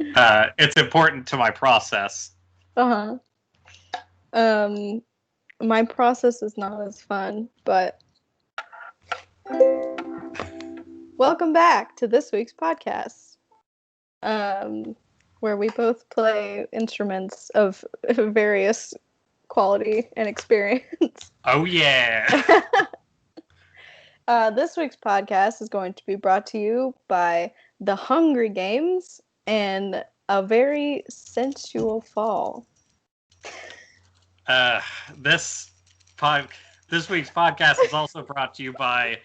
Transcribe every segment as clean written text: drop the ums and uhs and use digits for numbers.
It's important to my process. Uh-huh. My process is not as fun, but welcome back to this week's podcast, where we both play instruments of various quality and experience. Oh, yeah. This week's podcast is going to be brought to you by The Hungry Games and A Very Sensual Fall. This week's podcast is also brought to you by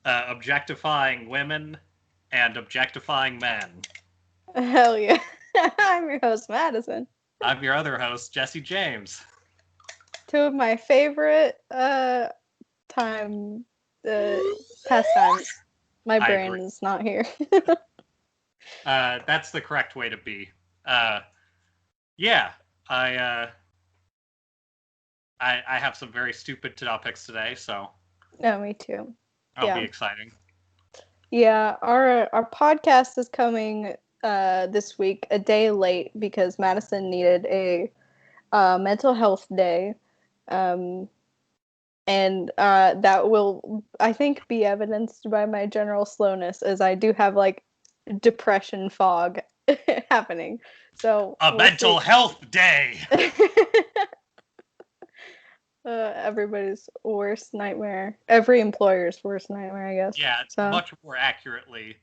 objectifying women and objectifying men. Hell yeah. I'm your host, Madison. I'm your other host, Jesse James. Two of my favorite pastimes. My brain is not here. That's the correct way to be. Yeah, I have some very stupid topics today, so. No, me too. That'll be exciting. Yeah, our podcast is coming this week a day late because Madison needed a mental health day. And that will, I think, be evidenced by my general slowness, as I do have like depression fog happening. So a mental health day. Everybody's worst nightmare. Every employer's worst nightmare, I guess. Yeah, much more accurately.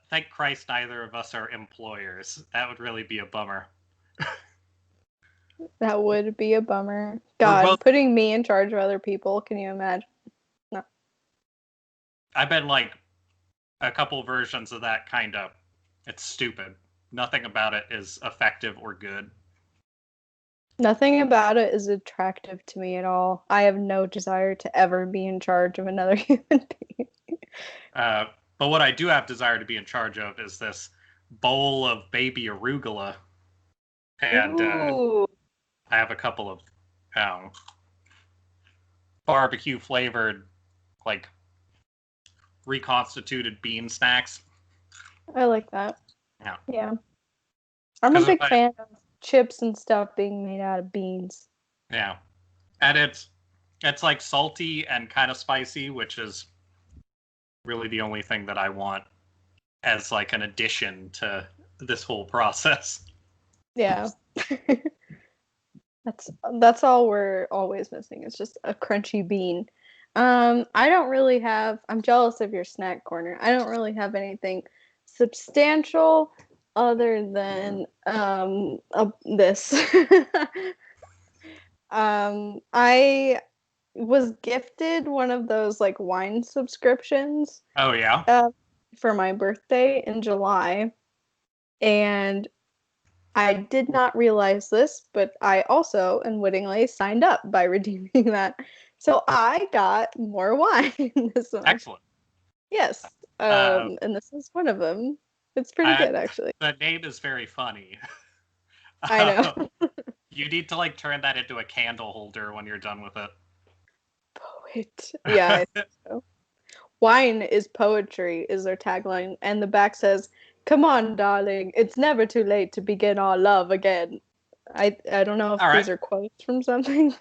Thank Christ neither of us are employers. That would really be a bummer. That would be a bummer. God, putting me in charge of other people, can you imagine? No. I've been like a couple versions of that kind of. It's stupid. Nothing about it is effective or good. Nothing about it is attractive to me at all. I have no desire to ever be in charge of another human being. But what I do have desire to be in charge of is this bowl of baby arugula. And I have a couple of barbecue flavored, like, reconstituted bean snacks. I like that. Yeah. I'm a big fan of chips and stuff being made out of beans. Yeah. And it's like salty and kind of spicy, which is really the only thing that I want as like an addition to this whole process. Yeah. That's all we're always missing. It's just a crunchy bean. I don't really have, I'm jealous of your snack corner. I don't really have anything substantial other than this. I was gifted one of those like wine subscriptions. Oh yeah. For my birthday in July, and I did not realize this, but I also unwittingly signed up by redeeming that. So I got more wine this month. Excellent. Yes. And this is one of them. It's pretty good, actually. The name is very funny. I know. You need to like turn that into a candle holder when you're done with it. Poet. Yeah, I think so. Wine is poetry is their tagline, and the back says, "Come on, darling, it's never too late to begin our love again." I don't know if these are quotes from something.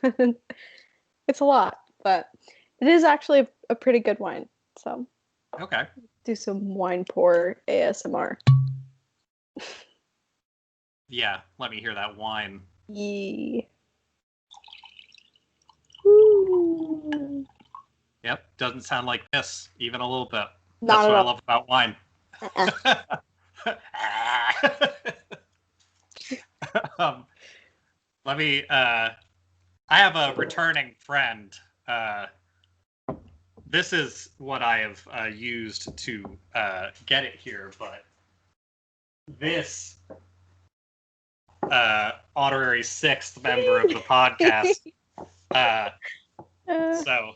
It's a lot, but it is actually a pretty good wine. So okay, do some wine pour ASMR. Yeah, let me hear that wine. Yee. Yep, doesn't sound like this even a little bit. Not That's what I love about wine. Let me. I have a returning friend. This is what I have used to get it here, but this honorary sixth member of the podcast. So.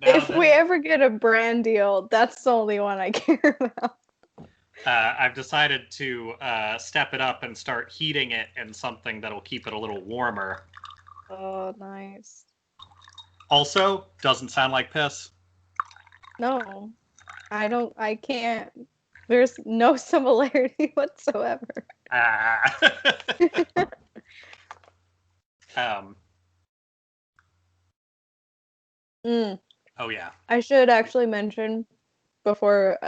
If we ever get a brand deal, that's the only one I care about. I've decided to step it up and start heating it in something that'll keep it a little warmer. Oh, nice. Also, doesn't sound like piss. No, I don't. I can't There's no similarity whatsoever. Oh yeah. I should actually mention before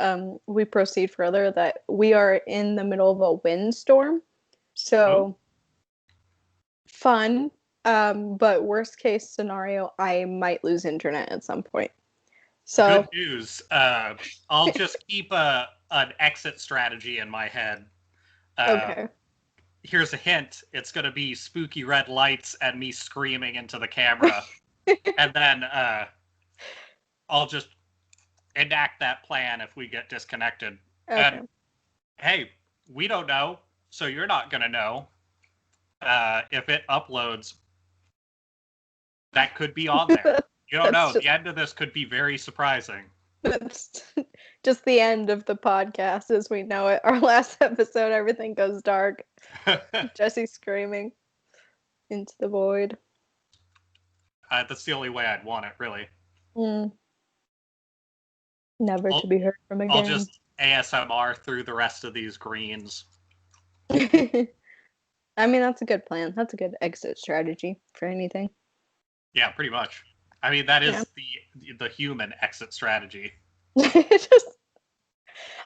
we proceed further that we are in the middle of a windstorm. So fun, but worst case scenario, I might lose internet at some point. So good news. I'll just keep an exit strategy in my head. Okay. Here's a hint. It's going to be spooky red lights and me screaming into the camera. And then I'll just enact that plan if we get disconnected. Okay. And hey, we don't know, so you're not going to know. If it uploads, that could be on there. You don't know. The end of this could be very surprising. That's just the end of the podcast as we know it. Our last episode, everything goes dark. Jesse screaming into the void. That's the only way I'd want it, really. Never to be heard from again. I'll just ASMR through the rest of these greens. I mean, that's a good plan. That's a good exit strategy for anything. Yeah, pretty much. I mean, that is the human exit strategy.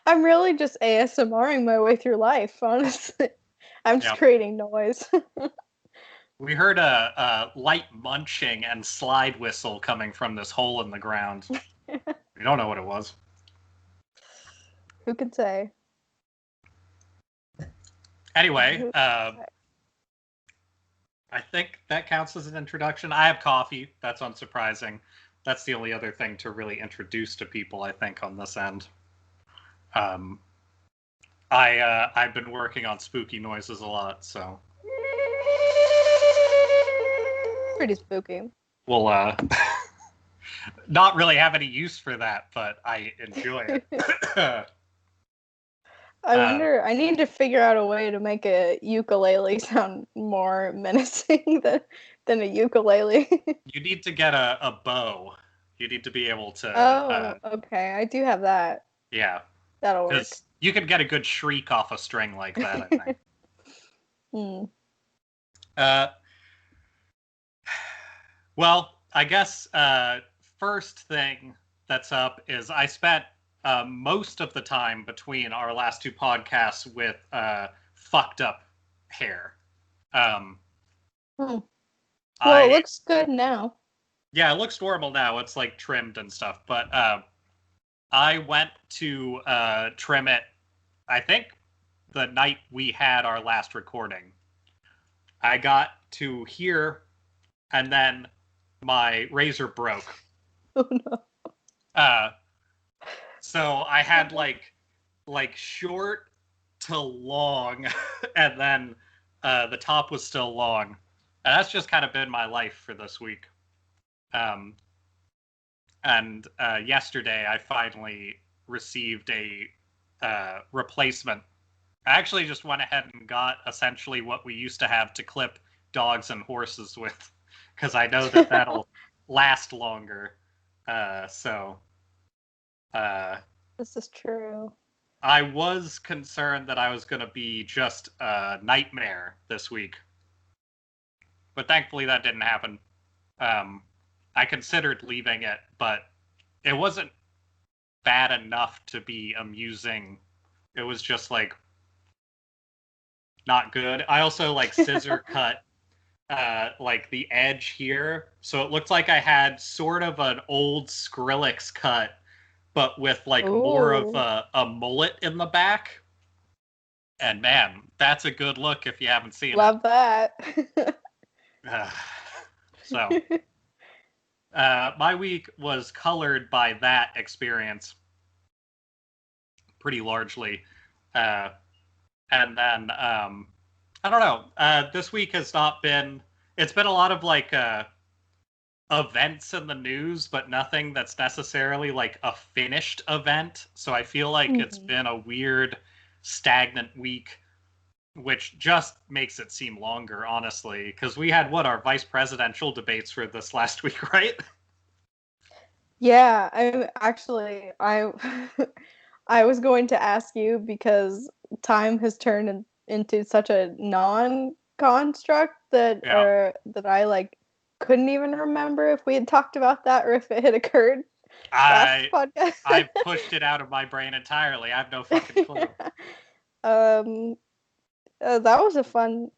I'm really just ASMRing my way through life, honestly. I'm just creating noise. We heard a light munching and slide whistle coming from this hole in the ground. We don't know what it was. Who could say? Anyway, I think that counts as an introduction. I have coffee. That's unsurprising. That's the only other thing to really introduce to people, I think, on this end. I've been working on spooky noises a lot, so pretty spooky. Well, not really have any use for that, but I enjoy it. I wonder, I need to figure out a way to make a ukulele sound more menacing than a ukulele. You need to get a bow. You need to be able to... okay. I do have that. Yeah. That'll work. You can get a good shriek off a string like that, I think. Well, I guess first thing that's up is I spent most of the time between our last two podcasts with fucked up hair. Well, it looks good now. Yeah, it looks normal now. It's like trimmed and stuff. But I went to trim it, I think, the night we had our last recording. I got to here, and then my razor broke. Oh, no. So I had like short to long, and then the top was still long. And that's just kind of been my life for this week. And yesterday I finally received a replacement. I actually just went ahead and got essentially what we used to have to clip dogs and horses with, because I know that that'll last longer. This is true. I was concerned that I was going to be just a nightmare this week, but thankfully that didn't happen. I considered leaving it, but it wasn't bad enough to be amusing. It was just like not good. I also like scissor cut like the edge here, so it looked like I had sort of an old Skrillex cut, but with like more of a mullet in the back. And man, that's a good look if you haven't seen Love it. Love that. So my week was colored by that experience pretty largely. And then I don't know. This week has not been... It's been a lot of like events in the news, but nothing that's necessarily like a finished event. So I feel like it's been a weird, stagnant week, which just makes it seem longer, honestly. Because we had, our vice presidential debates for this last week, right? Yeah, I was going to ask you because time has turned into such a non-construct that Yeah. that I like couldn't even remember if we had talked about that or if it had occurred last I podcast. I pushed it out of my brain entirely. I have no fucking clue. um, that was a fun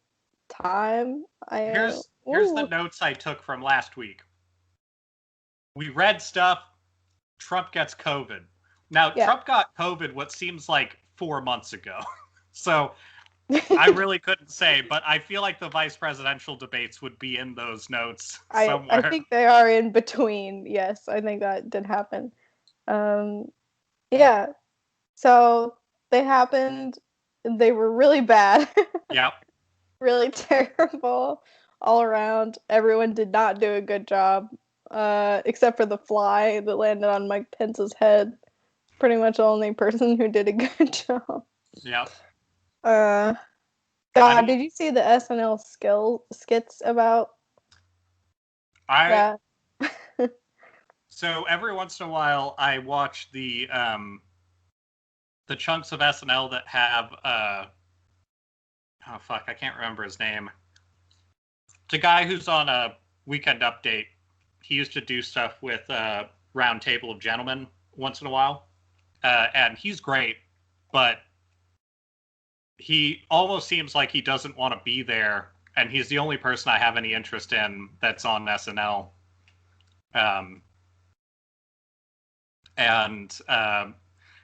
time. Here's the notes I took from last week. We read stuff. Trump gets COVID. Now, yeah. Trump got COVID what seems like 4 months ago. So I really couldn't say, but I feel like the vice presidential debates would be in those notes somewhere. I think they are in between. Yes, I think that did happen. Yeah. So they happened. They were really bad. Yep. Really terrible all around. Everyone did not do a good job, except for the fly that landed on Mike Pence's head. Pretty much the only person who did a good job. Yep. God, I mean, did you see the SNL skits about that? So every once in a while, I watch the chunks of SNL that have oh fuck, I can't remember his name. It's a guy who's on a Weekend Update. He used to do stuff with Round Table of Gentlemen once in a while, and he's great, but he almost seems like he doesn't want to be there, and he's the only person I have any interest in that's on SNL. And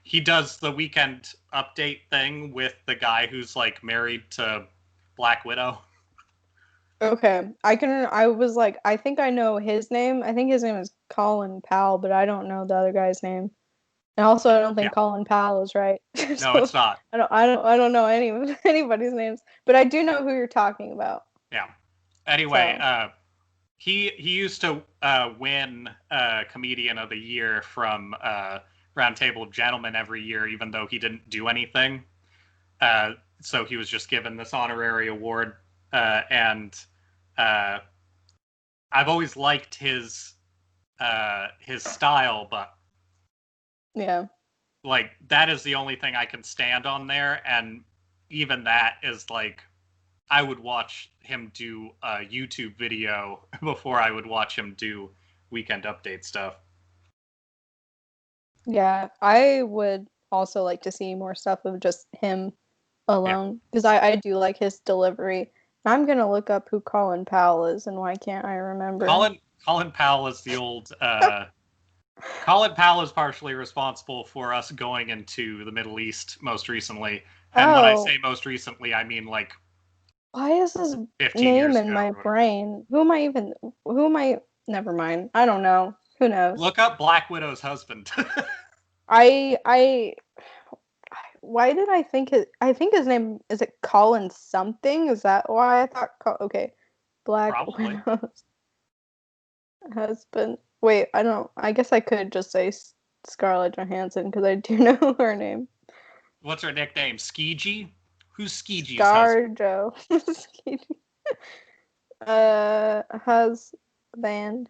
he does the Weekend Update thing with the guy who's like married to Black Widow. Okay, I was like, I think I know his name. I think his name is Colin Powell, but I don't know the other guy's name. And also, I don't think Colin Powell is right. No, it's not. I don't know anybody's names, but I do know who you're talking about. Yeah. Anyway, he used to win Comedian of the Year from Round Table of Gentlemen every year, even though he didn't do anything. So he was just given this honorary award, and I've always liked his style, but yeah, like that is the only thing I can stand on there, and even that is like I would watch him do a YouTube video before I would watch him do Weekend Update stuff. Yeah, I would also like to see more stuff of just him alone because I do like his delivery. I'm gonna look up who Colin Powell is and why can't I remember? Colin Powell is the old. Colin Powell is partially responsible for us going into the Middle East most recently, and when I say most recently, I mean like. Why is his name in my brain? Who am I? Never mind. I don't know. Who knows? Look up Black Widow's husband. Why did I think his name is it Colin something? Is that why I thought okay. Black Widow's husband. Wait, I guess I could just say Scarlett Johansson because I do know her name. What's her nickname? Skeegee? Who's Skeegee's Scarjo. Husband.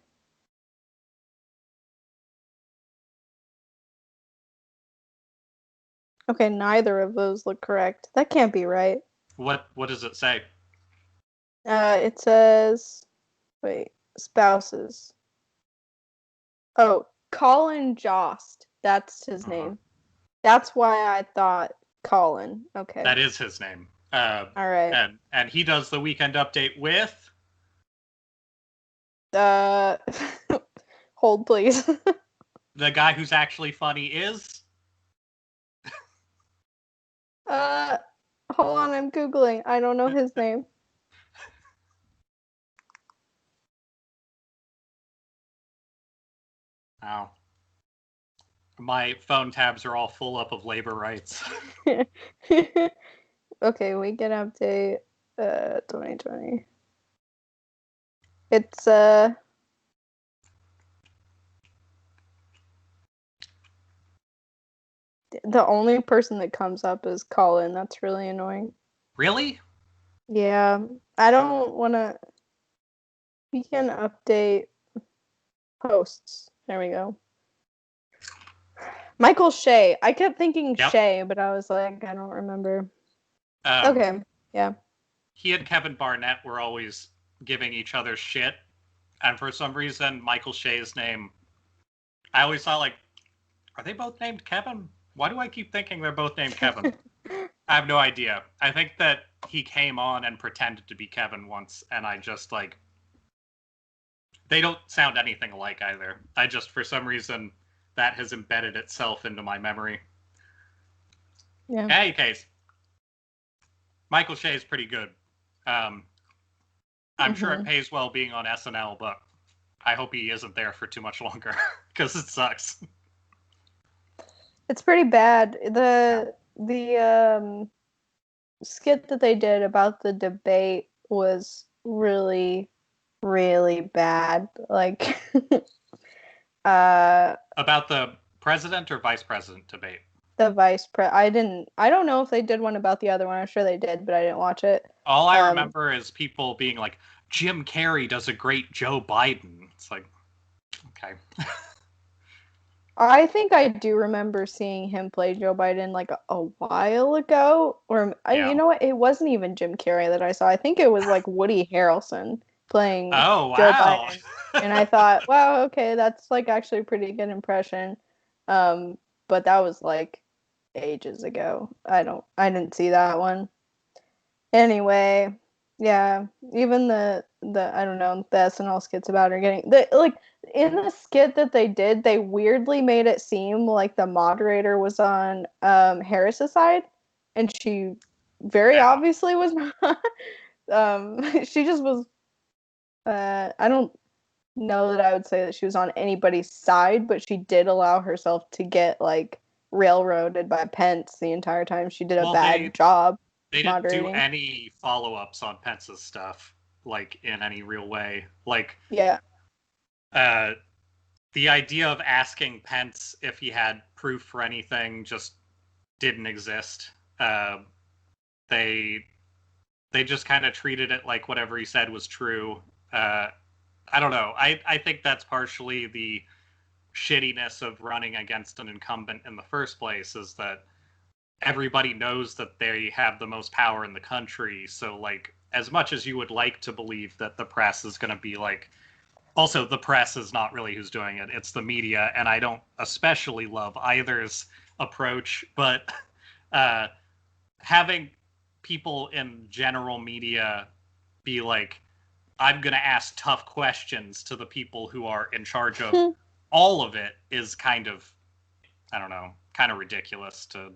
Okay, neither of those look correct. That can't be right. What does it say? It says, wait, spouses. Oh, Colin Jost. That's his name. That's why I thought Colin. Okay. That is his name. All right. And he does the Weekend Update with. Hold please. The guy who's actually funny is. Hold on, I'm Googling. I don't know his name. Oh. My phone tabs are all full up of labor rights. Okay, Weekend Update 2020. It's the only person that comes up is Colin. That's really annoying. Really? Yeah, I don't want to. Weekend Update posts. There we go. Michael Shea. I kept thinking Yep. Shea, but I was like, I don't remember. Um, Okay, yeah. He and Kevin Barnett were always giving each other shit, and for some reason, Michael Shea's name, I always thought, like, are they both named Kevin? Why do I keep thinking they're both named Kevin? I have no idea. I think that he came on and pretended to be Kevin once, and I just, like, they don't sound anything alike either. I just, for some reason, that has embedded itself into my memory. Yeah. In any case, Michael Shea is pretty good. I'm sure it pays well being on SNL, but I hope he isn't there for too much longer, because it sucks. It's pretty bad. The skit that they did about the debate was really, really bad. Like, About the president or vice president debate? the I don't know if they did one about the other one. I'm sure they did, but I didn't watch it. All I remember is people being like, Jim Carrey does a great Joe Biden. It's like, okay. I think I do remember seeing him play Joe Biden like a while ago, or Yeah. you know what? It wasn't even Jim Carrey that I saw. I think it was like Woody Harrelson playing Oh, Joe wow. Biden, and I thought, wow, okay, that's like actually a pretty good impression. But that was like ages ago. I didn't see that one. Anyway, yeah, even the I don't know, the SNL skits about her getting like in the skit that they did, they weirdly made it seem like the moderator was on Harris's side, and she very obviously was not. She just was. I don't know that I would say that she was on anybody's side, but she did allow herself to get like railroaded by Pence the entire time. She did a bad job. They didn't do moderating. any follow-ups on Pence's stuff, like, in any real way. Like, yeah. The idea of asking Pence if he had proof for anything just didn't exist. They just kind of treated it like whatever he said was true. I don't know. I think that's partially the shittiness of running against an incumbent in the first place, is that everybody knows that they have the most power in the country. So, like, as much as you would like to believe that the press is going to be like, also, the press is not really who's doing it, it's the media, and I don't especially love either's approach, but having people in general media be like, I'm going to ask tough questions to the people who are in charge of all of it is kind of, I don't know, kind of ridiculous to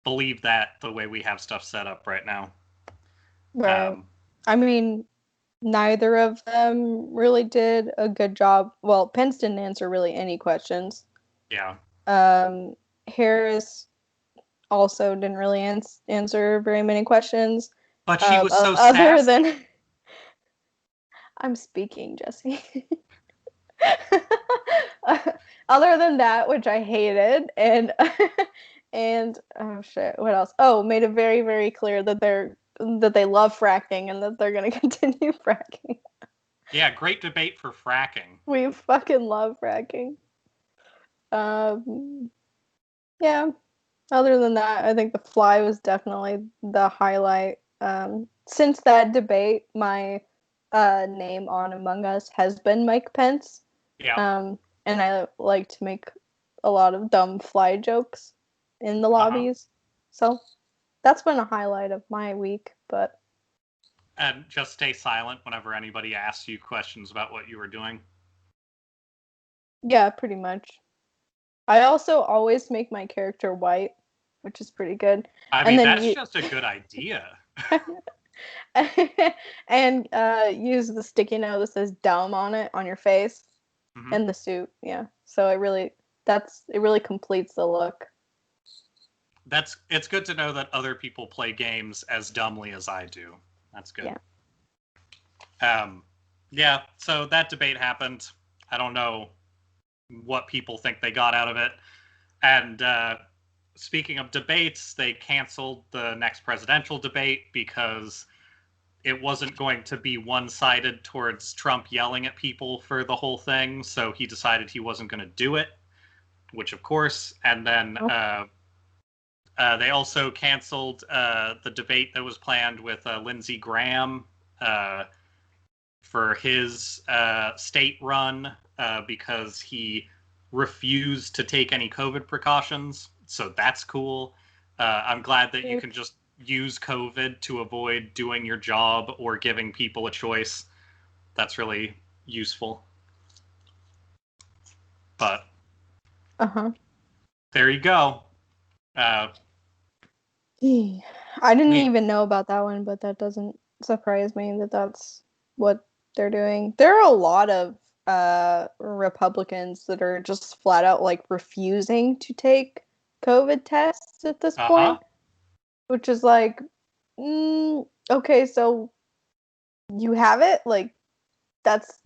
believe that the way we have stuff set up right now. Right. I mean, neither of them really did a good job. Well, Pence didn't answer really any questions. Yeah. Harris also didn't really answer very many questions. But she was so other sassy. than I'm speaking, Jesse. Other than that, which I hated, and oh shit, what else? Oh, made it very, very clear that they love fracking and that they're gonna continue fracking. Yeah, great debate for fracking. We fucking love fracking. Yeah. Other than that, I think The Fly was definitely the highlight. Since that debate, my name on Among Us has been Mike Pence. Yeah. And I like to make a lot of dumb fly jokes in the lobbies. So that's been a highlight of my week, but. And just stay silent whenever anybody asks you questions about what you were doing. Yeah, pretty much. I also always make my character white, which is pretty good. I mean, that's just a good idea. And use the sticky note that says dumb on it on your face. Mm-hmm. And the suit, yeah. So it really completes the look. It's good to know that other people play games as dumbly as I do. That's good. Yeah. So that debate happened. I don't know what people think they got out of it. And speaking of debates, they canceled the next presidential debate because it wasn't going to be one-sided towards Trump yelling at people for the whole thing. So he decided he wasn't going to do it. which of course, and then they also canceled the debate that was planned with Lindsey Graham for his state run because he refused to take any COVID precautions. So that's cool. I'm glad that you can just use COVID to avoid doing your job or giving people a choice. That's really useful. But there you go. I didn't even know about that one, but that doesn't surprise me that that's what they're doing. There are a lot of Republicans that are just flat out like refusing to take COVID tests at this point, which is like, okay, so you have it, like that's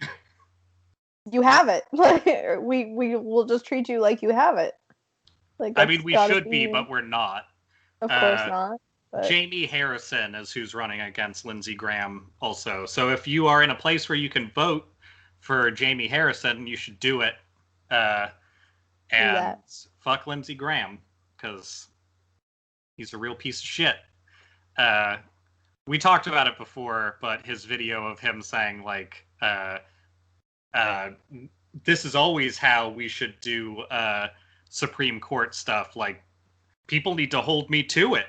you have it. Like we will just treat you like you have it. Like I mean, we should be, but we're not. Of course not. But... Jamie Harrison is who's running against Lindsey Graham also. So if you are in a place where you can vote for Jamie Harrison, you should do it. And fuck Lindsey Graham, because he's a real piece of shit. We talked about it before, but his video of him saying, like, this is always how we should do Supreme Court stuff. Like, people need to hold me to it.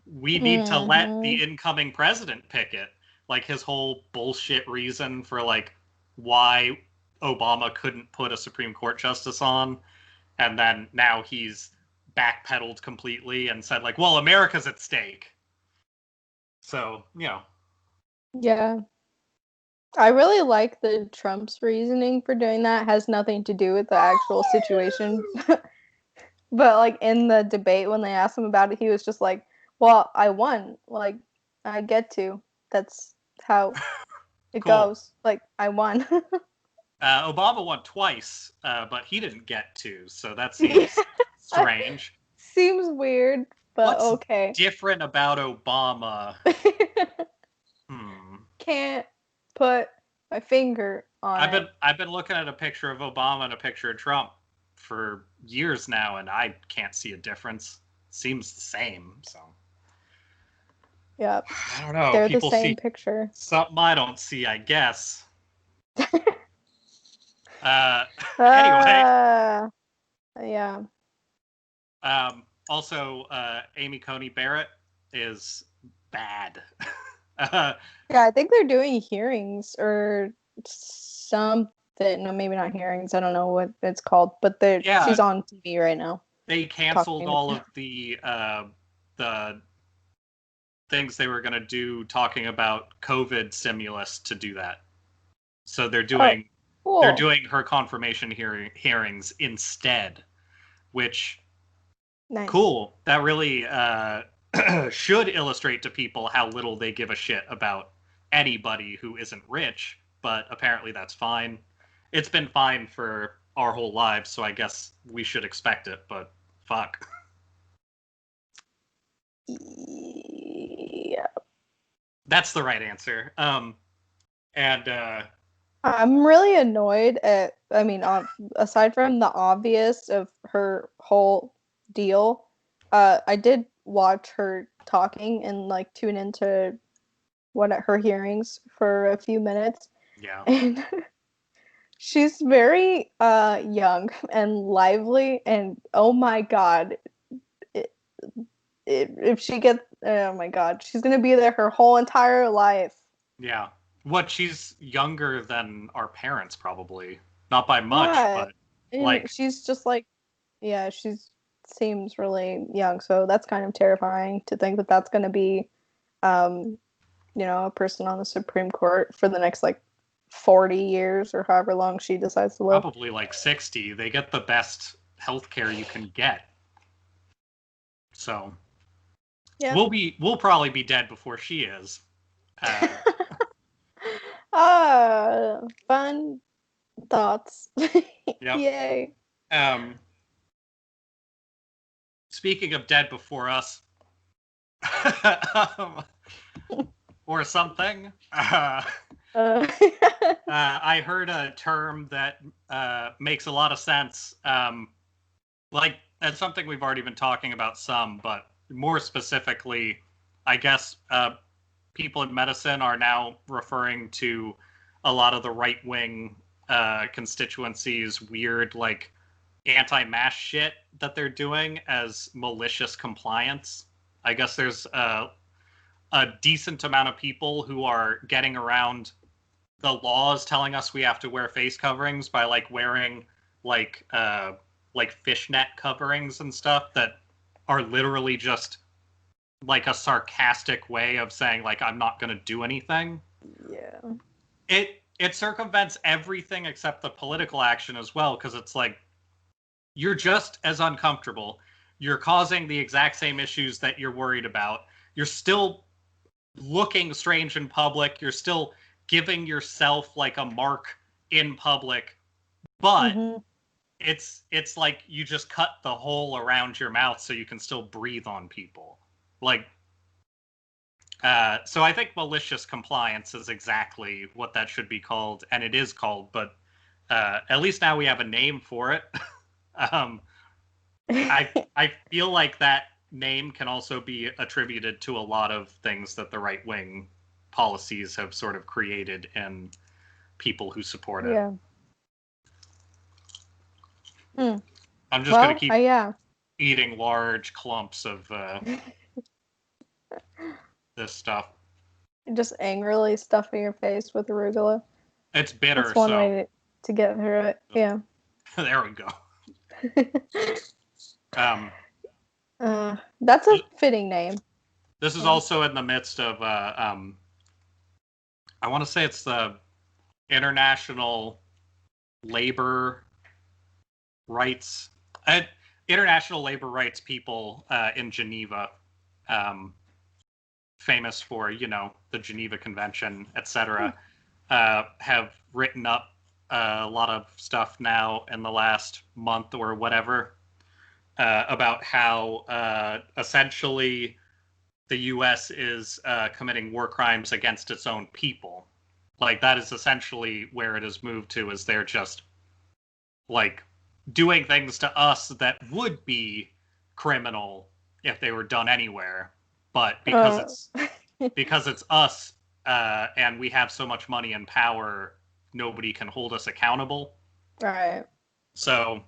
We need to let the incoming president pick it. Like, his whole bullshit reason for, like, why Obama couldn't put a Supreme Court justice on. And then now he's backpedaled completely and said, like, well, America's at stake. So, you know. Yeah. I really like the Trump's reasoning for doing that. It has nothing to do with the actual situation. But, like, in the debate, when they asked him about it, he was just like, well, I won. Like, I get to. That's how it goes. Like, I won. Obama won twice, but he didn't get to. So that seems strange. Seems weird, but What's okay. different about Obama? Can't put my finger on it. I've been looking at a picture of Obama and a picture of Trump for years now, and I can't see a difference. Seems the same. So yeah, I don't know. They're People the same see picture. Something I don't see, I guess. Anyway. Yeah. Also, Amy Coney Barrett is bad. Yeah, I think they're doing hearings or something. No, maybe not hearings. I don't know what it's called, but she's on TV right now. They canceled all of the things they were going to do talking about COVID stimulus to do that. So they're doing they're doing her confirmation hearings instead, which cool. That really should illustrate to people how little they give a shit about anybody who isn't rich, but apparently that's fine. It's been fine for our whole lives, so I guess we should expect it, but fuck. Yeah. That's the right answer. I'm really annoyed at, I mean, aside from the obvious of her whole deal, I did watch her talking and, like, tune into her hearings for a few minutes. Yeah. And she's very young and lively, and oh my god, if she gets, oh my god, she's gonna be there her whole entire life. Yeah. She's younger than our parents, probably. Not by much, but like she's just like, yeah, she seems really young, so that's kind of terrifying to think that that's gonna be, you know, a person on the Supreme Court for the next, like, 40 years or however long she decides to live. Probably like 60. They get the best healthcare you can get. So yeah. We'll probably be dead before she is. Fun thoughts. Yep. Yay. Speaking of dead before us, or something, Uh, I heard a term that makes a lot of sense. Like, that's something we've already been talking about some, but more specifically, I guess people in medicine are now referring to a lot of the right-wing constituencies' weird, like, anti-mask shit that they're doing as malicious compliance. I guess there's a decent amount of people who are getting around the laws telling us we have to wear face coverings by like wearing like fishnet coverings and stuff that are literally just like a sarcastic way of saying like I'm not going to do anything. yeah. It circumvents everything except the political action as well, because it's like you're just as uncomfortable. You're causing the exact same issues that you're worried about. You're still looking strange in public. You're still giving yourself like a mark in public, but it's like you just cut the hole around your mouth so you can still breathe on people. Like, so I think malicious compliance is exactly what that should be called, and it is called. But at least now we have a name for it. I feel like that name can also be attributed to a lot of things that the right wing policies have sort of created in people who support it. Yeah. I'm just going to keep eating large clumps of this stuff. Just angrily stuffing your face with arugula. It's bitter. That's one way to get through it. Yeah. There we go. That's a fitting name. This is also in the midst of I want to say it's the International Labor Rights people in Geneva, famous for, you know, the Geneva Convention, etc., have written up a lot of stuff now in the last month or whatever about how essentially the U.S. is committing war crimes against its own people. Like, that is essentially where it has moved to, is they're just, like, doing things to us that would be criminal if they were done anywhere. But because it's us and we have so much money and power, nobody can hold us accountable. Right. So,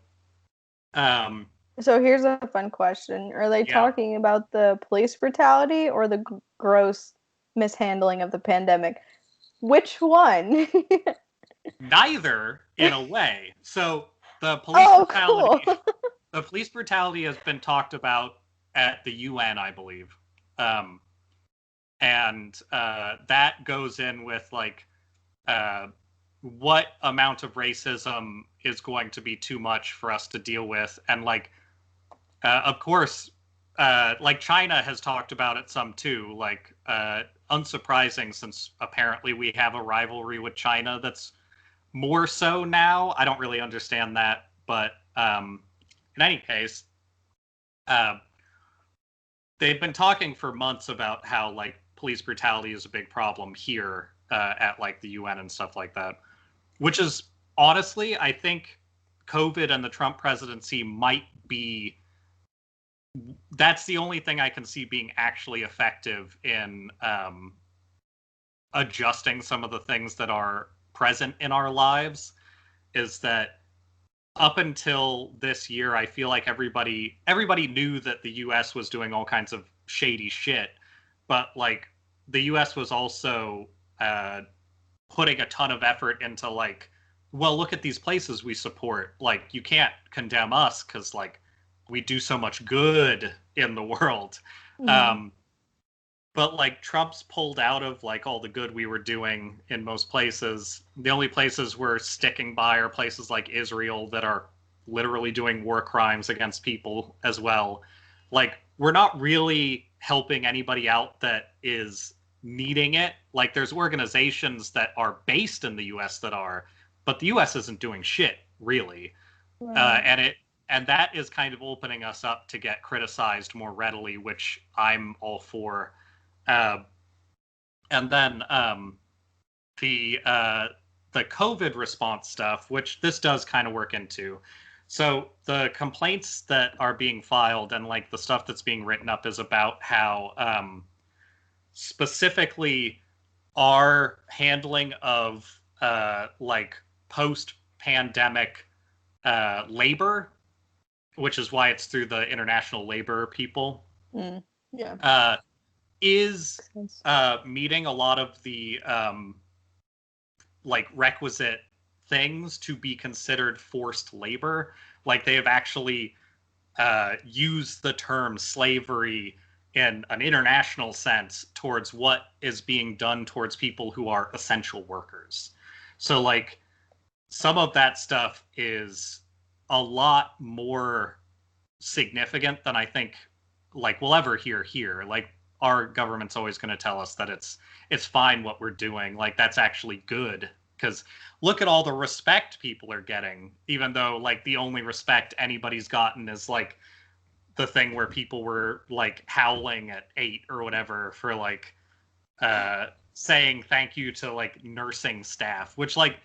so here's a fun question. Are they talking about the police brutality or the gross mishandling of the pandemic? Which one? Neither, in a way. So the police brutality, cool. The police brutality has been talked about at the UN, I believe, and that goes in with like what amount of racism is going to be too much for us to deal with, and like of course, like China has talked about it some too, like unsurprising since apparently we have a rivalry with China that's more so now. I don't really understand that, but in any case, they've been talking for months about how like police brutality is a big problem here at like the UN and stuff like that, which is honestly, I think COVID and the Trump presidency might be, that's the only thing I can see being actually effective in adjusting some of the things that are present in our lives. Is that up until this year, I feel like everybody knew that the US was doing all kinds of shady shit, but like the US was also putting a ton of effort into like, well, look at these places we support. Like, you can't condemn us because like we do so much good in the world. But like Trump's pulled out of like all the good we were doing in most places. The only places we're sticking by are places like Israel that are literally doing war crimes against people as well. Like, we're not really helping anybody out that is needing it. Like, there's organizations that are based in the US that are, but the US isn't doing shit really. Right. And that is kind of opening us up to get criticized more readily, which I'm all for. And then the COVID response stuff, which this does kind of work into. So the complaints that are being filed and like the stuff that's being written up is about how specifically our handling of like post-pandemic labor, which is why it's through the international labor people, Yeah. is meeting a lot of the like requisite things to be considered forced labor. Like they have actually used the term slavery in an international sense towards what is being done towards people who are essential workers. So like some of that stuff is a lot more significant than I think like we'll ever hear here. Like our government's always going to tell us that it's fine what we're doing. Like that's actually good because look at all the respect people are getting, even though like the only respect anybody's gotten is like the thing where people were like howling at 8 or whatever for like saying thank you to like nursing staff, which like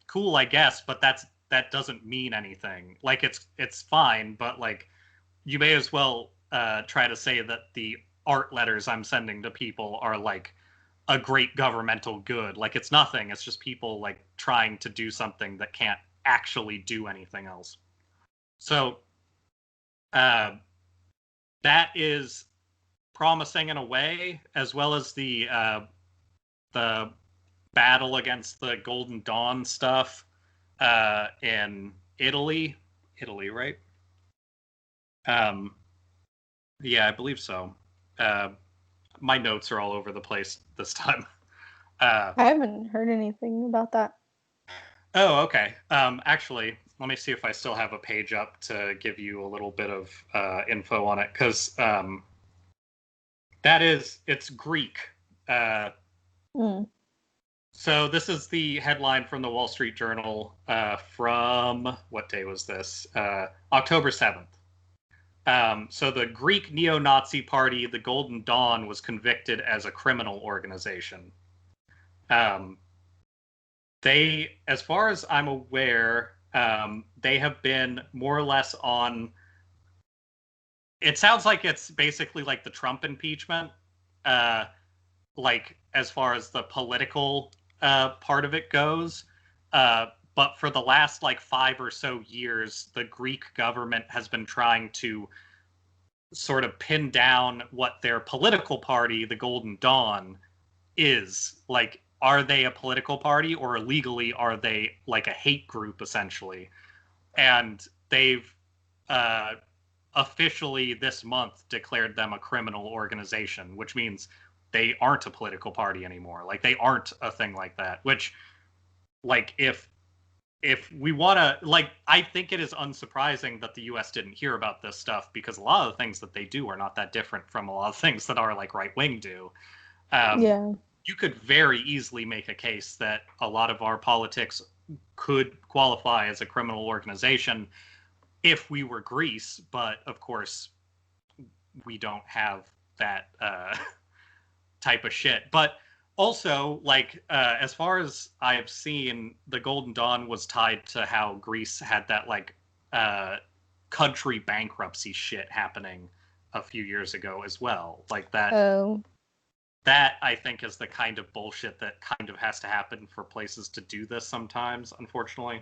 cool I guess, but that doesn't mean anything. Like it's fine, but like you may as well try to say that the art letters I'm sending to people are like a great governmental good. Like it's nothing. It's just people like trying to do something that can't actually do anything else. So that is promising in a way, as well as the battle against the Golden Dawn stuff in Italy, right? Yeah, I believe so. My notes are all over the place this time. I haven't heard anything about that. Oh, okay. Actually, let me see if I still have a page up to give you a little bit of info on it, because it's Greek. So this is the headline from the Wall Street Journal from, what day was this? October 7th. So the Greek neo-Nazi party, the Golden Dawn, was convicted as a criminal organization. They, as far as I'm aware, they have been more or less on. It sounds like it's basically like the Trump impeachment, like as far as the political part of it goes. But for the last like 5 or so years, the Greek government has been trying to sort of pin down what their political party, the Golden Dawn, is. Like, are they a political party, or legally are they like a hate group essentially? And they've officially this month declared them a criminal organization, which means they aren't a political party anymore. Like they aren't a thing like that, which like if we want to, like, I think it is unsurprising that the US didn't hear about this stuff, because a lot of the things that they do are not that different from a lot of things that our like right wing do. Yeah. You could very easily make a case that a lot of our politics could qualify as a criminal organization if we were Greece, but of course we don't have that type of shit. But also, like, as far as I've seen, the Golden Dawn was tied to how Greece had that like country bankruptcy shit happening a few years ago as well. Like that. Oh. That I think is the kind of bullshit that kind of has to happen for places to do this sometimes, unfortunately.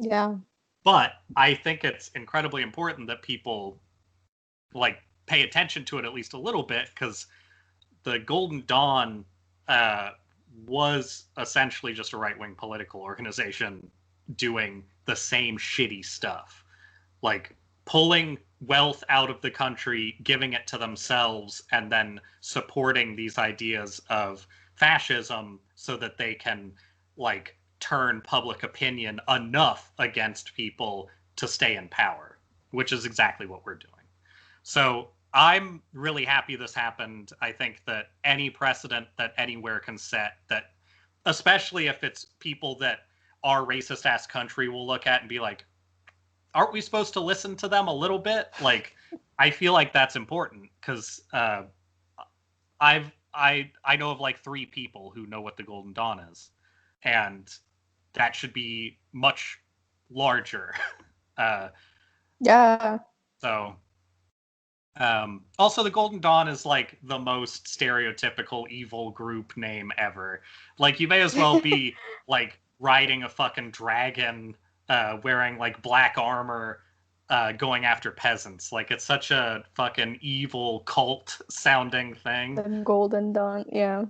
Yeah. But I think it's incredibly important that people like pay attention to it at least a little bit, because the Golden Dawn was essentially just a right-wing political organization doing the same shitty stuff. Like pulling wealth out of the country, giving it to themselves, and then supporting these ideas of fascism so that they can like turn public opinion enough against people to stay in power, which is exactly what we're doing. So I'm really happy this happened. I think that any precedent that anywhere can set, that especially if it's people that our racist ass country will look at and be like, aren't we supposed to listen to them a little bit? Like, I feel like that's important, because I've I know of like 3 people who know what the Golden Dawn is, and that should be much larger. Yeah. So also the Golden Dawn is like the most stereotypical evil group name ever. Like you may as well be like riding a fucking dragon, wearing like black armor, going after peasants. Like it's such a fucking evil cult sounding thing. The Golden Dawn, yeah.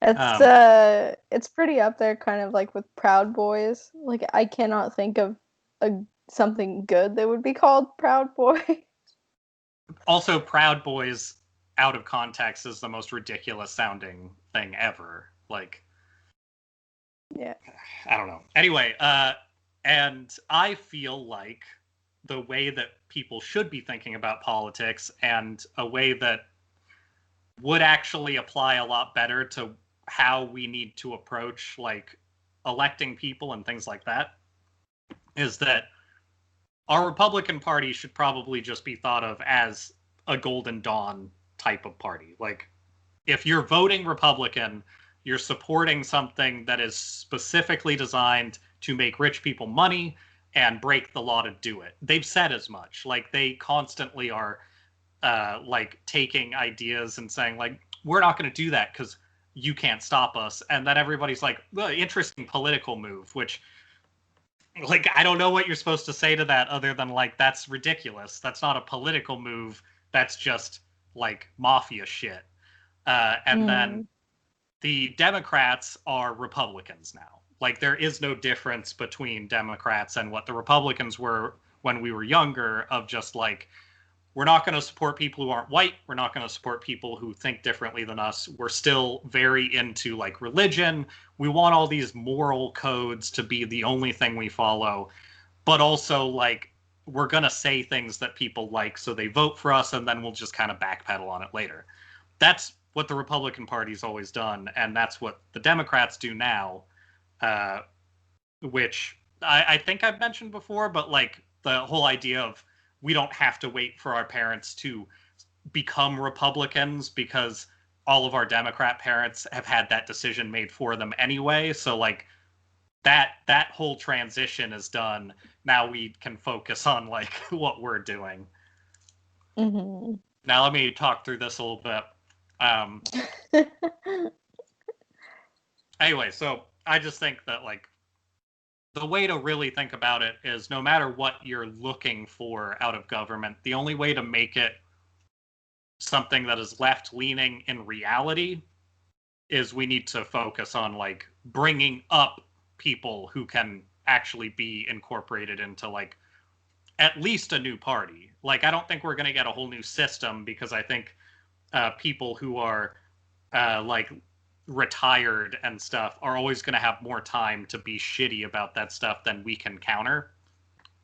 Um, It's pretty up there kind of like with Proud Boys. Like I cannot think of a something good that would be called Proud Boy. Also, Proud Boys out of context is the most ridiculous sounding thing ever. Like, Yeah. I don't know. Anyway, and I feel like the way that people should be thinking about politics and a way that would actually apply a lot better to how we need to approach like electing people and things like that is that our Republican Party should probably just be thought of as a Golden Dawn type of party. Like, if you're voting Republican, you're supporting something that is specifically designed to make rich people money and break the law to do it. They've said as much. Like, they constantly are like taking ideas and saying like, we're not going to do that because you can't stop us. And then everybody's like, well, interesting political move, which like I don't know what you're supposed to say to that other than like that's ridiculous. That's not a political move. That's just like mafia shit. And then the Democrats are Republicans now. Like there is no difference between Democrats and what the Republicans were when we were younger of just like we're not going to support people who aren't white. We're not going to support people who think differently than us. We're still very into like religion. We want all these moral codes to be the only thing we follow. But also like we're going to say things that people like so they vote for us and then we'll just kind of backpedal on it later. That's what the Republican Party's always done. And that's what the Democrats do now, which I think I've mentioned before, but like the whole idea of we don't have to wait for our parents to become Republicans because all of our Democrat parents have had that decision made for them anyway. So like that whole transition is done. Now we can focus on like what we're doing. Mm-hmm. Now let me talk through this a little bit. Anyway, so I just think that like the way to really think about it is no matter what you're looking for out of government, the only way to make it something that is left leaning in reality is we need to focus on like bringing up people who can actually be incorporated into like at least a new party. Like I don't think we're going to get a whole new system because I think people who are like retired and stuff are always going to have more time to be shitty about that stuff than we can counter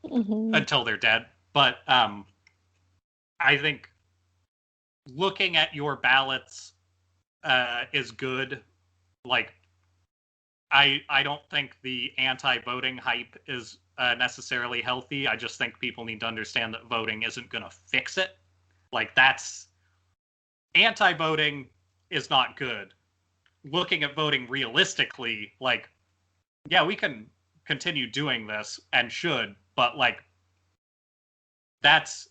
until they're dead. But I think looking at your ballots is good. Like I don't think the anti-voting hype is necessarily healthy. I just think people need to understand that voting isn't going to fix it. Like that's anti-voting is not good. Looking at voting realistically, like, yeah, we can continue doing this and should, but like, that's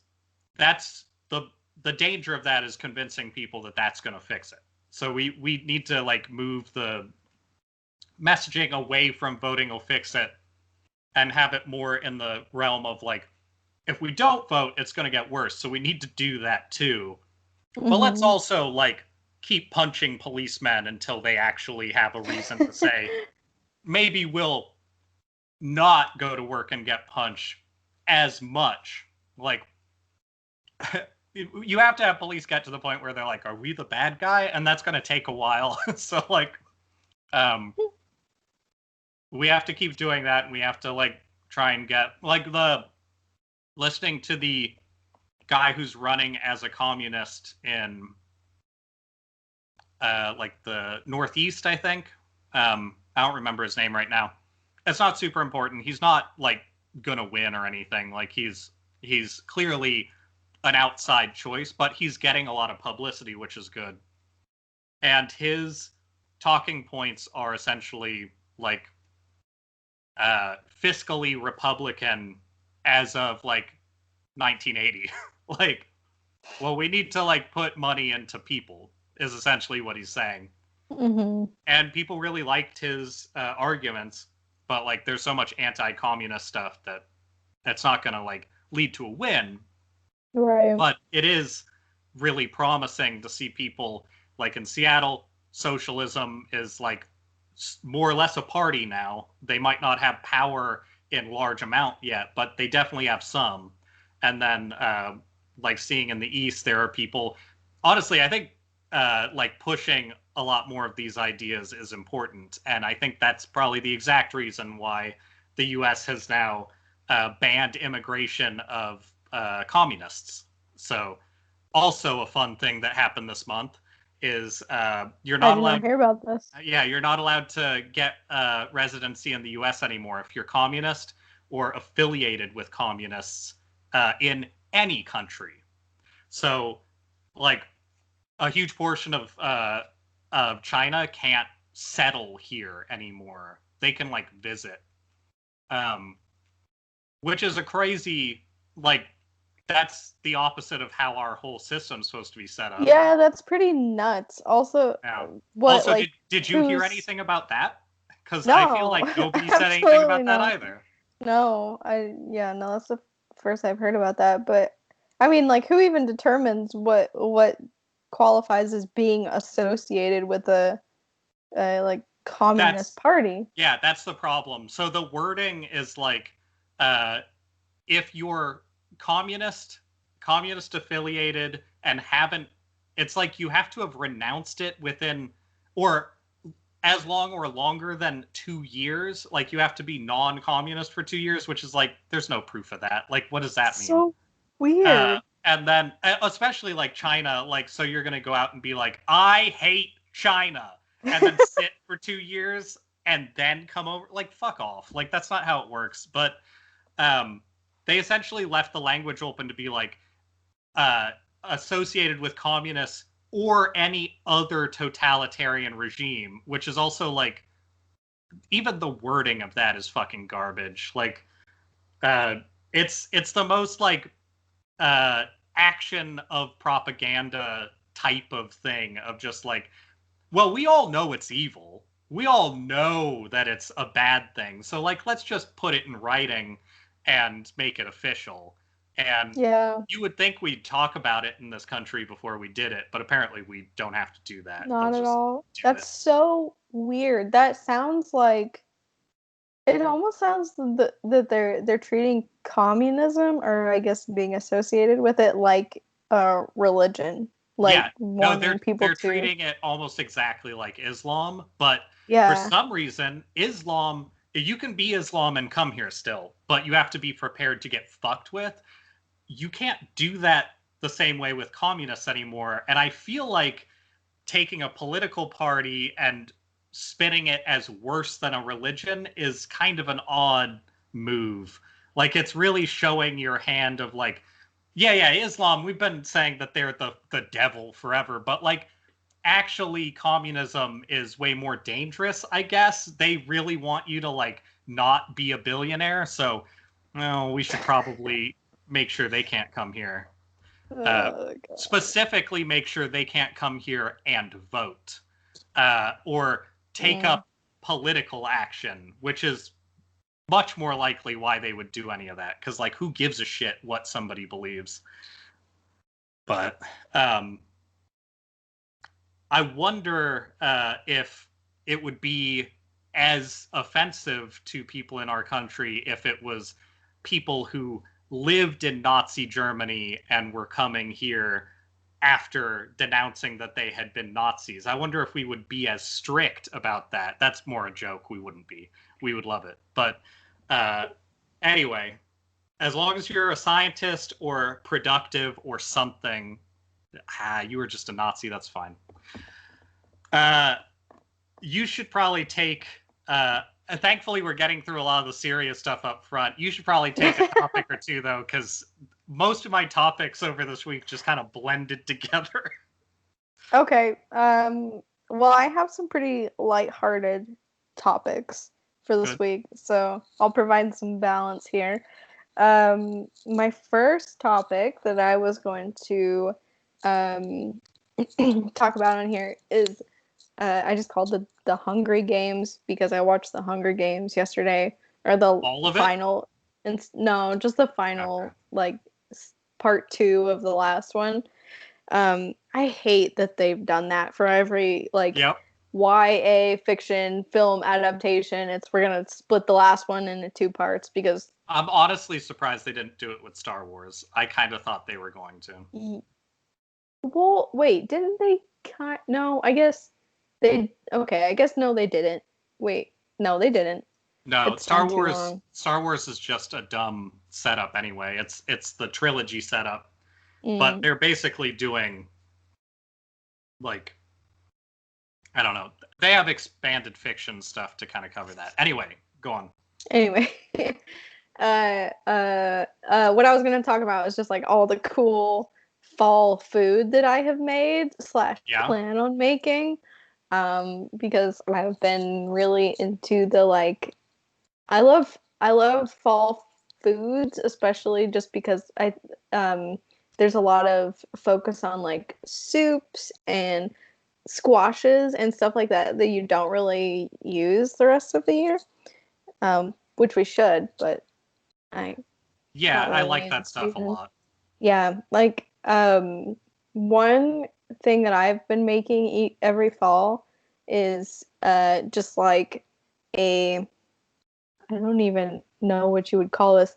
the danger of that is convincing people that that's going to fix it. So we need to like move the messaging away from voting will fix it and have it more in the realm of like, if we don't vote, it's going to get worse. So we need to do that too. But let's also like keep punching policemen until they actually have a reason to say, maybe we'll not go to work and get punched as much. Like, you have to have police get to the point where they're like, are we the bad guy? And that's going to take a while. So, like, we have to keep doing that. And we have to, like, try and get, like, listening to the guy who's running as a communist in like the Northeast, I think. I don't remember his name right now. It's not super important. He's not like gonna win or anything. Like he's clearly an outside choice, but he's getting a lot of publicity, which is good. and his talking points are essentially like fiscally Republican as of like 1980. Like, well, we need to like put money into people is essentially what he's saying. Mm-hmm. And people really liked his arguments, but like there's so much anti-communist stuff that that's not going to like lead to a win. Right. But it is really promising to see people like in Seattle. Socialism is like more or less a party now. They might not have power in large amount yet, but they definitely have some. And then like seeing in the East, there are people, honestly, I think like pushing a lot more of these ideas is important. And I think that's probably the exact reason why the US has now banned immigration of communists. So also a fun thing that happened this month is you're not allowed. I did not hear about this. Yeah, you're not allowed to get residency in the U.S. anymore if you're communist or affiliated with communists in any country. So, like, a huge portion of China can't settle here anymore. They can like visit, which is a crazy like. That's the opposite of how our whole system's supposed to be set up. Yeah, that's pretty nuts. Also, what also, like did you hear anything about that? Because No, I feel like nobody said anything about that either. No, that's the first I've heard about that. But I mean, like, who even determines what qualifies as being associated with a like communist party? Yeah, that's the problem. So the wording is like, if you're communist affiliated and haven't, it's like you have to have renounced it within or as long or longer than 2 years. Like you have to be non-communist for 2 years, which is like there's no proof of that. Like what does that mean? So weird. And then especially like China, like so you're gonna go out and be like, I hate China, and then sit for 2 years and then come over. Like fuck off. Like that's not how it works. But they essentially left the language open to be like associated with communists or any other totalitarian regime, which is also like even the wording of that is fucking garbage. Like it's the most like action of propaganda type of thing of just like, well, we all know it's evil. We all know that it's a bad thing. So like let's just put it in writing and make it official. And you would think we'd talk about it in this country before we did it, but apparently we don't have to do that. Not at all. That's so weird. That sounds like it almost sounds that they're treating communism, or I guess being associated with it, like a religion. Like they're treating it almost exactly like Islam, but for some reason Islam, you can be Islam and come here still, but you have to be prepared to get fucked with. You can't do that the same way with communists anymore. And I feel like taking a political party and spinning it as worse than a religion is kind of an odd move. Like it's really showing your hand of like, yeah, Islam, we've been saying that they're the devil forever, but like actually communism is way more dangerous, I guess. They really want you to like not be a billionaire, so well, we should probably make sure they can't come here. Specifically make sure they can't come here and vote or take up political action, which is much more likely why they would do any of that, because like who gives a shit what somebody believes. But I wonder if it would be as offensive to people in our country if it was people who lived in Nazi Germany and were coming here after denouncing that they had been Nazis. I wonder if we would be as strict about that. That's more a joke. We wouldn't be. We would love it. But anyway, as long as you're a scientist or productive or something, you were just a Nazi, that's fine. You should probably take... thankfully, we're getting through a lot of the serious stuff up front. You should probably take a topic or two, though, because most of my topics over this week just kind of blended together. Okay. Well, I have some pretty lighthearted topics for this Good. week, so I'll provide some balance here. My first topic that I was going to um, talk about on here is I just called the Hungry Games because I watched the Hunger Games yesterday, or the All of it? final, and no, just the Okay. final, like part two of the last one. I hate that they've done that for every like Yep. YA fiction film adaptation. We're gonna split the last one into two parts because I'm honestly surprised they didn't do it with Star Wars. I kind of thought they were going to. well, wait, didn't they? No, I guess they. Okay, I guess no, they didn't. Wait, no, they didn't. No, It's Star been too Wars. long. Star Wars is just a dumb setup anyway. It's the trilogy setup, but Mm. they're basically doing like I don't know. They have expanded fiction stuff to kind of cover that. Anyway, go on. Anyway, what I was gonna talk about is just like all the cool fall food that I have made slash Yeah. plan on making. Because I've been really into the like I love fall foods, especially just because there's a lot of focus on like soups and squashes and stuff like that that you don't really use the rest of the year. Which we should, but I Yeah, not I really like in that stuff a season. lot. Yeah, like one thing that I've been making every fall is just like a I don't even know what you would call this.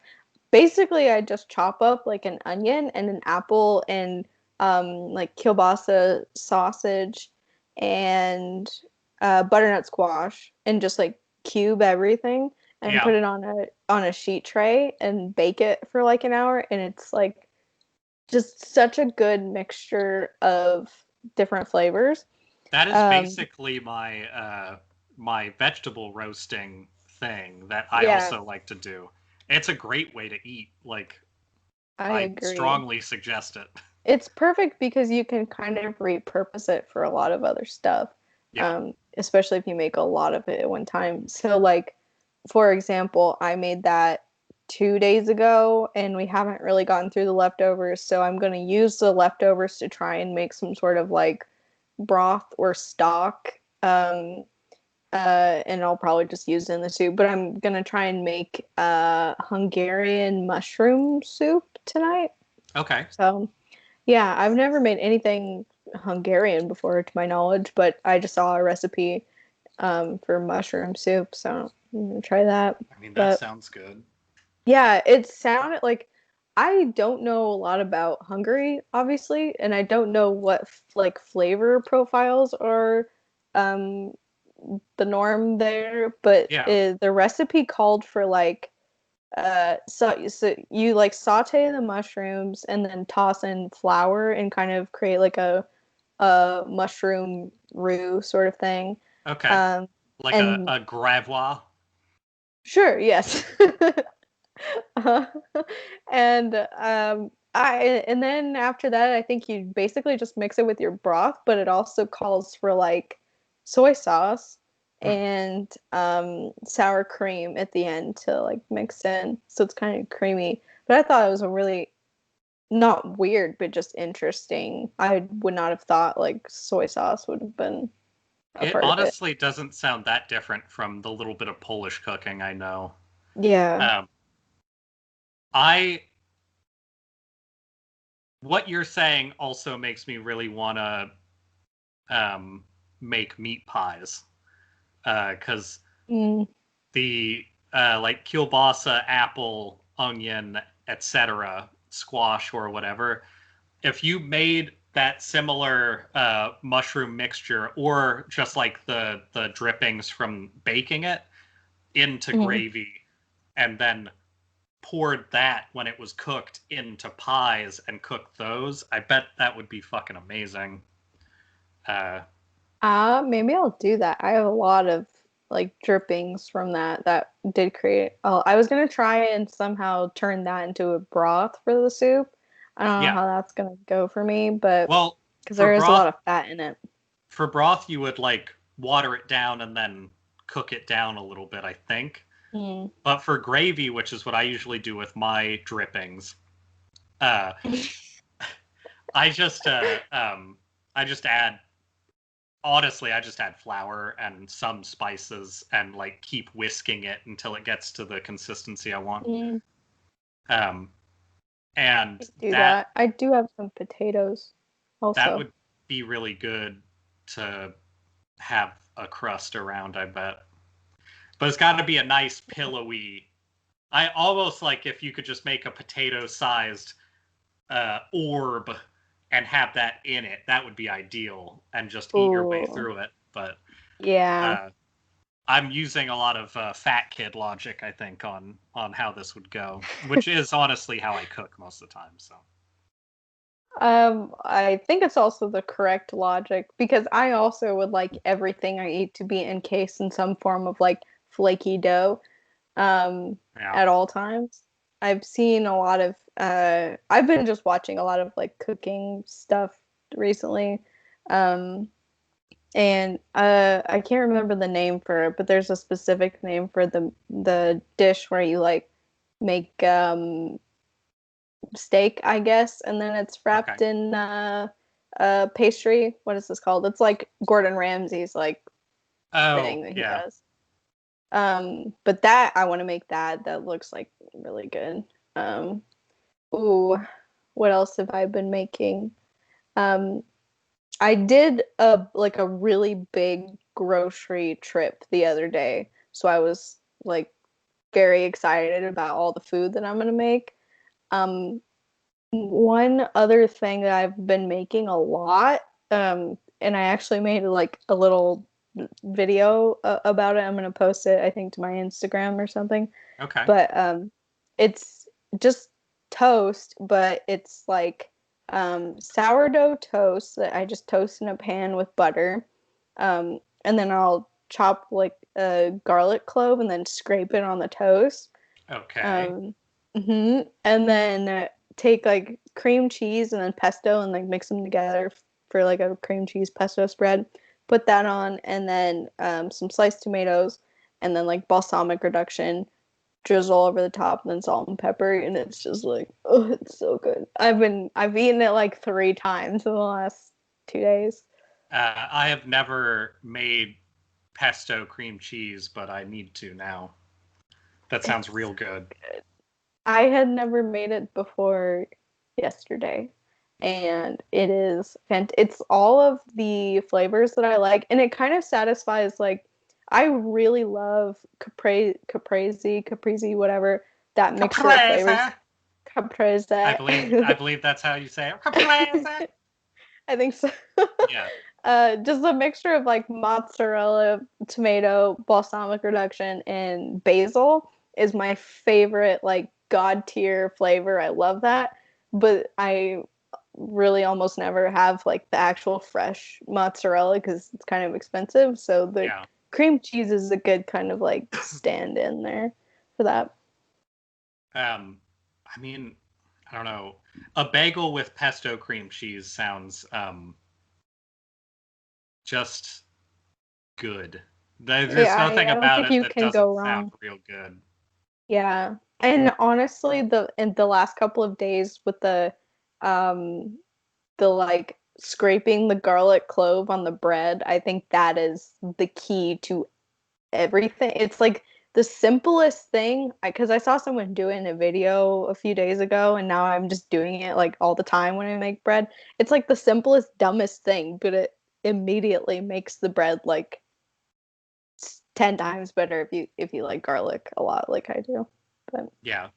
Basically, I just chop up like an onion and an apple and like kielbasa sausage and butternut squash and just like cube everything and Yeah, put it on a sheet tray and bake it for like an hour, and it's like just such a good mixture of different flavors. that is Um, basically my vegetable roasting thing that I yeah, also like to do. It's a great way to eat. Like I I agree. strongly suggest it. It's perfect because you can kind of repurpose it for a lot of other stuff, Yeah. especially if you make a lot of it at one time. So, like, for example, I made that 2 days ago and we haven't really gotten through the leftovers. So, I'm going to use the leftovers to try and make some sort of like broth or stock. And I'll probably just use it in the soup, but I'm going to try and make Hungarian mushroom soup tonight. Okay. So, yeah, I've never made anything Hungarian before, to my knowledge, but I just saw a recipe for mushroom soup, so I'm gonna try that. I mean, that But sounds good. yeah, it sounded like I don't know a lot about Hungary, obviously, and I don't know what like flavor profiles are um, the norm there, but Yeah. the recipe called for like so you like saute the mushrooms and then toss in flour and kind of create like a mushroom roux sort of thing. Okay. Um, Like and a gravois. sure, yes. uh, and I and then after that, I think you basically just mix it with your broth, but it also calls for like soy sauce Hmm. and sour cream at the end to like mix in, so it's kind of creamy. But I thought it was a really not weird, but just interesting. I would not have thought like soy sauce would have been a It part of it. honestly doesn't sound that different from the little bit of Polish cooking I know. Yeah. Um, I what you're saying also makes me really want to um, make meat pies because Mm. the like kielbasa, apple, onion, etc., squash or whatever. If you made that similar mushroom mixture, or just like the drippings from baking it into Mm. gravy, and then poured that when it was cooked into pies and cooked those, I bet that would be fucking amazing. Uh, Maybe I'll do that. I have a lot of like drippings from that did create. Oh, I was gonna try and somehow turn that into a broth for the soup. I don't know yeah. how that's gonna go for me, but Well, because for there is a broth, lot of fat in it. for broth, you would like water it down and then cook it down a little bit, I think. Mm. But for gravy, which is what I usually do with my drippings, uh, I just add honestly, I just add flour and some spices and like keep whisking it until it gets to the consistency I want. Mm. Um, and Do that that. I do have some potatoes that also. would be really good to have a crust around, I bet. But it's got to be a nice pillowy. I almost like if you could just make a potato-sized orb and have that in it. That would be ideal, and just eat your way Ooh. through it. But Yeah. I'm using a lot of fat kid logic, I think, on how this would go, which is honestly how I cook most of the time. So I think it's also the correct logic because I also would like everything I eat to be encased in some form of like flaky dough yeah, at all times. I've seen a lot of I've been just watching a lot of like cooking stuff recently. Um and I can't remember the name for it, but there's a specific name for the dish where you like make steak, I guess, and then it's okay, wrapped in pastry. What is this called? It's like Gordon Ramsay's like oh thing that he yeah, does. But that I want to make that. That looks like really good. Um, ooh, what else have I been making? Um, I did a really big grocery trip the other day, so I was like very excited about all the food that I'm gonna make. Um, One other thing that I've been making a lot, and I actually made like a little video about it. I'm gonna post it, I think, to my Instagram or something. okay, But it's just toast, but it's like sourdough toast that I just toast in a pan with butter, and then I'll chop like a garlic clove and then scrape it on the toast. okay. Um, and then take like cream cheese and then pesto and like mix them together for like a cream cheese pesto spread. Put that on, and then some sliced tomatoes, and then like balsamic reduction, drizzle over the top, and then salt and pepper, and it's just like, oh, it's so good. I've eaten it like 3 times in the last 2 days. I have never made pesto cream cheese, but I need to now. That sounds It's real good. I had never made it before yesterday, and it is it's all of the flavors that I like, and it kind of satisfies like I really love caprese, whatever that mixture of flavors. Caprese. Caprese. I believe that's how you say it. Caprese. I think so. Yeah. Just a mixture of like mozzarella, tomato, balsamic reduction, and basil is my favorite, like god tier flavor. I love that, but I really almost never have like the actual fresh mozzarella because it's kind of expensive. So the Yeah. cream cheese is a good kind of like stand in there for that. I mean, I don't know. A bagel with pesto cream cheese sounds just good. There's Yeah, nothing I don't about think it you that can doesn't go sound wrong. real good. Yeah. And honestly, the last couple of days with um the like scraping the garlic clove on the bread, I think that is the key to everything. It's like the simplest thing because I saw someone do it in a video a few days ago, and now I'm just doing it like all the time when I make bread. It's like the simplest, dumbest thing, but it immediately makes the bread like 10 times better if you like garlic a lot like I do. But Yeah,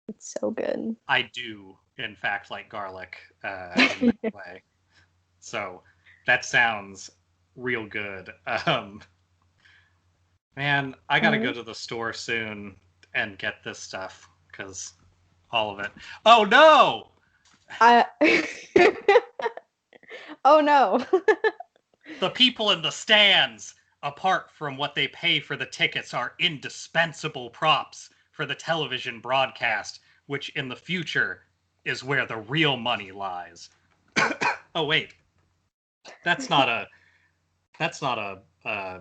it's so good. I do, in fact, like garlic in that way. So that sounds real good. Man, I gotta go Mhm. to the store soon and get this stuff because all of it. Oh no! I Oh no. The people in the stands, apart from what they pay for the tickets, are indispensable props for the television broadcast, which in the future is where the real money lies. Oh, wait. That's not a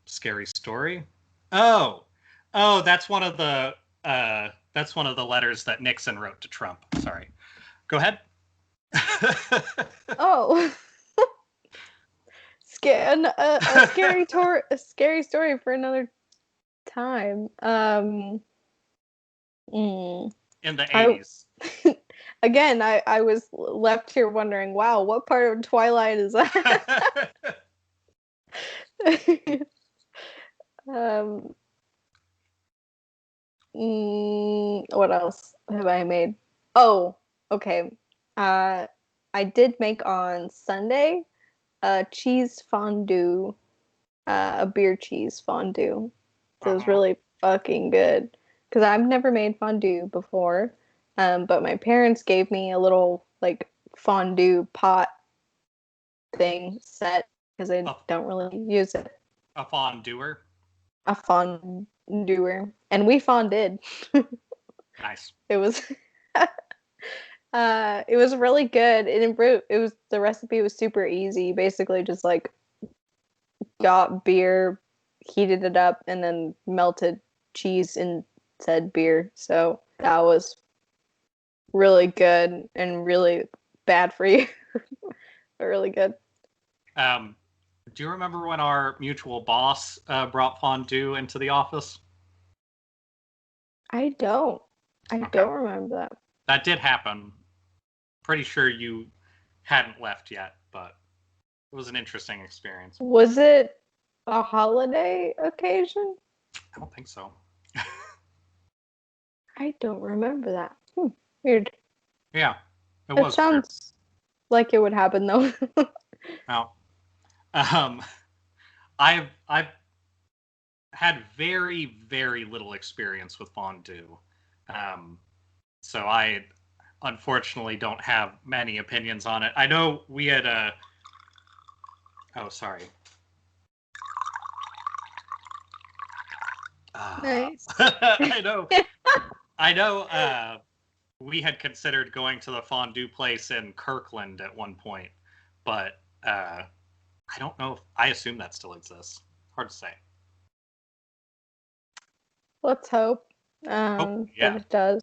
scary story. Oh, that's one of the letters that Nixon wrote to Trump. Sorry. Go ahead. Oh, a scary story for another time. Mm, In the I 80s. again, I was left here wondering, wow, what part of Twilight is that? um, what else have I made? Oh, okay. I did make on Sunday a cheese fondue, a beer cheese fondue. So it was really fucking good because I've never made fondue before. But my parents gave me a little like fondue pot thing set because I don't really use it. A fonduer. A fonduer, and we fondid. Nice. It was it was really good. It was the recipe was super easy. Basically, just like got beer, heated it up, and then melted cheese in said beer. So that was really good and really bad for you, but really good. Do you remember when our mutual boss brought fondue into the office? I don't. I Okay. don't remember that. That did happen. Pretty sure you hadn't left yet, but it was an interesting experience. Was it a holiday occasion? I don't think so. I don't remember that. Weird. Yeah, it It was weird. sounds like it would happen though. Now, I've had very, very little experience with fondue. So I unfortunately don't have many opinions on it. I know we had oh, sorry. Nice. I know we had considered going to the fondue place in Kirkland at one point, but I don't know if I assume that still exists. Hard to say. Let's hope Yeah. that it does.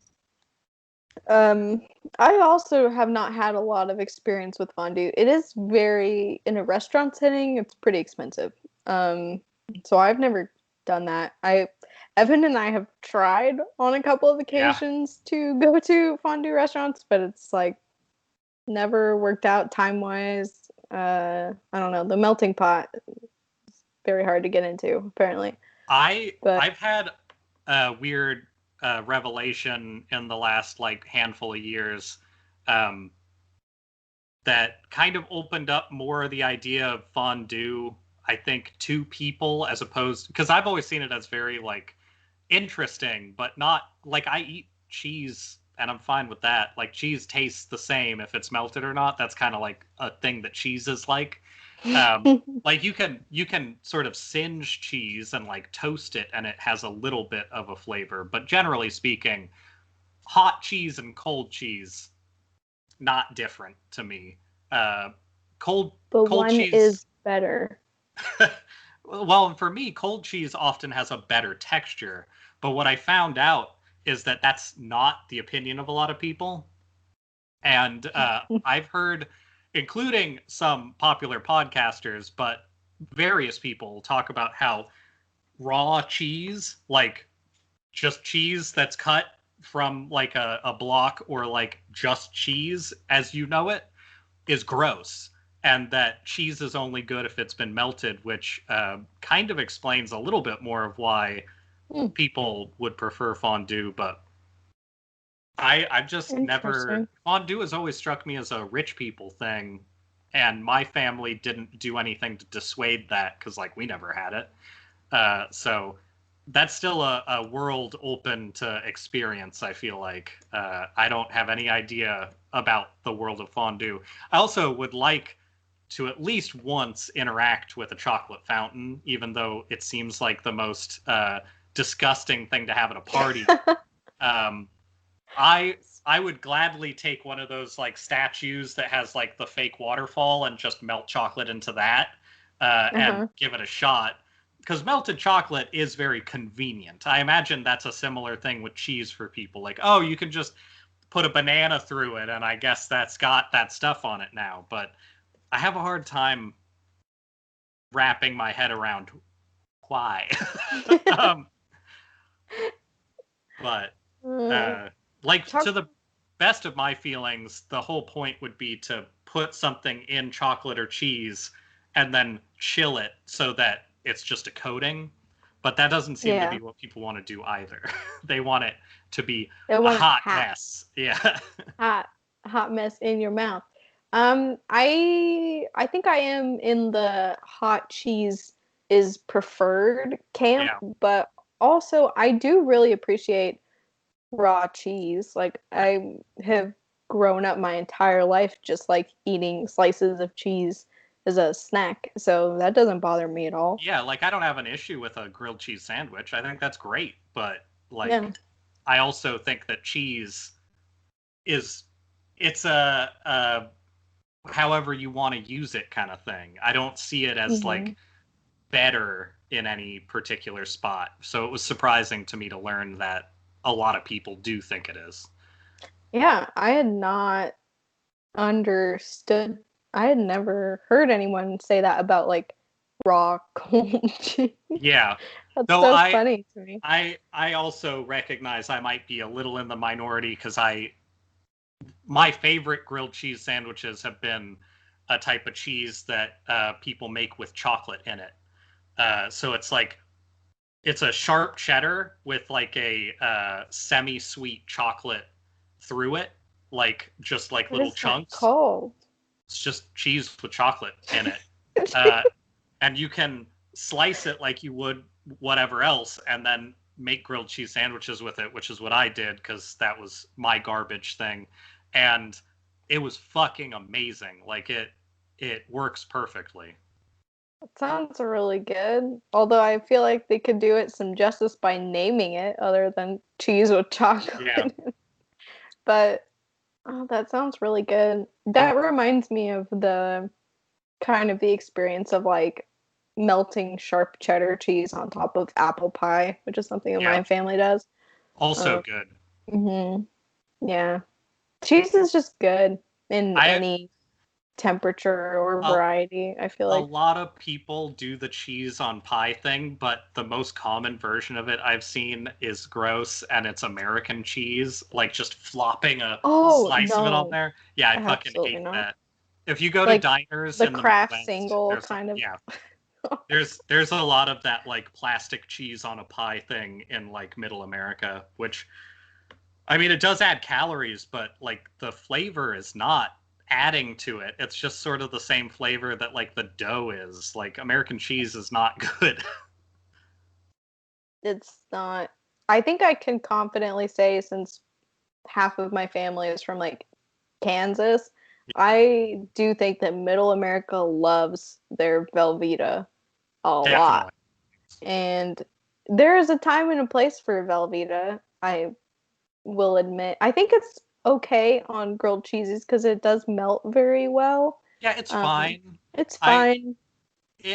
I also have not had a lot of experience with fondue. It is very in a restaurant setting. It's pretty expensive. So I've never done that. Evan and I have tried on a couple of occasions to go to fondue restaurants, but it's like never worked out time wise. I don't know. The melting pot is very hard to get into, apparently. I've had a weird revelation in the last like handful of years that kind of opened up more of the idea of fondue, I think, to people as opposed because I've always seen it as very like interesting, but not like I eat cheese and I'm fine with that. Like cheese tastes the same if it's melted or not. That's kind of like a thing that cheese is like. Like you can sort of singe cheese and like toast it and it has a little bit of a flavor, but generally speaking, hot cheese and cold cheese not different to me. Cold But cold one cheese is better. well, for me, cold cheese often has a better texture. But what I found out is that that's not the opinion of a lot of people. And I've heard, including some popular podcasters, but various people talk about how raw cheese, like just cheese that's cut from like a block or like just cheese as you know it, is gross. And that cheese is only good if it's been melted, which kind of explains a little bit more of why people would prefer fondue. But I've just never fondue has always struck me as a rich people thing, and my family didn't do anything to dissuade that because like we never had it. So that's still a world open to experience. I feel like I don't have any idea about the world of fondue. I also would like to at least once interact with a chocolate fountain, even though it seems like the most disgusting thing to have at a party. I would gladly take one of those like statues that has like the fake waterfall and just melt chocolate into that and Uh-huh. give it a shot. Because melted chocolate is very convenient. I imagine that's a similar thing with cheese for people. Like, oh, you can just put a banana through it, and I guess that's got that stuff on it now. But I have a hard time wrapping my head around why. um, but Uh, like to choc- the best of my feelings, the whole point would be to put something in chocolate or cheese and then chill it so that it's just a coating. But that doesn't seem to yeah, be what people want to do either. They want it to be they a want it hot hot, mess. Yeah. hot, hot mess in your mouth. I think I am in the hot cheese is preferred camp, Yeah. but also I do really appreciate raw cheese. Like I have grown up my entire life just like eating slices of cheese as a snack, so that doesn't bother me at all. Yeah, like I don't have an issue with a grilled cheese sandwich. I think that's great, but Yeah. like I also think that cheese is it's a however you want to use it kind of thing. I don't see it as Hmm. like better in any particular spot. So it was surprising to me to learn that a lot of people do think it is. Yeah, I had not understood. I had never heard anyone say that about like raw cold cheese. Yeah. That's Though so funny to me. I also recognize I might be a little in the minority because I my favorite grilled cheese sandwiches have been a type of cheese that people make with chocolate in it. So it's like it's a sharp cheddar with like a semi-sweet chocolate through it, like just like What little is that chunks. called? It's just cheese with chocolate in it, uh, and you can slice it like you would whatever else, and then make grilled cheese sandwiches with it, which is what I did because that was my garbage thing, and it was fucking amazing. Like it works perfectly. That sounds really good. Although I feel like they could do it some justice by naming it other than cheese with Yeah. chocolate. But oh, that sounds really good. That reminds me of the kind of the experience of like melting sharp cheddar cheese on top of apple pie, which is something that Yeah. my family does. Also Um, good. hmm Yeah. Cheese is just good in I any temperature or a, variety, I feel a like. lot of people do the cheese on pie thing, but the most common version of it I've seen is gross and it's American cheese, like just flopping a Oh, slice of it on no, there. Yeah, I fucking absolutely hate not. that. If you go to Like diners the in the craft Midwest, single there's kind of. yeah, there's a lot of that like plastic cheese on a pie thing in like middle America, which I mean, it does add calories, but like the flavor is not adding to it. It's just sort of the same flavor that like the dough is. Like American cheese is not good. It's not. I think I can confidently say since half of my family is from like Kansas, Yeah, I do think that Middle America loves their Velveeta a lot. definitely. And there is a time and a place for Velveeta, I will admit. I think it's okay on grilled cheeses because it does melt very well. Yeah, it's Um, fine. it's I fine.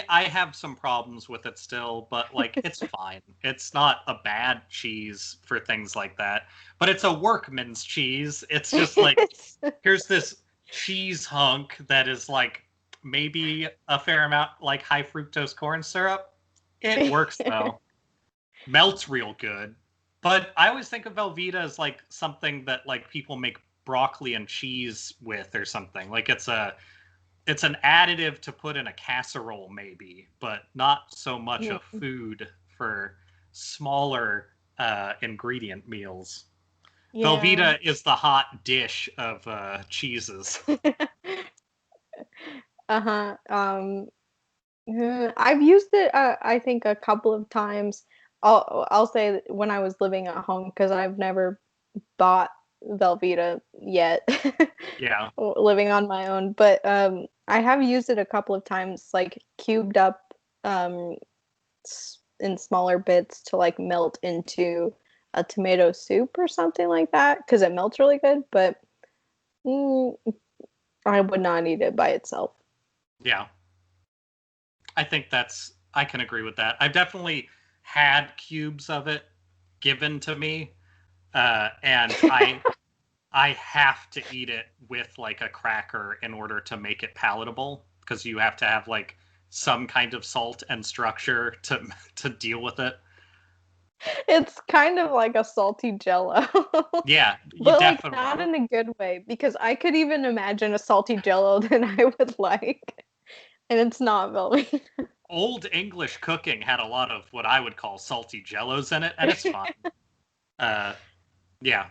I have some problems with it still, but like it's fine. It's not a bad cheese for things like that. But it's a workman's cheese. It's just like It's, here's this cheese hunk that is like maybe a fair amount like high fructose corn syrup. It works though. Melts real good. But I always think of Velveeta as like something that like people make broccoli and cheese with or something. Like it's an additive to put in a casserole maybe, but not so much a food for smaller ingredient meals. yeah. Velveeta is the hot dish of cheeses. Uh-huh. I've used it, I think, a couple of times. I'll say that when I was living at home because I've never bought Velveeta yet, Yeah, living on my own. But I have used it a couple of times, like cubed up in smaller bits to like melt into a tomato soup or something like that because it melts really good, but mm, I would not eat it by itself. Yeah. I can agree with that. I've definitely had cubes of it given to me, and I have to eat it with like a cracker in order to make it palatable because you have to have like some kind of salt and structure to deal with it. It's kind of like a salty jello. Yeah, you But like definitely. not in a good way because I could even imagine a salty jello that I would like. And it's not very. Old English cooking had a lot of what I would call salty jellos in it, and it's fine. Uh, yeah,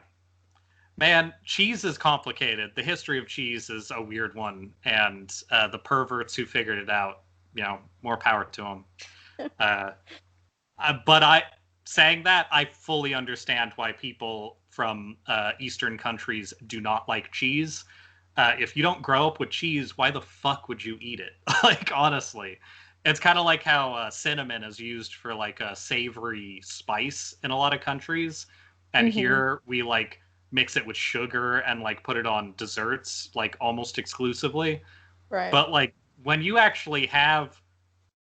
man, cheese is complicated. The history of cheese is a weird one, and the perverts who figured it out, more power to them. Uh, but saying that, I fully understand why people from Eastern countries do not like cheese. If you don't grow up with cheese, why the fuck would you eat it? Like, honestly, it's kind of like how cinnamon is used for like a savory spice in a lot of countries, and Mm-hmm. here we like mix it with sugar and like put it on desserts like almost exclusively. Right. But like when you actually have,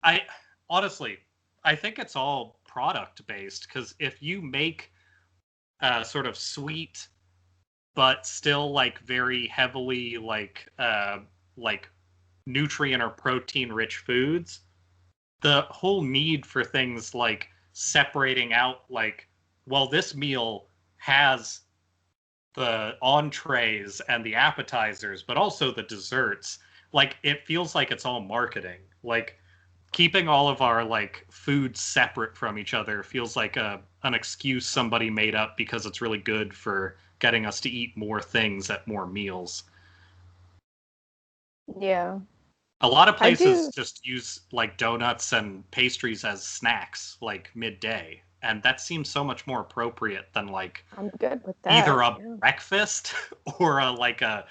I honestly, I think it's all product based because if you make sort of sweet but still like very heavily like nutrient or protein rich foods, the whole need for things like separating out like, well, this meal has the entrees and the appetizers but also the desserts, like it feels like it's all marketing. Like keeping all of our like food separate from each other feels like an excuse somebody made up because it's really good for getting us to eat more things at more meals. Yeah. A lot of I places do. just use like donuts and pastries as snacks like midday, and that seems so much more appropriate than like I'm good with either that. a Yeah. breakfast or a like a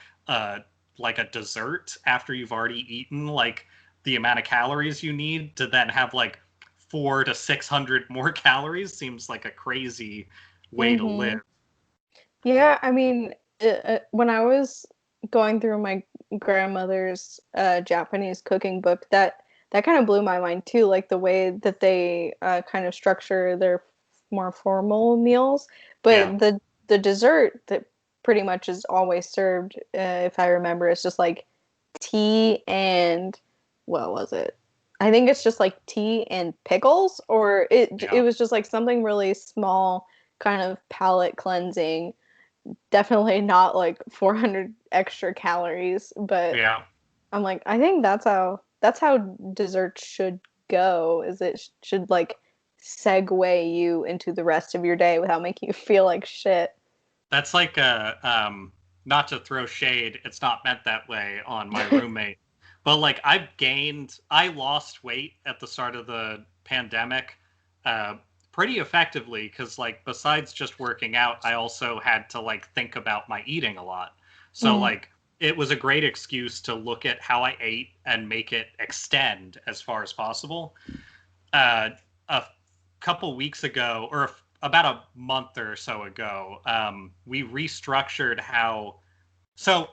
dessert after you've already eaten like the amount of calories you need to then have like 400 to 600 more calories seems like a crazy way to Mm-hmm. live. Yeah, I mean, when I was going through my grandmother's Japanese cooking book, that kind of blew my mind too, like the way that they kind of structure their more formal meals. Yeah, But the dessert that pretty much is always served, if I remember, is just like tea and what was it? I think it's just like tea and pickles, or it yeah, was just like something really small, kind of palate cleansing, definitely not like 400 extra calories, but yeah. I'm like, I think that's how dessert should go, is it should like segue you into the rest of your day without making you feel like shit. That's like a not to throw shade, it's not meant that way on my roommate. But like I lost weight at the start of the pandemic uh pretty effectively because like besides just working out, I also had to like think about my eating a lot. So Mm. like it was a great excuse to look at how I ate and make it extend as far as possible. A couple weeks ago, or about a month or so ago, we restructured how. So,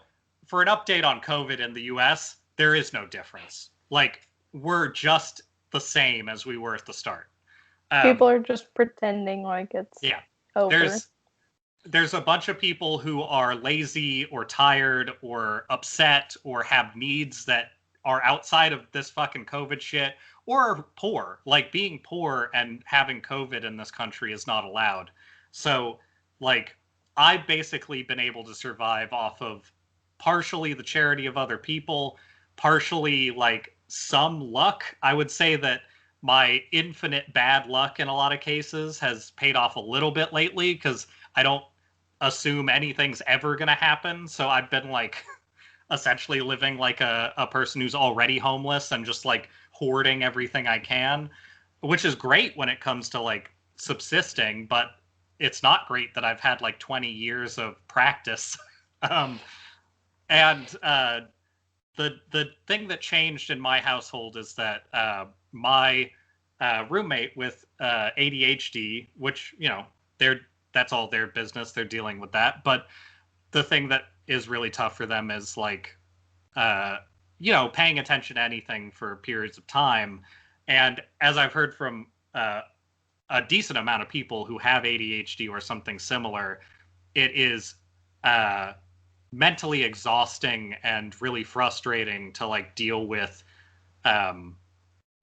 for an update on COVID in the US, there is no difference. Like, we're just the same as we were at the start. People Um, are just pretending like it's yeah, over. there's there's a bunch of people who are lazy or tired or upset or have needs that are outside of this fucking COVID shit or poor. Like being poor and having COVID in this country is not allowed. So, like, I've basically been able to survive off of partially the charity of other people, partially like some luck. I would say that my infinite bad luck in a lot of cases has paid off a little bit lately because I don't assume anything's ever going to happen. So I've been like essentially living like a person who's already homeless and just like hoarding everything I can, which is great when it comes to like subsisting, but it's not great that I've had like 20 years of practice. um, and the thing that changed in my household is that my roommate with ADHD, which they're that's all their business. They're dealing with that. But the thing that is really tough for them is like, paying attention to anything for periods of time. And as I've heard from a decent amount of people who have ADHD or something similar, it is mentally exhausting and really frustrating to like deal with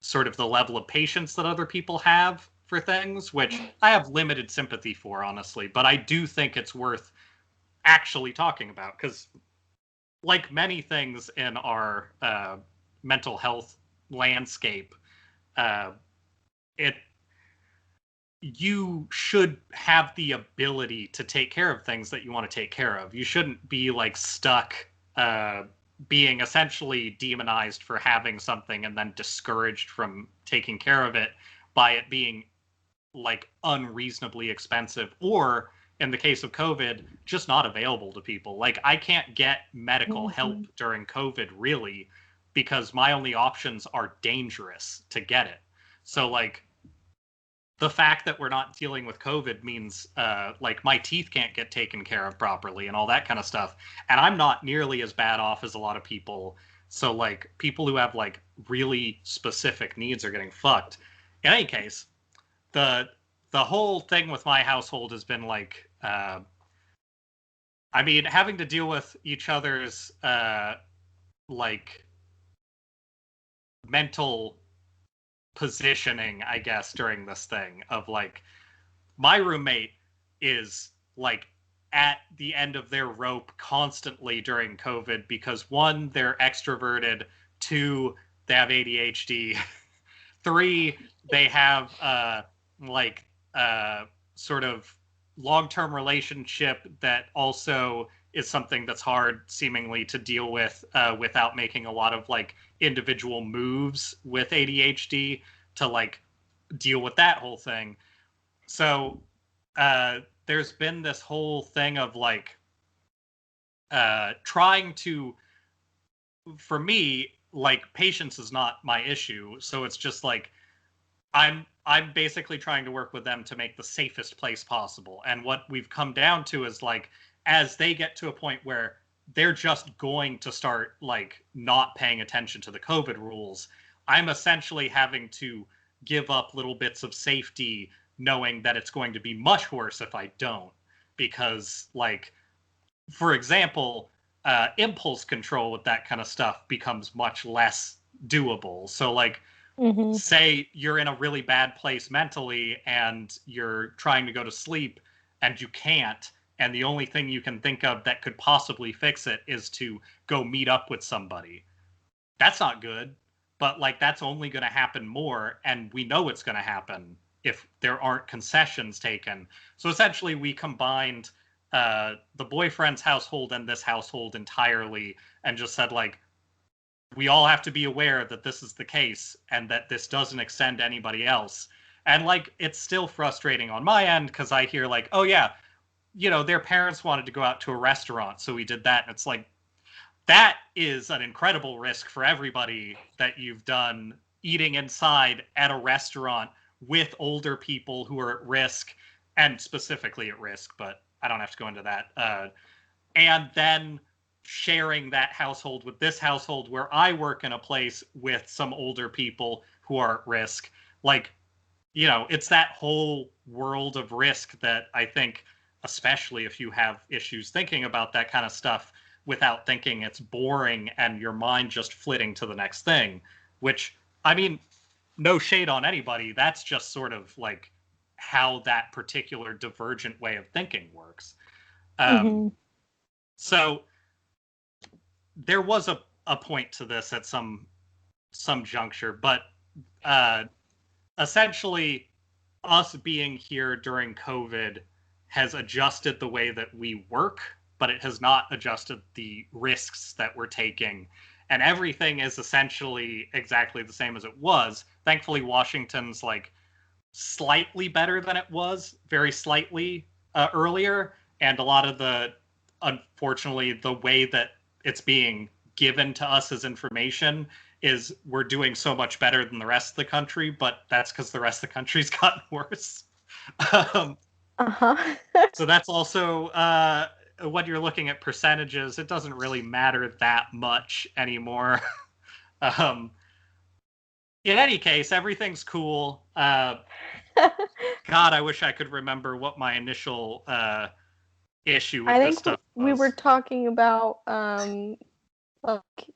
sort of the level of patience that other people have for things, which I have limited sympathy for, honestly. But I do think it's worth actually talking about because, like many things in our mental health landscape, you should have the ability to take care of things that you want to take care of. You shouldn't be like stuck being essentially demonized for having something and then discouraged from taking care of it by it being like unreasonably expensive, or in the case of COVID, just not available to people. Like I can't get medical help during COVID really because my only options are dangerous to get it. So like the fact that we're not dealing with COVID means like my teeth can't get taken care of properly and all that kind of stuff. And I'm not nearly as bad off as a lot of people. So like people who have like really specific needs are getting fucked. In any case, the whole thing with my household has been like, having to deal with each other's like mental positioning, I guess, during this thing of like my roommate is like at the end of their rope constantly during COVID because one, they're extroverted, two, they have ADHD, three, they have sort of long-term relationship that also is something that's hard seemingly to deal with without making a lot of like individual moves with ADHD to like deal with that whole thing. So there's been this whole thing of like trying to, for me, like patience is not my issue. So it's just like I'm basically trying to work with them to make the safest place possible. And what we've come down to is like, as they get to a point where they're just going to start like not paying attention to the COVID rules, I'm essentially having to give up little bits of safety, knowing that it's going to be much worse if I don't. Because like, for example, impulse control with that kind of stuff becomes much less doable. So like, say you're in a really bad place mentally and you're trying to go to sleep and you can't, and the only thing you can think of that could possibly fix it is to go meet up with somebody. That's not good, but like that's only going to happen more, and we know it's going to happen if there aren't concessions taken. So essentially we combined the boyfriend's household and this household entirely and just said like, we all have to be aware that this is the case and that this doesn't extend to anybody else. And like, it's still frustrating on my end because I hear like, oh yeah, their parents wanted to go out to a restaurant, so we did that. And it's like, that is an incredible risk for everybody that you've done eating inside at a restaurant with older people who are at risk, and specifically at risk, but I don't have to go into that. And then sharing that household with this household where I work in a place with some older people who are at risk. Like, it's that whole world of risk that I think, especially if you have issues thinking about that kind of stuff without thinking, it's boring and your mind just flitting to the next thing, which, no shade on anybody. That's just sort of like how that particular divergent way of thinking works. So there was a point to this at some juncture, but essentially us being here during COVID has adjusted the way that we work, but it has not adjusted the risks that we're taking. And everything is essentially exactly the same as it was. Thankfully, Washington's like slightly better than it was, very slightly earlier. And a lot of unfortunately, the way that it's being given to us as information is we're doing so much better than the rest of the country, but that's because the rest of the country's gotten worse. Uh-huh. So that's also when you're looking at percentages, it doesn't really matter that much anymore. um, in any case, everything's cool. God, I wish I could remember what my initial issue I with this think stuff we were was. talking about like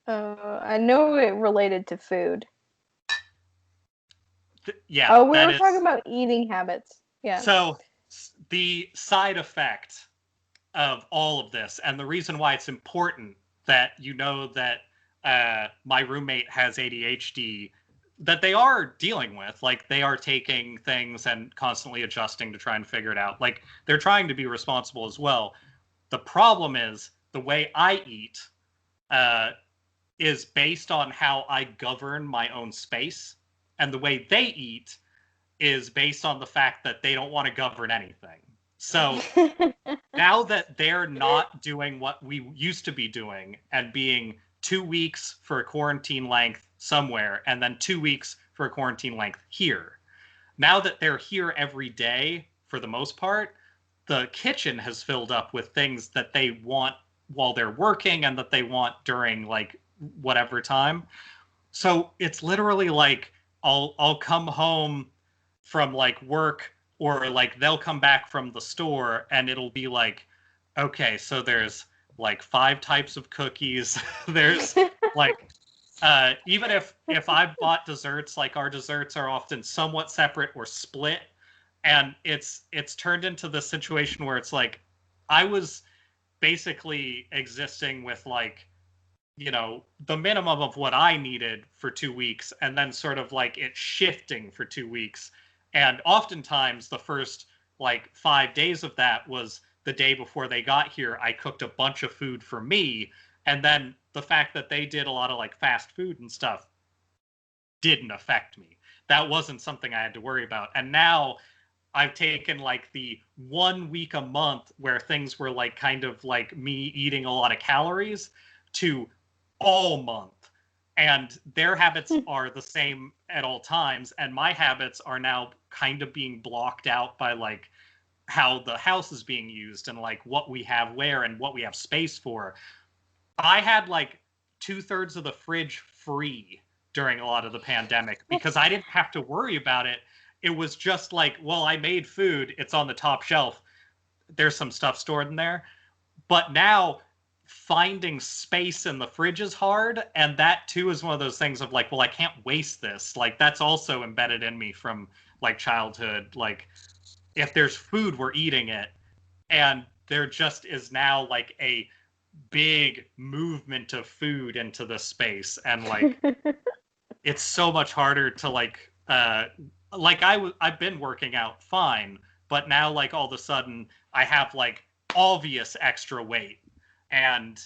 I know it related to food. Yeah, Oh, we that were talking is. about eating habits. Yeah. So the side effect of all of this, and the reason why it's important that you know that my roommate has ADHD, that they are dealing with, like they are taking things and constantly adjusting to try and figure it out. Like they're trying to be responsible as well. The problem is the way I eat uh, is based on how I govern my own space, and the way they eat is based on the fact that they don't want to govern anything. So now that they're not doing what we used to be doing and being 2 weeks for a quarantine length somewhere and then 2 weeks for a quarantine length here, now that they're here every day for the most part, the kitchen has filled up with things that they want while they're working and that they want during like whatever time. So it's literally like I'll come home from like work, or like they'll come back from the store and it'll be like, okay, so there's like 5 types of cookies. There's like even if I bought desserts, like our desserts are often somewhat separate or split, and it's turned into this situation where it's like I was basically existing with like, the minimum of what I needed for 2 weeks, and then sort of like it shifting for 2 weeks. And oftentimes, the first like 5 days of that was the day before they got here. I cooked a bunch of food for me. And then the fact that they did a lot of like fast food and stuff didn't affect me. That wasn't something I had to worry about. And now I've taken like the 1 week a month where things were like kind of like me eating a lot of calories to all month. And their habits are the same at all times. And my habits are now kind of being blocked out by like how the house is being used and like what we have where and what we have space for. I had like 2/3 of the fridge free during a lot of the pandemic because I didn't have to worry about it. It was just like, well, I made food, it's on the top shelf. There's some stuff stored in there. But now finding space in the fridge is hard. And that too is one of those things of like, well, I can't waste this. Like, that's also embedded in me from like childhood. Like, if there's food, we're eating it. And there just is now like a big movement of food into the space. And like, it's so much harder to like I've been working out fine, but now like all of a sudden I have like obvious extra weight, and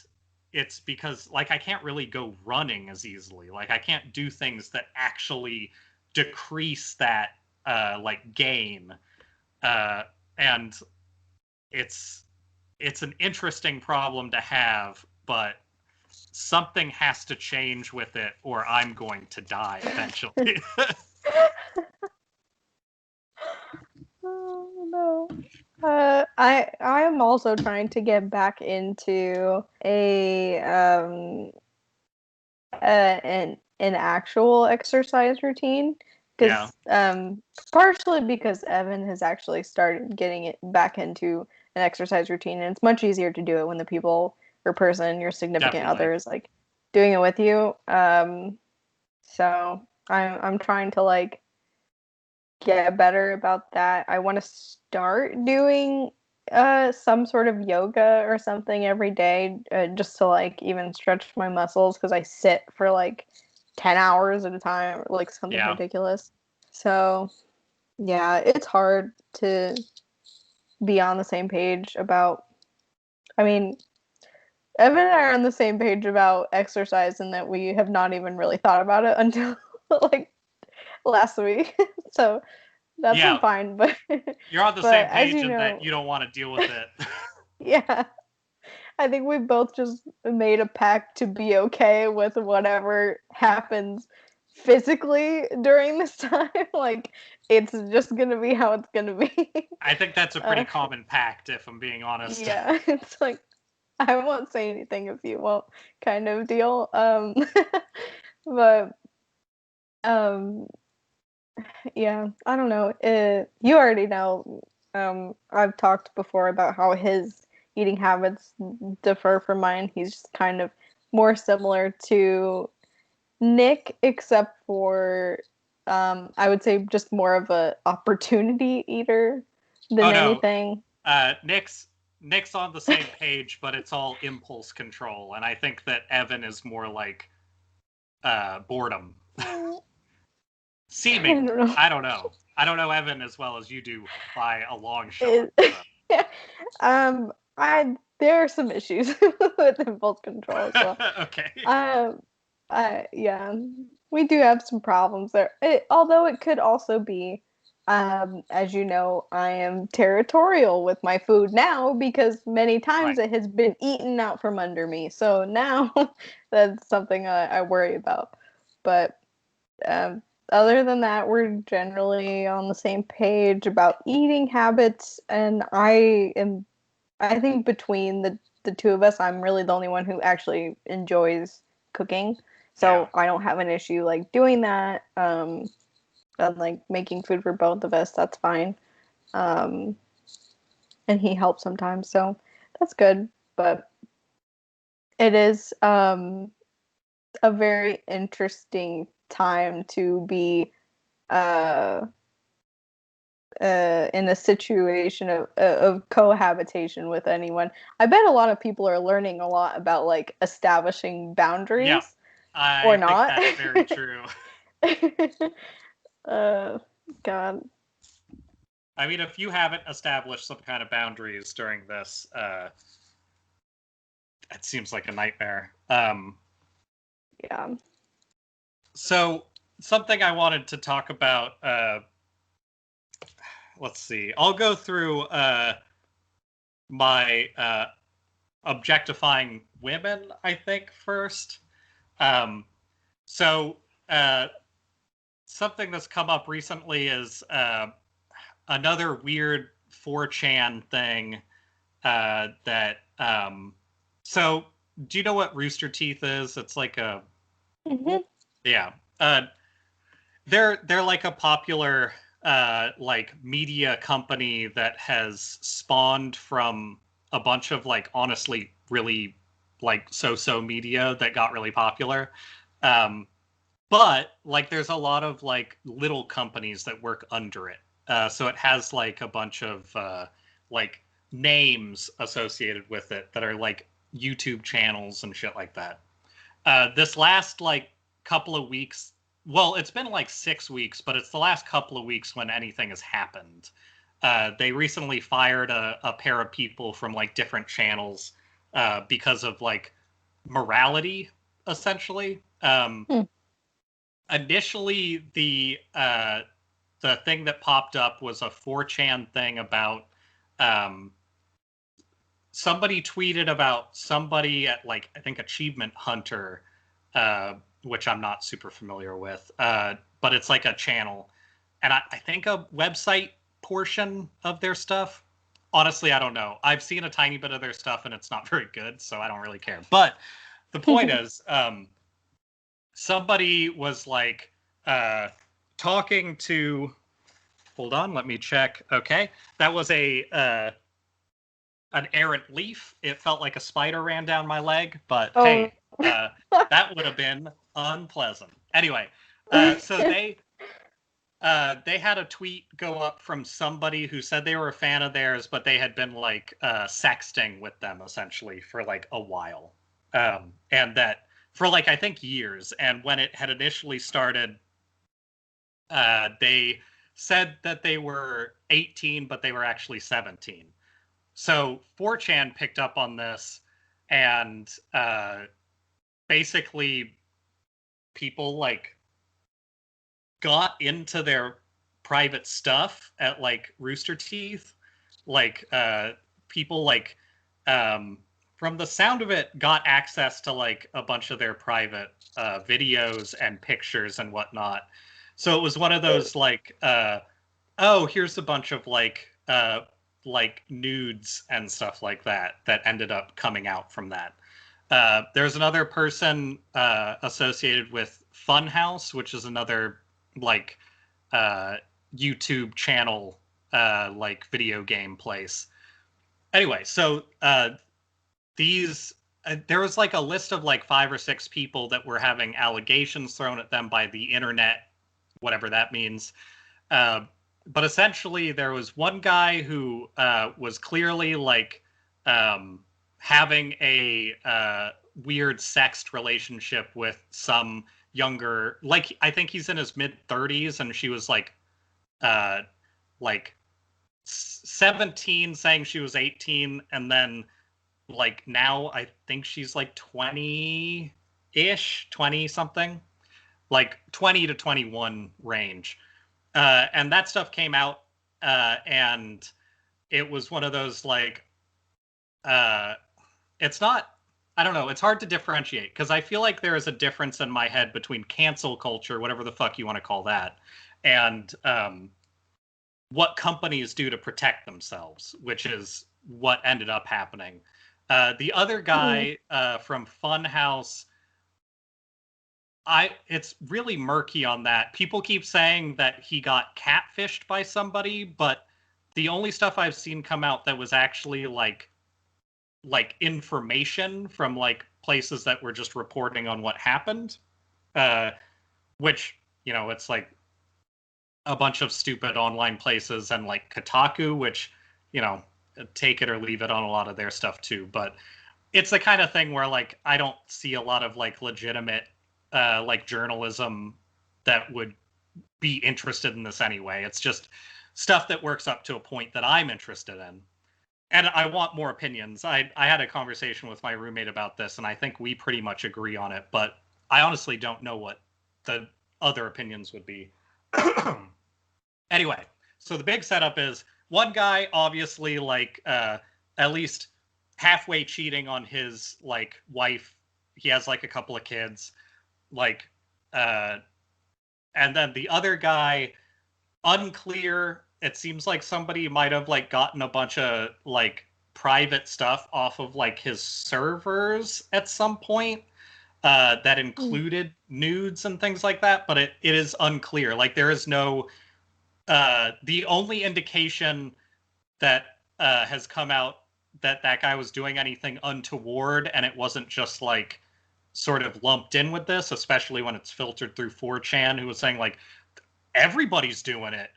it's because like I can't really go running as easily. Like I can't do things that actually decrease that like gain. And it's an interesting problem to have, but something has to change with it or I'm going to die eventually. Oh no. I am also trying to get back into an actual exercise routine Yeah, because partially because Evan has actually started getting it back into an exercise routine, and it's much easier to do it when the people or person, your significant definitely. other, is like doing it with you. So I'm trying to like get better about that. I want to start doing some sort of yoga or something every day, just to like even stretch my muscles because I sit for like 10 hours at a time, or like something Yeah, ridiculous. So yeah, it's hard to be on the same page about, I mean, Evan and I are on the same page about exercise and that we have not even really thought about it until like last week. So that's been yeah. fine, but You're on the but same as page you in that know, you don't want to deal with it. yeah, I think we both just made a pact to be okay with whatever happens physically during this time. Like, it's just gonna be how it's gonna be. I think that's a pretty common pact, if I'm being honest. Yeah, it's like, I won't say anything if you won't, kind of deal. But um, yeah, I don't know. You already know. I've talked before about how his eating habits differ from mine. He's just kind of more similar to Nick, except for I would say just more of a opportunity eater than anything. Nick's on the same page, but it's all impulse control, and I think that Evan is more like boredom. Seeming, I don't know. I don't know Evan as well as you do by a long shot. There are some issues with impulse control as well. Okay. Yeah, we do have some problems there. Although it could also be, as you know, I am territorial with my food now because many times it has been eaten out from under me. So now that's something I worry about. But other than that, we're generally on the same page about eating habits, and I think between the two of us, I'm really the only one who actually enjoys cooking. So I don't have an issue like doing that. And like making food for both of us, that's fine. And he helps sometimes, so that's good. But it is a very interesting time to be in a situation of cohabitation with anyone. I bet a lot of people are learning a lot about like establishing boundaries. Yeah, I or think not. that's very true. God. I mean, if you haven't established some kind of boundaries during this, it seems like a nightmare. Yeah. So something I wanted to talk about. Let's see. I'll go through my objectifying women, I think, first. So something that's come up recently is another weird 4chan thing that so do you know what Rooster Teeth is? It's like a yeah. They're like a popular like media company that has spawned from a bunch of like honestly really like so media that got really popular. But like there's a lot of like little companies that work under it. So it has like a bunch of like names associated with it that are like YouTube channels and shit like that. This last like couple of weeks, well, it's been like 6 weeks, but it's the last couple of weeks when anything has happened. They recently fired a pair of people from like different channels because of like morality, essentially. Initially, the thing that popped up was a 4chan thing about somebody tweeted about somebody at like I think Achievement Hunter, which I'm not super familiar with, but it's like a channel, and I think a website portion of their stuff. Honestly, I don't know. I've seen a tiny bit of their stuff, and it's not very good, so I don't really care. But the point is, somebody was like talking to. Hold on, let me check. Okay, that was an errant leaf. It felt like a spider ran down my leg, but hey, that would have been unpleasant. Anyway, so they had a tweet go up from somebody who said they were a fan of theirs, but they had been like sexting with them essentially for like a while, and that for like I think years. And when it had initially started, they said that they were 18, but they were actually 17. So 4chan picked up on this, and basically people like got into their private stuff at like Rooster Teeth. Like people like from the sound of it, got access to like a bunch of their private videos and pictures and whatnot. So it was one of those like, oh, here's a bunch of like nudes and stuff like that that ended up coming out from that. There's another person associated with Funhouse, which is another like YouTube channel, like video game place. Anyway, so these there was like a list of like 5 or 6 people that were having allegations thrown at them by the internet, whatever that means. But essentially, there was one guy who was clearly like having a weird sexed relationship with some younger, like I think he's in his mid-30s, and she was like 17, saying she was 18, and then like now I think she's like 20-ish, 20 something, like 20 to 21 range. And that stuff came out, and it was one of those like, it's not, I don't know, it's hard to differentiate, because I feel like there is a difference in my head between cancel culture, whatever the fuck you want to call that, and what companies do to protect themselves, which is what ended up happening. The other guy from Funhouse, it's really murky on that. People keep saying that he got catfished by somebody, but the only stuff I've seen come out that was actually like information from like places that were just reporting on what happened, which, you know, it's like a bunch of stupid online places, and like Kotaku, which, you know, take it or leave it on a lot of their stuff too. But it's the kind of thing where like I don't see a lot of like legitimate like journalism that would be interested in this anyway. It's just stuff that works up to a point that I'm interested in. And I want more opinions. I had a conversation with my roommate about this, and I think we pretty much agree on it, but I honestly don't know what the other opinions would be. Anyway, so the big setup is one guy obviously like at least halfway cheating on his like wife. He has like a couple of kids, like and then the other guy, unclear. It seems like somebody might have like gotten a bunch of like private stuff off of like his servers at some point that included nudes and things like that, but it is unclear. Like there is no the only indication that has come out that that guy was doing anything untoward, and it wasn't just like sort of lumped in with this, especially when it's filtered through 4chan, who was saying like everybody's doing it.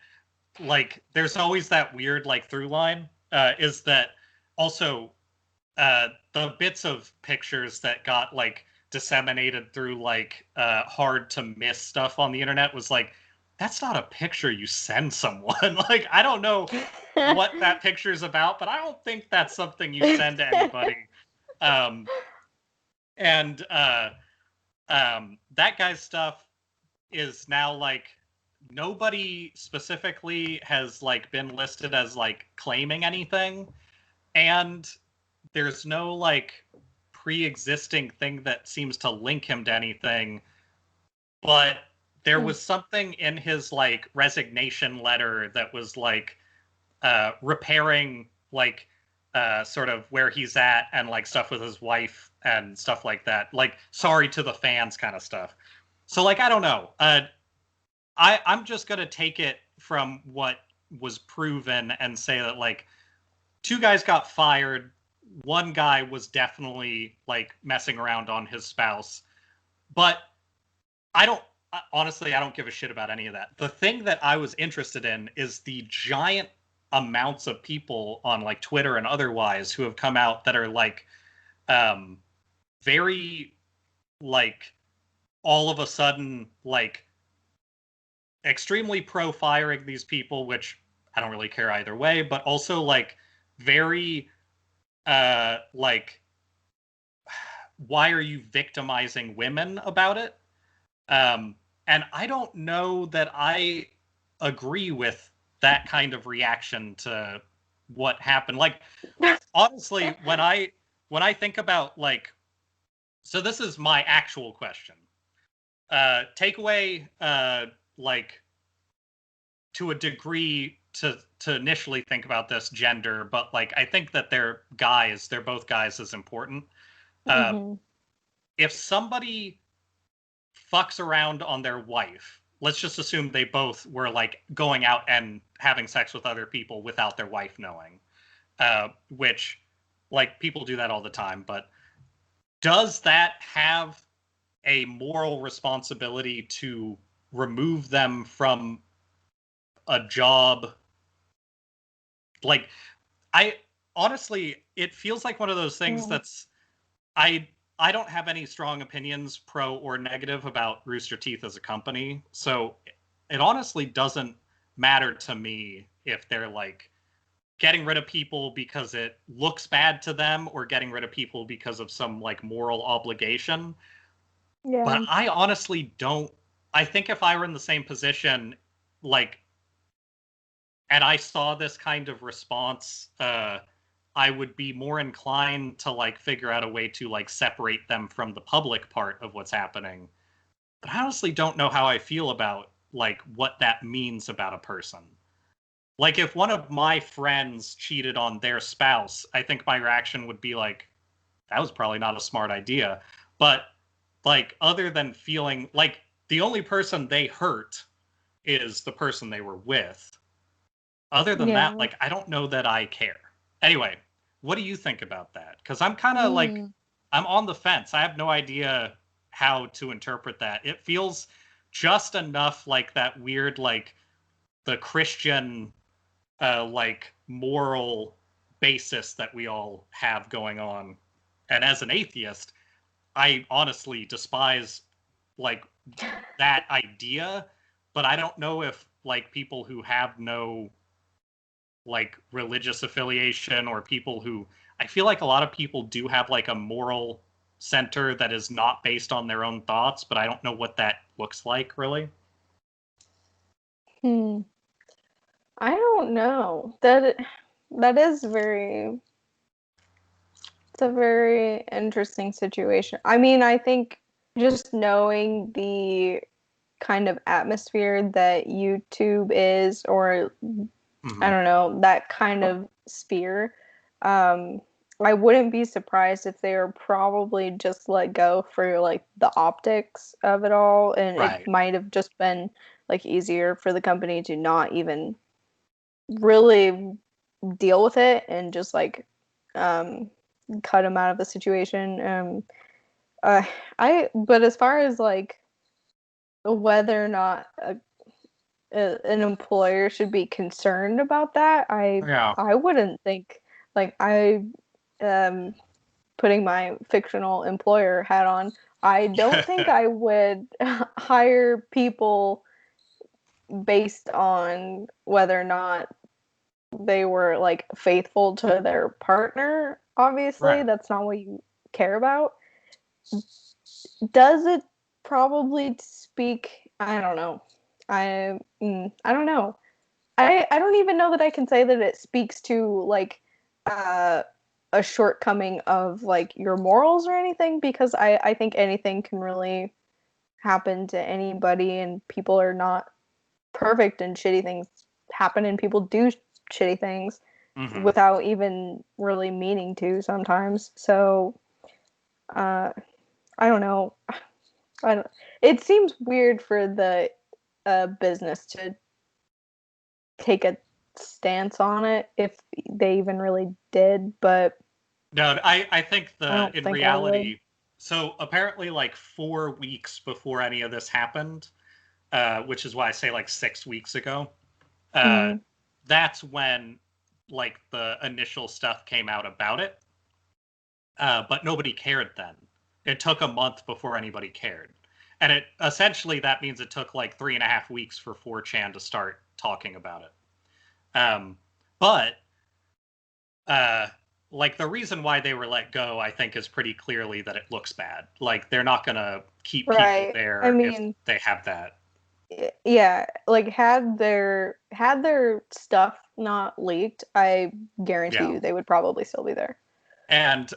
Like there's always that weird like through line, is that also the bits of pictures that got like disseminated through like hard to miss stuff on the internet was like, that's not a picture you send someone. Like I don't know what that picture is about, but I don't think that's something you send to anybody. And that guy's stuff is now like, nobody specifically has like been listed as like claiming anything, and there's no like pre-existing thing that seems to link him to anything. But there was something in his like resignation letter that was like repairing like sort of where he's at, and like stuff with his wife and stuff like that, like sorry to the fans kind of stuff. So like I don't know, I'm just going to take it from what was proven and say that, like, 2 guys got fired. 1 guy was definitely, like, messing around on his spouse. But honestly, I don't give a shit about any of that. The thing that I was interested in is the giant amounts of people on, like, Twitter and otherwise who have come out that are, like, very, like, all of a sudden, like, extremely pro-firing these people, which I don't really care either way, but also like very like, why are you victimizing women about it? And I don't know that I agree with that kind of reaction to what happened. Like honestly, when I when I think about like, so this is my actual question. Take away like to a degree to initially think about this gender, but like I think that they're both guys is important. Mm-hmm. If somebody fucks around on their wife, let's just assume they both were like going out and having sex with other people without their wife knowing, which like people do that all the time, but does that have a moral responsibility to remove them from a job? Like, I honestly, it feels like one of those things that's I I don't have any strong opinions, pro or negative, about Rooster Teeth as a company. So it honestly doesn't matter to me if they're like getting rid of people because it looks bad to them or getting rid of people because of some like moral obligation. Yeah. But I honestly don't. I think if I were in the same position, like, and I saw this kind of response, I would be more inclined to like figure out a way to like separate them from the public part of what's happening. But I honestly don't know how I feel about like what that means about a person. Like if one of my friends cheated on their spouse, I think my reaction would be like, that was probably not a smart idea. But like other than feeling like the only person they hurt is the person they were with. Other than Yeah. that, like I don't know that I care. Anyway, what do you think about that? Because I'm kind of like I'm on the fence. I have no idea how to interpret that. It feels just enough like that weird like the Christian like moral basis that we all have going on. And as an atheist, I honestly despise like that idea, but I don't know if like people who have no like religious affiliation or people who I feel like a lot of people do have like a moral center that is not based on their own thoughts, but I don't know what that looks like really. I don't know. That is it's a very interesting situation. I mean, I think just knowing the kind of atmosphere that YouTube is, or I don't know, that kind of sphere, I wouldn't be surprised if they were probably just let go for like the optics of it all, and Right. it might have just been like easier for the company to not even really deal with it and just like cut him out of the situation. But as far as like whether or not an employer should be concerned about that, Yeah. I wouldn't think like um putting my fictional employer hat on. I don't think I would hire people based on whether or not they were like faithful to their partner. Obviously, Right. that's not what you care about. Does it probably speak? I don't know. I don't know. I don't even know that I can say that it speaks to like uh, a shortcoming of like your morals or anything, because I think anything can really happen to anybody, and people are not perfect, and shitty things happen, and people do shitty things without even really meaning to sometimes. So I don't know. I don't, it seems weird for the business to take a stance on it if they even really did, but No, I think I don't in think I would. reality, so apparently like 4 weeks before any of this happened, which is why I say like 6 weeks ago, uh, Mm. that's when like the initial stuff came out about it. But nobody cared then. It took a month before anybody cared. And it essentially that means it took like 3.5 weeks for 4chan to start talking about it. But uh, like the reason why they were let go, I think, is pretty clearly that it looks bad. Like they're not gonna keep people Right. I there if mean, they have that. yeah, like had their stuff not leaked, I guarantee Yeah. you they would probably still be there. And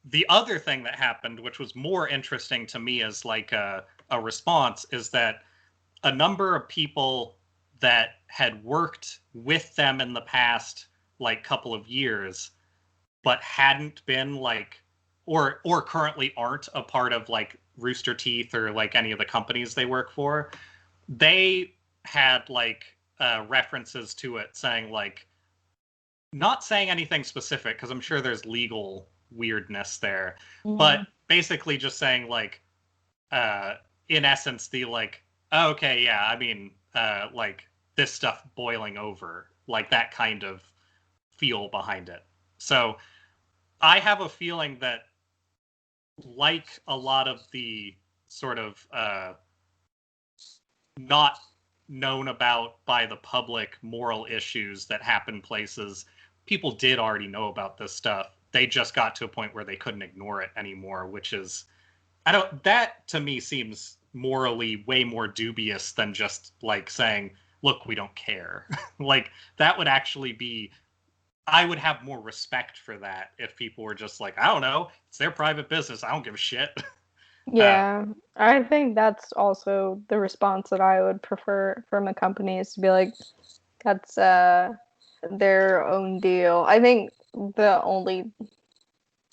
the other thing that happened, which was more interesting to me as like a response, is that a number of people that had worked with them in the past like couple of years but hadn't been like or currently aren't a part of like Rooster Teeth or like any of the companies they work for, they had like references to it saying like, not saying anything specific because I'm sure there's legal weirdness there, but basically just saying like in essence the like, oh, okay, yeah, I mean like this stuff boiling over, like that kind of feel behind it. So I have a feeling that, like a lot of the sort of not known about by the public moral issues that happen places, people did already know about this stuff. They just got to a point where they couldn't ignore it anymore, which is, that to me seems morally way more dubious than just like saying, look, we don't care. Like that would actually be, I would have more respect for that if people were just like, I don't know, it's their private business. I don't give a shit. Yeah, I think that's also the response that I would prefer from a company, is to be like, that's their own deal. I think the only,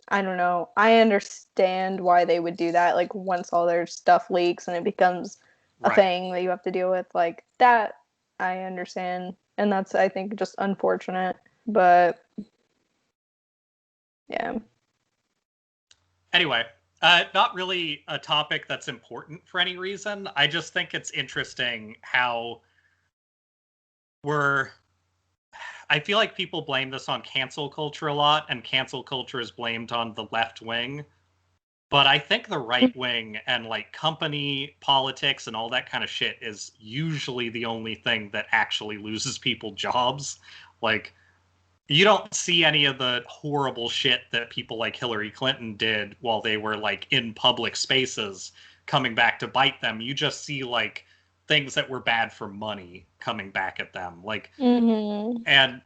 I don't know, I understand why they would do that. Like once all their stuff leaks and it becomes a Right. thing that you have to deal with, like that, I understand, and that's, I think, just unfortunate. But yeah. Anyway, not really a topic that's important for any reason. I just think it's interesting how we're. I feel like people blame this on cancel culture a lot, and cancel culture is blamed on the left wing. But I think the right wing and like company politics and all that kind of shit is usually the only thing that actually loses people jobs. Like, you don't see any of the horrible shit that people like Hillary Clinton did while they were like in public spaces coming back to bite them. You just see like things that were bad for money coming back at them. Like, Mm-hmm. and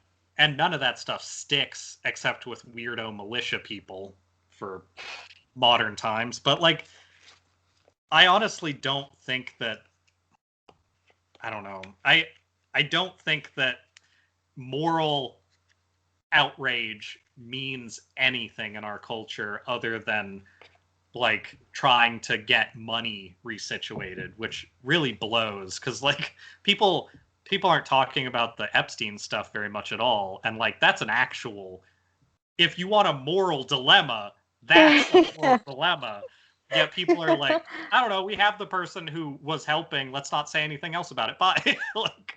none of that stuff sticks except with weirdo militia people for modern times. But like, I honestly don't think that, I don't know. I don't think that moral outrage means anything in our culture other than like trying to get money resituated, which really blows because like people aren't talking about the Epstein stuff very much at all, and like that's an actual, if you want a moral dilemma, that's a moral dilemma. Yet people are like, I don't know, we have the person who was helping, let's not say anything else about it, bye. Like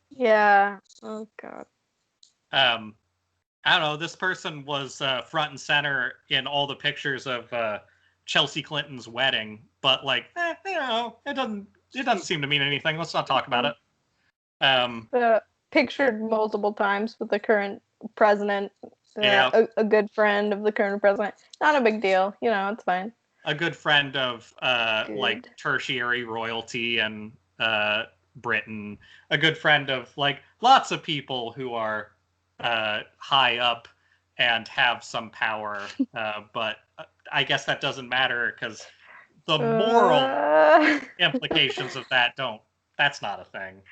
Yeah. Oh God. um I don't know, this person was front and center in all the pictures of Chelsea Clinton's wedding, but like, you know, it doesn't seem to mean anything. Let's not talk about it. Pictured multiple times with the current president. Yeah, A good friend of the current president. Not a big deal. You know, it's fine. a good friend of like Good. tertiary royalty and Britain. A good friend of like lots of people who are high up and have some power, but I guess that doesn't matter because the moral Uh, implications of that don't. That's not a thing.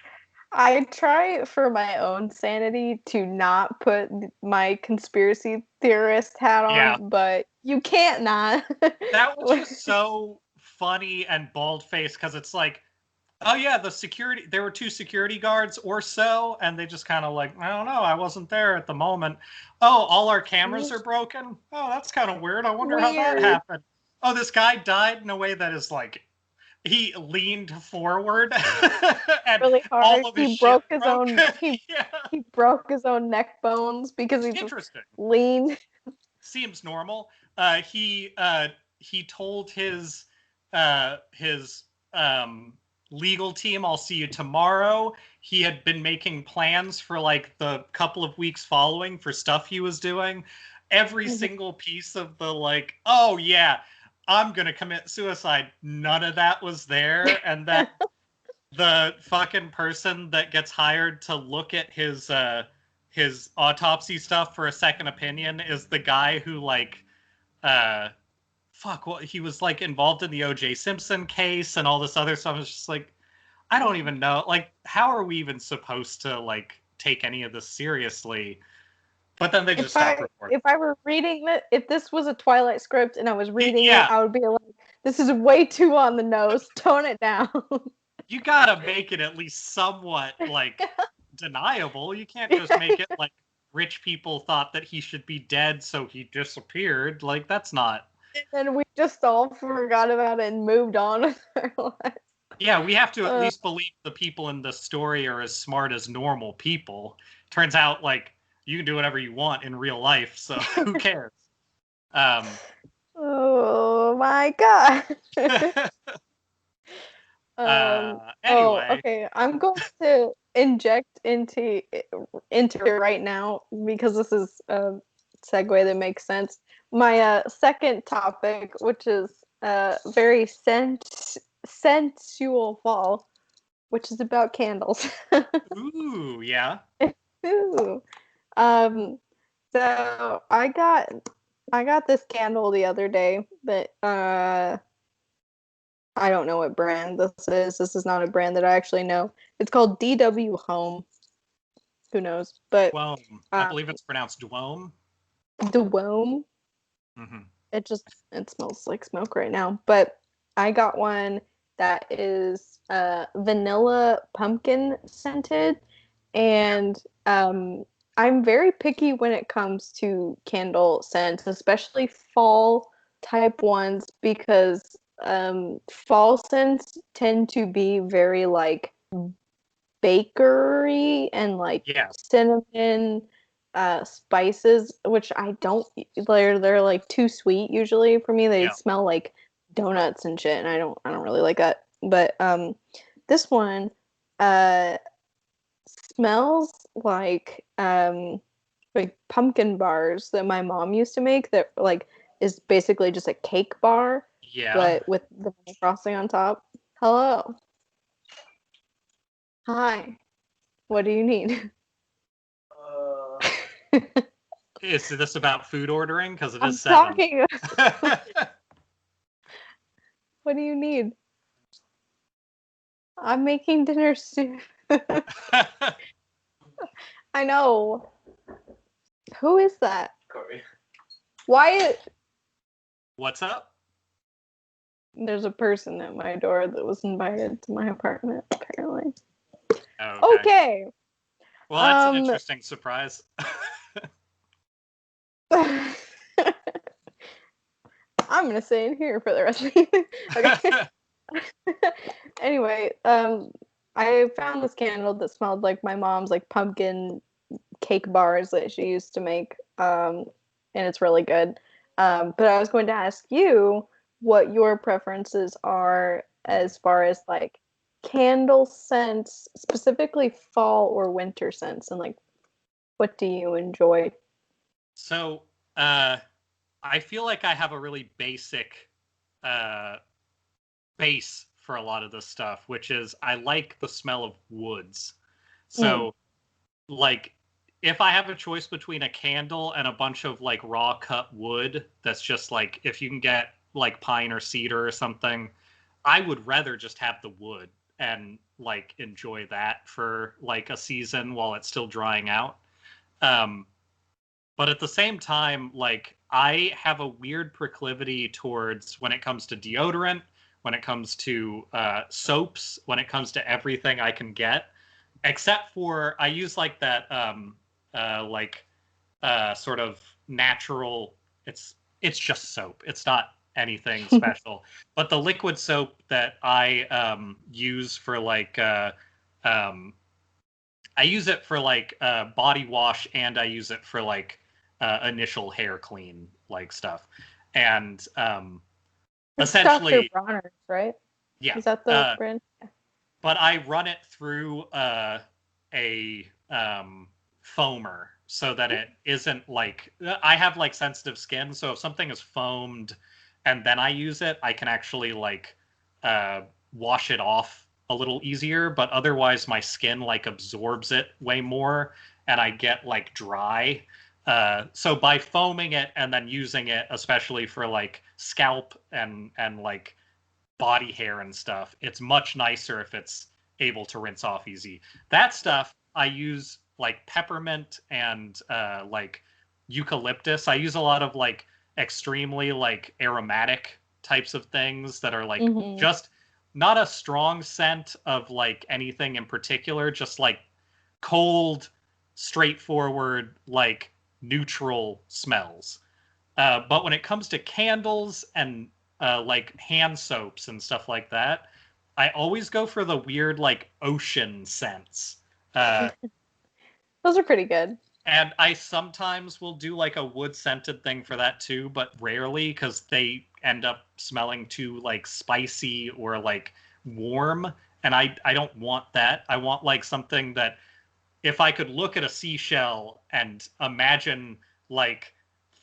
I try for my own sanity to not put my conspiracy theorist hat Yeah, on, but you can't not. that was just so funny and bald faced because it's like, oh yeah, the security. There were two security guards or so, and they just kind of like, I don't know, I wasn't there at the moment. Oh, all our cameras are broken. Oh, that's kind of weird. I wonder how that Weird. happened. Oh, this guy died in a way that is like, he leaned forward and Really all hard. of his He shit broke his broke. own Yeah, he broke his own neck bones because he just interesting. leaned. Seems normal. He told his legal team, "I'll see you tomorrow." He had been making plans for like the couple of weeks following for stuff he was doing. Every single piece of the like, oh yeah, I'm gonna commit suicide. None of that was there, and that the fucking person that gets hired to look at his autopsy stuff for a second opinion is the guy who like he was like involved in the OJ Simpson case and all this other stuff. It's just like, I don't even know, like, how are we even supposed to like take any of this seriously? But then they just stopped recording. If I were reading it, if this was a Twilight script and I was reading Yeah. it, I would be like, this is way too on the nose. Tone it down. You gotta make it at least somewhat like deniable. You can't just make it like rich people thought that he should be dead, so he disappeared. Like, that's not. And we just all forgot about it and moved on with our lives. Yeah, we have to at least believe the people in the story are as smart as normal people. Turns out, like, you can do whatever you want in real life, so who cares? Oh my god. Anyway. Okay. I'm going to inject into it right now because this is a segue that makes sense. My second topic, which is very sensual fall, which is about candles. Ooh, yeah. Ooh. So I got this candle the other day that I don't know what brand this is. This is not a brand that I actually know. It's called DW Home. Who knows? But Dwome. I believe it's pronounced Dwome. Dwome. Mm-hmm. It smells like smoke right now. But I got one that is vanilla pumpkin scented, and I'm very picky when it comes to candle scents, especially fall type ones, because fall scents tend to be very like bakery and like cinnamon spices, which I don't. They're like too sweet usually for me. They smell like donuts and shit, and I don't really like that. But this one smells like pumpkin bars that my mom used to make, that like is basically just a cake bar, but with the frosting on top. Hello. Hi. What do you need? Is this about food ordering? Because it is 7. Talking. What do you need? I'm making dinner soon. I know. Who is that? Corey. Why? What's up? There's a person at my door that was invited to my apartment, apparently. Okay. Well, that's an interesting surprise. I'm going to stay in here for the rest of the evening. Okay. Anyway, I found this candle that smelled like my mom's like pumpkin cake bars that she used to make, and it's really good. But I was going to ask you what your preferences are as far as like candle scents, specifically fall or winter scents, and like what do you enjoy? So, I feel like I have a really basic base for a lot of this stuff, which is I like the smell of woods. So, like, if I have a choice between a candle and a bunch of like raw cut wood, that's just like, if you can get like pine or cedar or something, I would rather just have the wood and like enjoy that for like a season while it's still drying out. But at the same time, like, I have a weird proclivity towards, when it comes to deodorant, when it comes to soaps, when it comes to everything I can get, except for I use like that sort of natural. It's just soap. It's not anything special. But the liquid soap that I use for like I use it for like body wash, and I use it for like initial hair clean like stuff, and essentially Dr. Bronner's, right? Yeah. Is that the brand? But I run it through a foamer so that it isn't like, I have like sensitive skin, so if something is foamed and then I use it, I can actually like wash it off a little easier, but otherwise my skin like absorbs it way more, and I get like dry. So by foaming it and then using it, especially for like scalp and like body hair and stuff, it's much nicer if it's able to rinse off easy. That stuff I use like peppermint and like eucalyptus. I use a lot of like extremely like aromatic types of things that are like just not a strong scent of like anything in particular, just like cold, straightforward, like neutral smells. But when it comes to candles and like hand soaps and stuff like that, I always go for the weird like ocean scents. Those are pretty good. And I sometimes will do like a wood scented thing for that too, but rarely because they end up smelling too like spicy or like warm. And I don't want that. I want like something that if I could look at a seashell and imagine like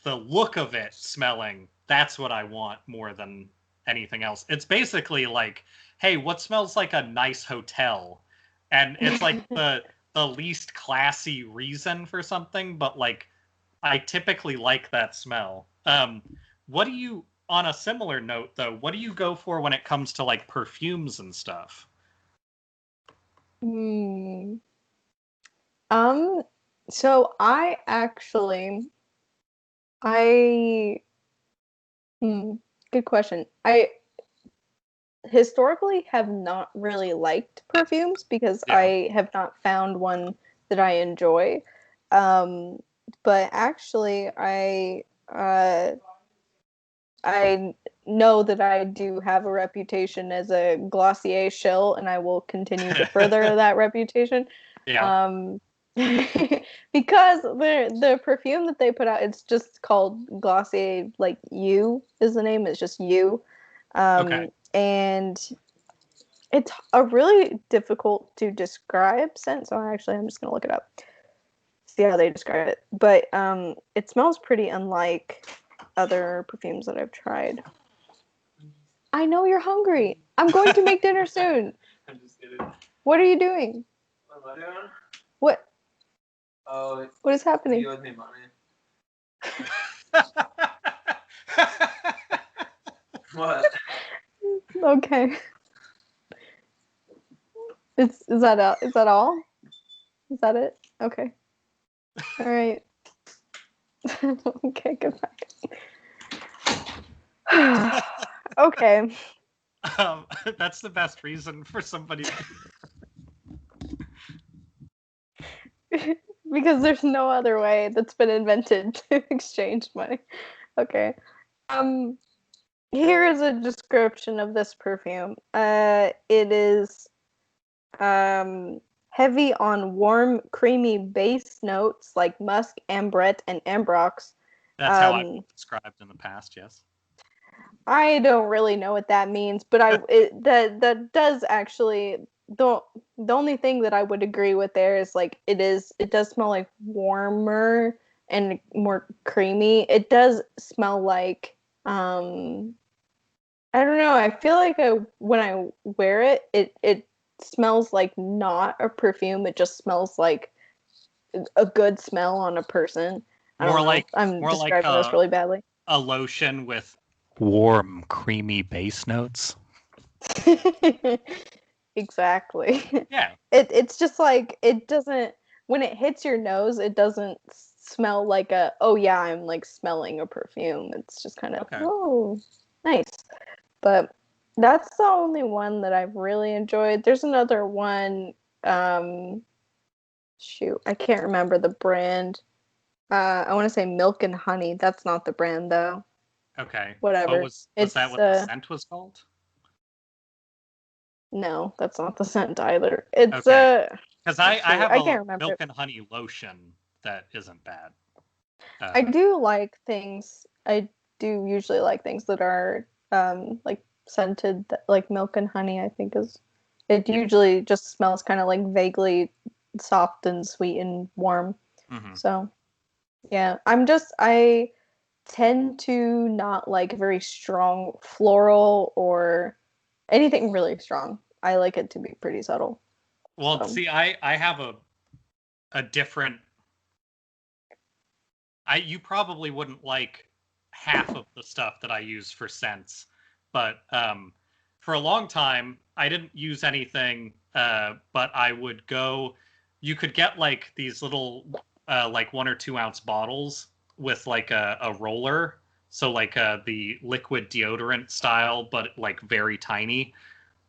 the look of it smelling, that's what I want more than anything else. It's basically like, hey, what smells like a nice hotel? And it's like the least classy reason for something, but like I typically like that smell. What do you, on a similar note though, what do you go for when it comes to like perfumes and stuff? So I actually, I, good question. I historically have not really liked perfumes because I have not found one that I enjoy. But actually, I know that I do have a reputation as a Glossier shill, and I will continue to further that reputation. Yeah. Because the perfume that they put out, it's just called Glossier, like You is the name. It's just You. Okay. And it's a really difficult to describe scent. So actually, I'm just gonna look it up, see how they describe it. But it smells pretty unlike other perfumes that I've tried. I know you're hungry. I'm going to make dinner soon. I'm just kidding. What are you doing? What am I doing? What? Oh, What is happening? you owed me money. What? Okay. Is that all? Is that all? Is that it? Okay. All right. Okay, goodbye. Okay. That's the best reason for somebody. Because there's no other way that's been invented to exchange money. Okay. Here is a description of this perfume. It is heavy on warm, creamy base notes like musk, ambrette, and ambrox. That's how I've been described in the past. Yes. I don't really know what that means, but that does actually the only thing that I would agree with there is like it does smell like warmer and more creamy. It does smell like I don't know. I feel like when I wear it, it smells like not a perfume. It just smells like a good smell on a person. I don't know. I'm describing this really badly. A lotion with warm, creamy base notes. Exactly. Yeah. It's just like it doesn't when it hits your nose, it doesn't smell like oh yeah, I'm like smelling a perfume. It's just kind of oh nice. But that's the only one that I've really enjoyed. There's another one. Shoot, I can't remember the brand. I want to say Milk and Honey. That's not the brand though. Okay. Whatever. Was that what the scent was called? No, that's not the scent either. It's because I have a Milk and Honey lotion that isn't bad. I do like things. I do usually like things that are like scented, like Milk and Honey. I think it usually just smells kind of like vaguely soft and sweet and warm. Mm-hmm. So yeah, I tend to not like very strong floral or anything really strong. I like it to be pretty subtle. Well, see, I have a different you probably wouldn't like half of the stuff that I use for scents, but for a long time I didn't use anything. But I would go. You could get like these little like 1 or 2 ounce bottles with like a roller, so like the liquid deodorant style, but like very tiny.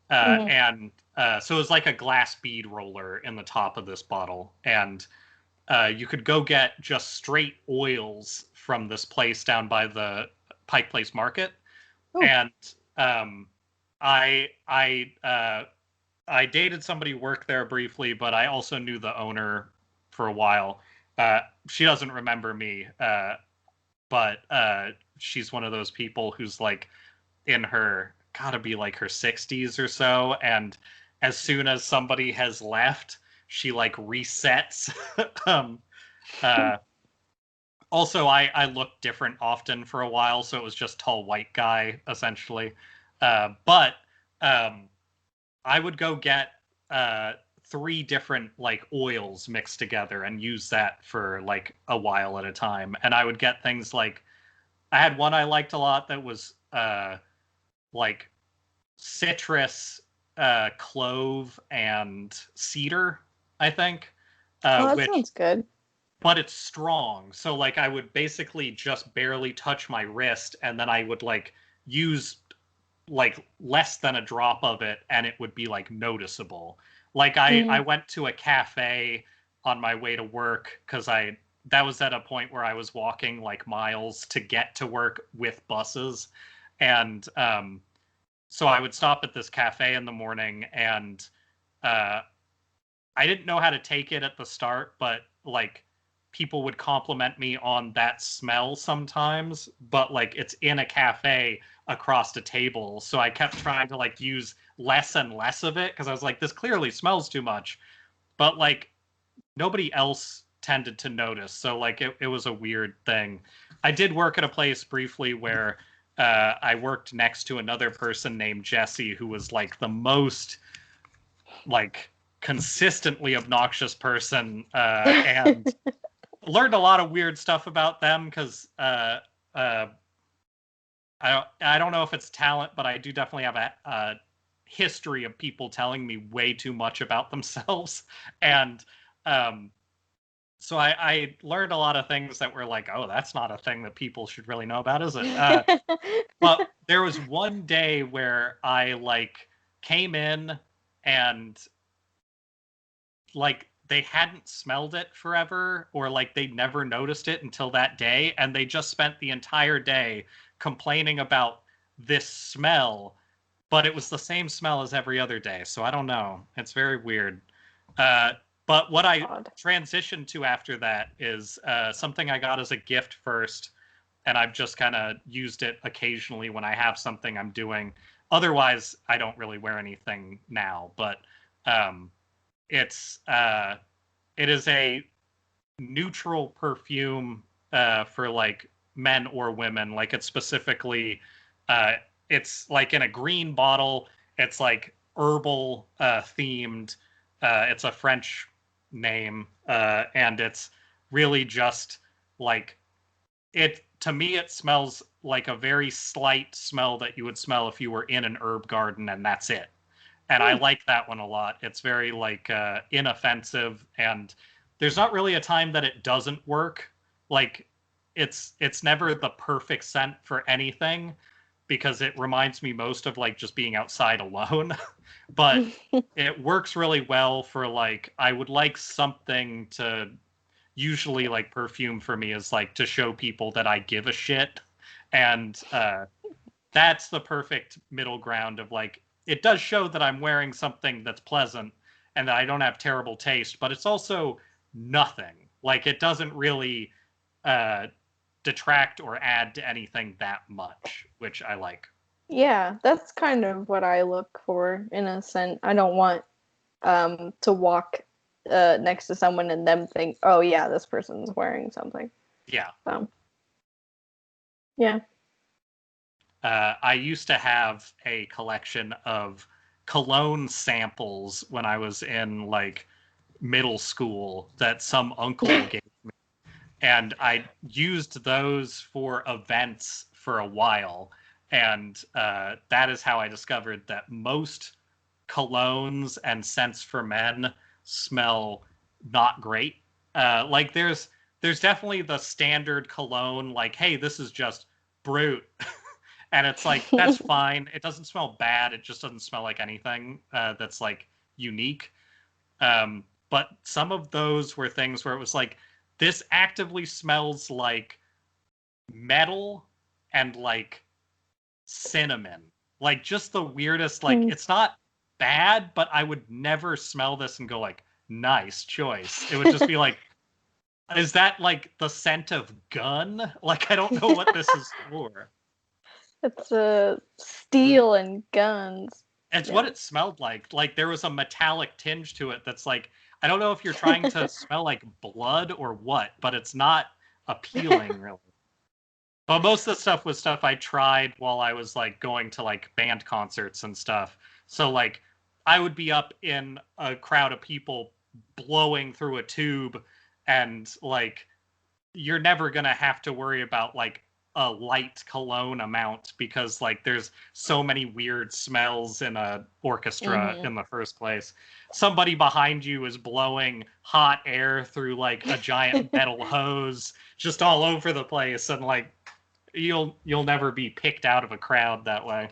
And so it was like a glass bead roller in the top of this bottle, and you could go get just straight oils from this place down by the Pike Place Market. Ooh. And I dated somebody who worked there briefly, but I also knew the owner for a while. She doesn't remember me, but she's one of those people who's like in her, gotta be like her 60s or so, and as soon as somebody has left, she like resets. Also, I looked different often for a while, so it was just tall white guy essentially. But I would go get 3 different like oils mixed together and use that for like a while at a time. And I would get things like, I had one I liked a lot that was like citrus, clove, and cedar, I think. That Which, sounds good. but it's strong. So like I would basically just barely touch my wrist, and then I would like use like less than a drop of it, and it would be like noticeable. Like I went to a cafe on my way to work because that was at a point where I was walking like miles to get to work with buses. And so I would stop at this cafe in the morning, and I didn't know how to take it at the start, but like people would compliment me on that smell sometimes, but like it's in a cafe across the table. So I kept trying to like use less and less of it because I was like, this clearly smells too much. But like nobody else tended to notice. So like it was a weird thing. I did work at a place briefly where I worked next to another person named Jesse, who was like the most like consistently obnoxious person, and learned a lot of weird stuff about them because I don't know if it's talent, but I do definitely have a history of people telling me way too much about themselves. And so I learned a lot of things that were like, oh, that's not a thing that people should really know about, is it? But there was one day where I like came in and like they hadn't smelled it forever, or like they never noticed it until that day, and they just spent the entire day complaining about this smell, but it was the same smell as every other day. So I don't know. It's very weird. But what I transitioned to after that is something I got as a gift first, and I've just kind of used it occasionally when I have something I'm doing. Otherwise, I don't really wear anything now, but it is a neutral perfume for like men or women. Like it's specifically, it's like in a green bottle. It's like herbal themed. It's a French name, and it's really just like it. To me, it smells like a very slight smell that you would smell if you were in an herb garden, and that's it. And I like that one a lot. It's very like inoffensive, and there's not really a time that it doesn't work. Like it's never the perfect scent for anything, because it reminds me most of like just being outside alone. But it works really well for like, I would like something to, usually like perfume for me is like to show people that I give a shit. And that's the perfect middle ground of like, it does show that I'm wearing something that's pleasant and that I don't have terrible taste, but it's also nothing. Like it doesn't really detract or add to anything that much, which I like. Yeah, that's kind of what I look for in a scent. I don't want to walk next to someone and them think, oh yeah, this person's wearing something. Yeah. Yeah. I used to have a collection of cologne samples when I was in like middle school that some uncle gave me. and I used those for events for a while, and that is how I discovered that most colognes and scents for men smell not great. Like there's definitely the standard cologne, like, hey, this is just brute. And it's like, that's fine. It doesn't smell bad. It just doesn't smell like anything that's like unique. But some of those were things where it was like, this actively smells like metal and like cinnamon. Like just the weirdest, like it's not bad, but I would never smell this and go like, nice choice. It would just be like, is that like the scent of gun? Like I don't know what this is for. It's steel and guns. It's what it smelled like. Like there was a metallic tinge to it that's like, I don't know if you're trying to smell like blood or what, but it's not appealing really. But most of the stuff was stuff I tried while I was like going to like band concerts and stuff. So like I would be up in a crowd of people blowing through a tube, and like you're never gonna have to worry about like a light cologne amount because like there's so many weird smells in a orchestra in the first place. Somebody behind you is blowing hot air through like a giant metal hose just all over the place, and like you'll never be picked out of a crowd that way.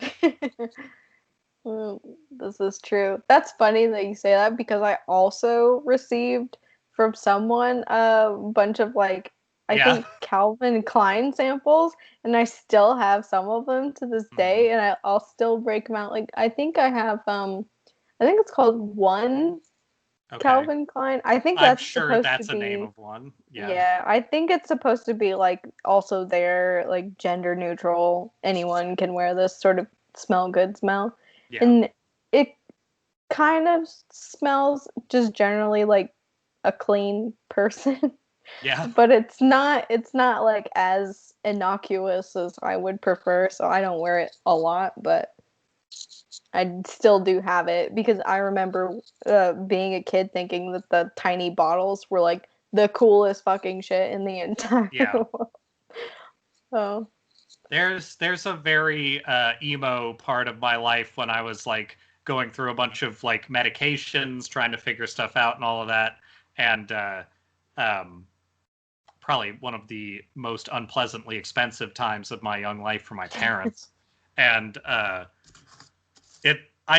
This is true. That's funny that you say that because I also received from someone a bunch of like I think Calvin Klein samples, and I still have some of them to this day, and I'll still break them out. Like I think I have I think it's called One Calvin Klein. I think that's I'm sure supposed that's to the be, name of one. Yeah, I think it's supposed to be like also there, like gender neutral. Anyone can wear this sort of smell good smell. Yeah. And it kind of smells just generally like a clean person. Yeah. But it's not like as innocuous as I would prefer, so I don't wear it a lot, but I still do have it because I remember being a kid thinking that the tiny bottles were like the coolest fucking shit in the entire world. So there's a very emo part of my life when I was like going through a bunch of like medications, trying to figure stuff out and all of that, and probably one of the most unpleasantly expensive times of my young life for my parents. And I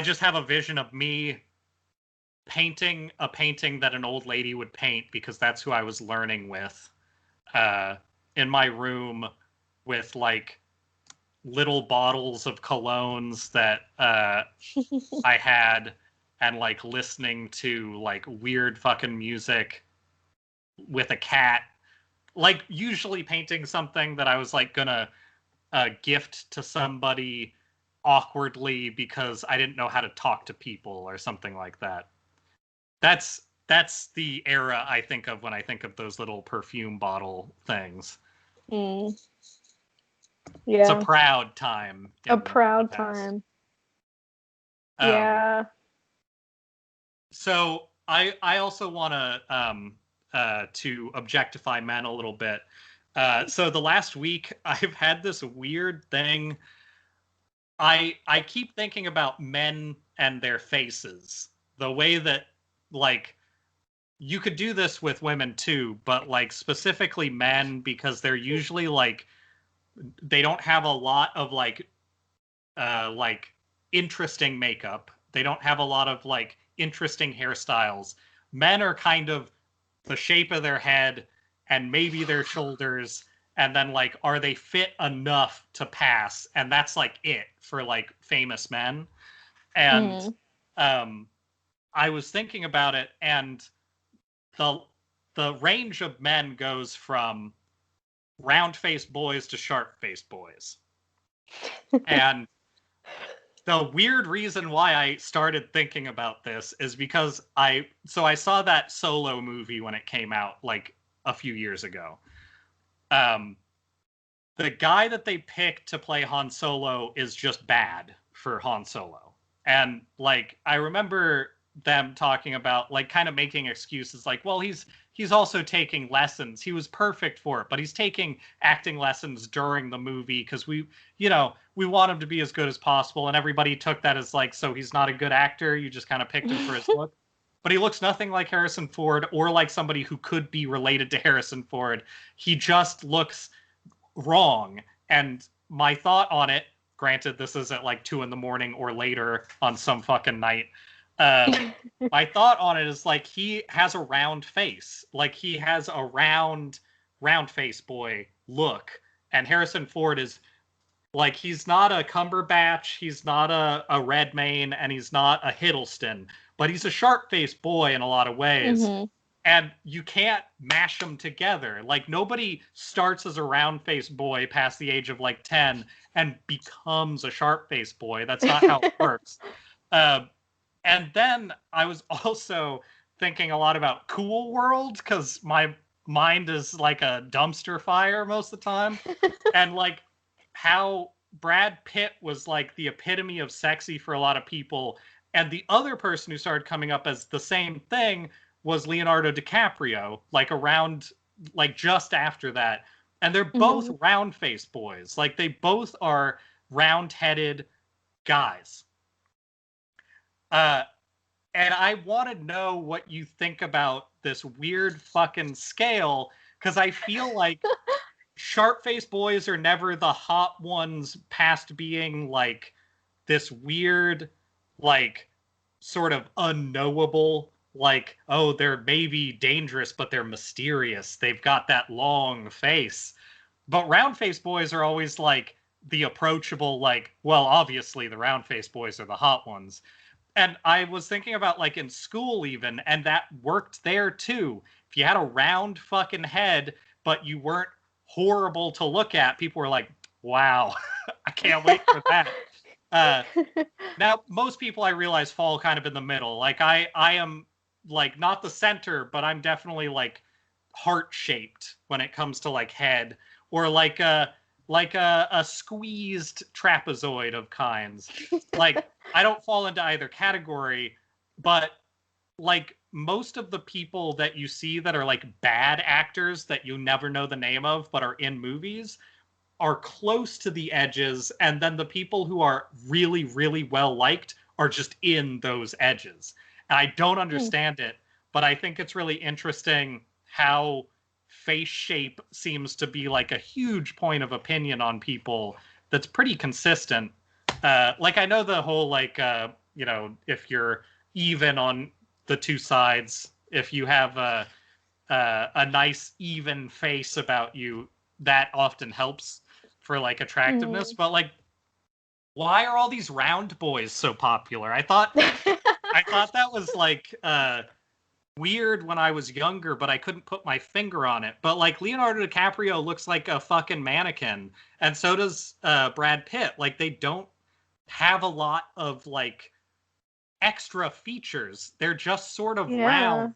just have a vision of me painting a painting that an old lady would paint because that's who I was learning with in my room with like little bottles of colognes that I had, and like listening to like weird fucking music with a cat, like usually painting something that I was like gonna gift to somebody awkwardly because I didn't know how to talk to people or something like that. That's the era I think of when I think of those little perfume bottle things. Yeah. It's a proud time. A proud time. Yeah. So I also want to objectify men a little bit. So the last week I've had this weird thing. I keep thinking about men and their faces. The way that like you could do this with women too, but like specifically men, because they're usually like they don't have a lot of like interesting makeup. They don't have a lot of like interesting hairstyles. Men are kind of the shape of their head and maybe their shoulders, and then like are they fit enough to pass, and that's like it for like famous men. And I was thinking about it, and the range of men goes from round-faced boys to sharp-faced boys. And the weird reason why I started thinking about this is because I saw that Solo movie when it came out like a few years ago. The guy that they picked to play Han Solo is just bad for Han Solo. And like I remember them talking about like kind of making excuses like, well, he's also taking lessons. He was perfect for it, but he's taking acting lessons during the movie because we want him to be as good as possible, and everybody took that as like, so he's not a good actor, you just kind of picked him for his look. But he looks nothing like Harrison Ford or like somebody who could be related to Harrison Ford. He just looks wrong. And my thought on it, granted, this is at like 2 a.m. or later on some fucking night. My thought on it is like he has a round face. Like he has a round face boy look. And Harrison Ford is like, he's not a Cumberbatch, he's not a Redmayne, and he's not a Hiddleston, but he's a sharp-faced boy in a lot of ways. Mm-hmm. And you can't mash them together. Like, nobody starts as a round-faced boy past the age of, like, 10 and becomes a sharp-faced boy. That's not how it works. And then I was also thinking a lot about Cool World, because my mind is like a dumpster fire most of the time. And, like, how Brad Pitt was, like, the epitome of sexy for a lot of people. And the other person who started coming up as the same thing was Leonardo DiCaprio, like around, like just after that. And they're both round-faced boys. Like, they both are round-headed guys. And I want to know what you think about this weird fucking scale, because I feel like sharp-faced boys are never the hot ones past being, like, this weird, like, sort of unknowable, like, oh, they're maybe dangerous, but they're mysterious. They've got that long face. But round-faced boys are always, like, the approachable, like, well, obviously the round-faced boys are the hot ones. And I was thinking about, like, in school even, and that worked there, too. If you had a round fucking head, but you weren't horrible to look at, people were like, wow, I can't wait for that. Now, most people, I realize, fall kind of in the middle. Like, I am, like, not the center, but I'm definitely, like, heart-shaped when it comes to, like, head, or like a squeezed trapezoid of kinds. Like, I don't fall into either category, but, like, most of the people that you see that are, like, bad actors that you never know the name of but are in movies are close to the edges, and then the people who are really, really well liked are just in those edges. And I don't understand it, but I think it's really interesting how face shape seems to be, like, a huge point of opinion on people that's pretty consistent. Like, I know the whole, like, if you're even on the two sides, if you have a nice, even face about you, that often helps for, like, attractiveness. But, like, why are all these round boys so popular? I thought that was, like, weird when I was younger, but I couldn't put my finger on it. But, like, Leonardo DiCaprio looks like a fucking mannequin, and so does Brad Pitt. Like, they don't have a lot of, like, extra features. They're just sort of round,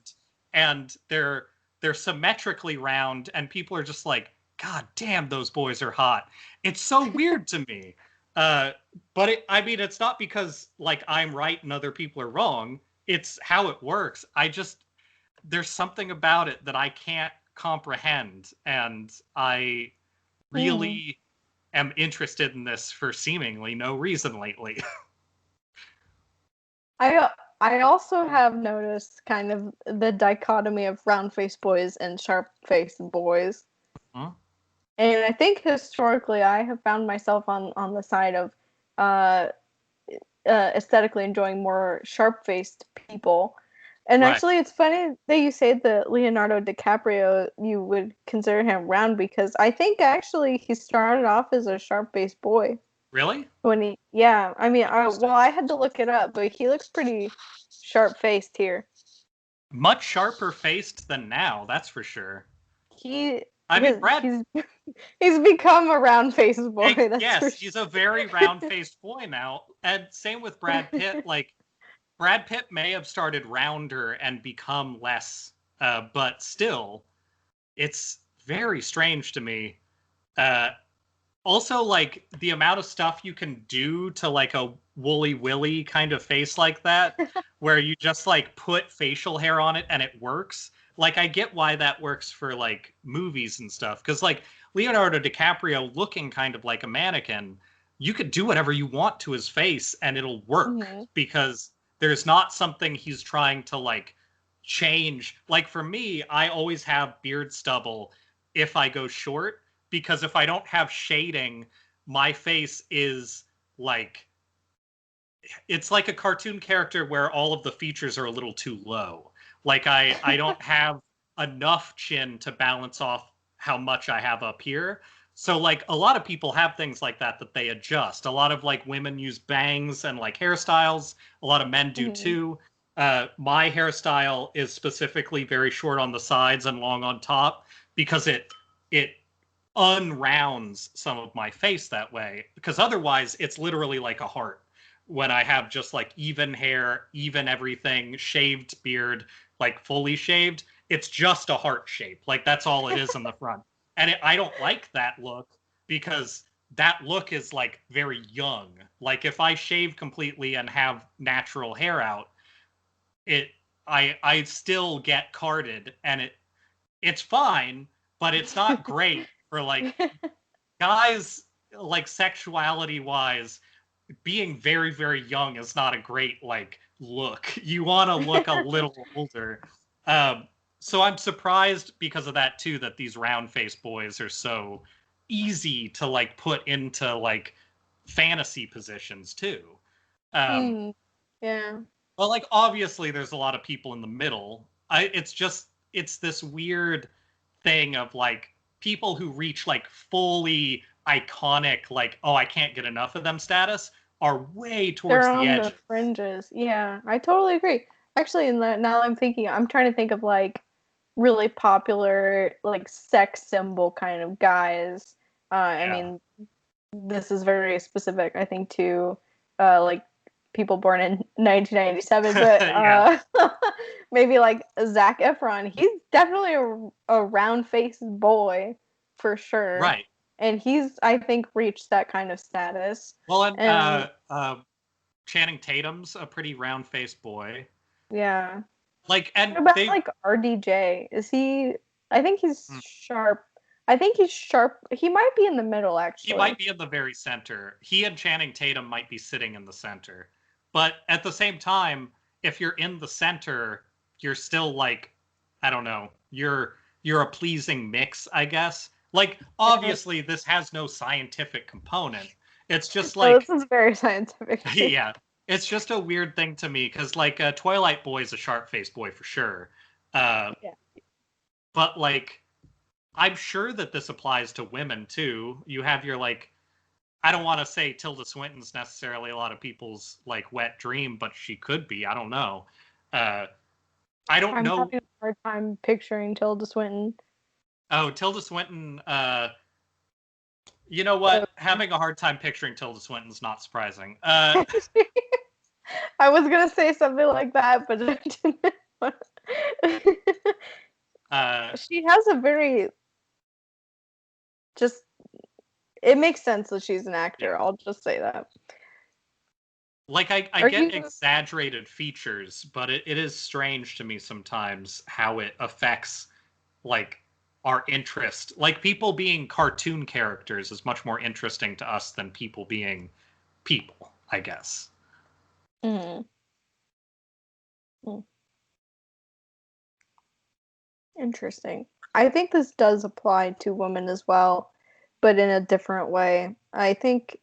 and they're symmetrically round, and people are just like, God damn, those boys are hot. It's so weird to me. But it's not because, like, I'm right and other people are wrong. It's how it works. There's something about it that I can't comprehend, and I really am interested in this for seemingly no reason lately. I also have noticed kind of the dichotomy of round-faced boys and sharp-faced boys. Huh? And I think historically I have found myself on the side of aesthetically enjoying more sharp-faced people. And actually, it's funny that you say that Leonardo DiCaprio, you would consider him round, because I think actually he started off as a sharp-faced boy. Really? I had to look it up, but he looks pretty sharp-faced here. Much sharper faced than now, that's for sure. Brad, he's become a round-faced boy. He's a very round-faced boy now. And same with Brad Pitt. Like, Brad Pitt may have started rounder and become less, but still, it's very strange to me. Also, like, the amount of stuff you can do to, like, Woolly Willy kind of face like that, where you just like put facial hair on it and it works. Like I get why that works for like movies and stuff, because like Leonardo DiCaprio looking kind of like a mannequin, you could do whatever you want to his face and it'll work because there's not something he's trying to like change. Like for me, I always have beard stubble if I go short, because if I don't have shading, my face is like, it's like a cartoon character where all of the features are a little too low. Like I don't have enough chin to balance off how much I have up here. So like a lot of people have things like that that they adjust. A lot of like women use bangs and like hairstyles. A lot of men do too. My hairstyle is specifically very short on the sides and long on top because it unrounds some of my face that way. Because otherwise, it's literally like a heart when I have just like even hair, even everything, shaved beard, like fully shaved. It's just a heart shape. Like that's all it is in the front. And I don't like that look because that look is like very young. Like if I shave completely and have natural hair out, I still get carded and it's fine, but it's not great for like guys, like sexuality wise. Being very, very young is not a great like look. You want to look a little older. So I'm surprised because of that too, that these round face boys are so easy to like put into like fantasy positions too. Yeah. Well, like obviously there's a lot of people in the middle. It's this weird thing of like people who reach like fully iconic, like, oh, I can't get enough of them status are way towards They're the on edge. the fringes. Yeah, I totally agree. Actually, now I'm trying to think of like really popular like sex symbol kind of guys. I mean, this is very specific, I think, to like people born in 1997, but maybe like Zac Efron. He's definitely a round-faced boy for sure. Right. And he's, I think, reached that kind of status. Well, and Channing Tatum's a pretty round-faced boy. Yeah. Like, and what about like RDJ? Is he? I think he's sharp. I think he's sharp. He might be in the middle, actually. He might be in the very center. He and Channing Tatum might be sitting in the center. But at the same time, if you're in the center, you're still like, I don't know, you're a pleasing mix, I guess. Like, obviously, this has no scientific component. It's just like, this is very scientific. Yeah, it's just a weird thing to me because like Twilight boy is a sharp-faced boy for sure. But like, I'm sure that this applies to women too. You have your like, I don't want to say Tilda Swinton's necessarily a lot of people's like wet dream, but she could be. I don't know. I don't know. I'm having a hard time picturing Tilda Swinton. Oh, Tilda Swinton. You know what? Having a hard time picturing Tilda Swinton's not surprising. I was gonna say something like that, but I didn't. She has a very just. It makes sense that she's an actor. Yeah. I'll just say that. Like I get exaggerated features, but it is strange to me sometimes how it affects like our interest. Like people being cartoon characters is much more interesting to us than people being people, I guess. Interesting. I think this does apply to women as well, but in a different way. I think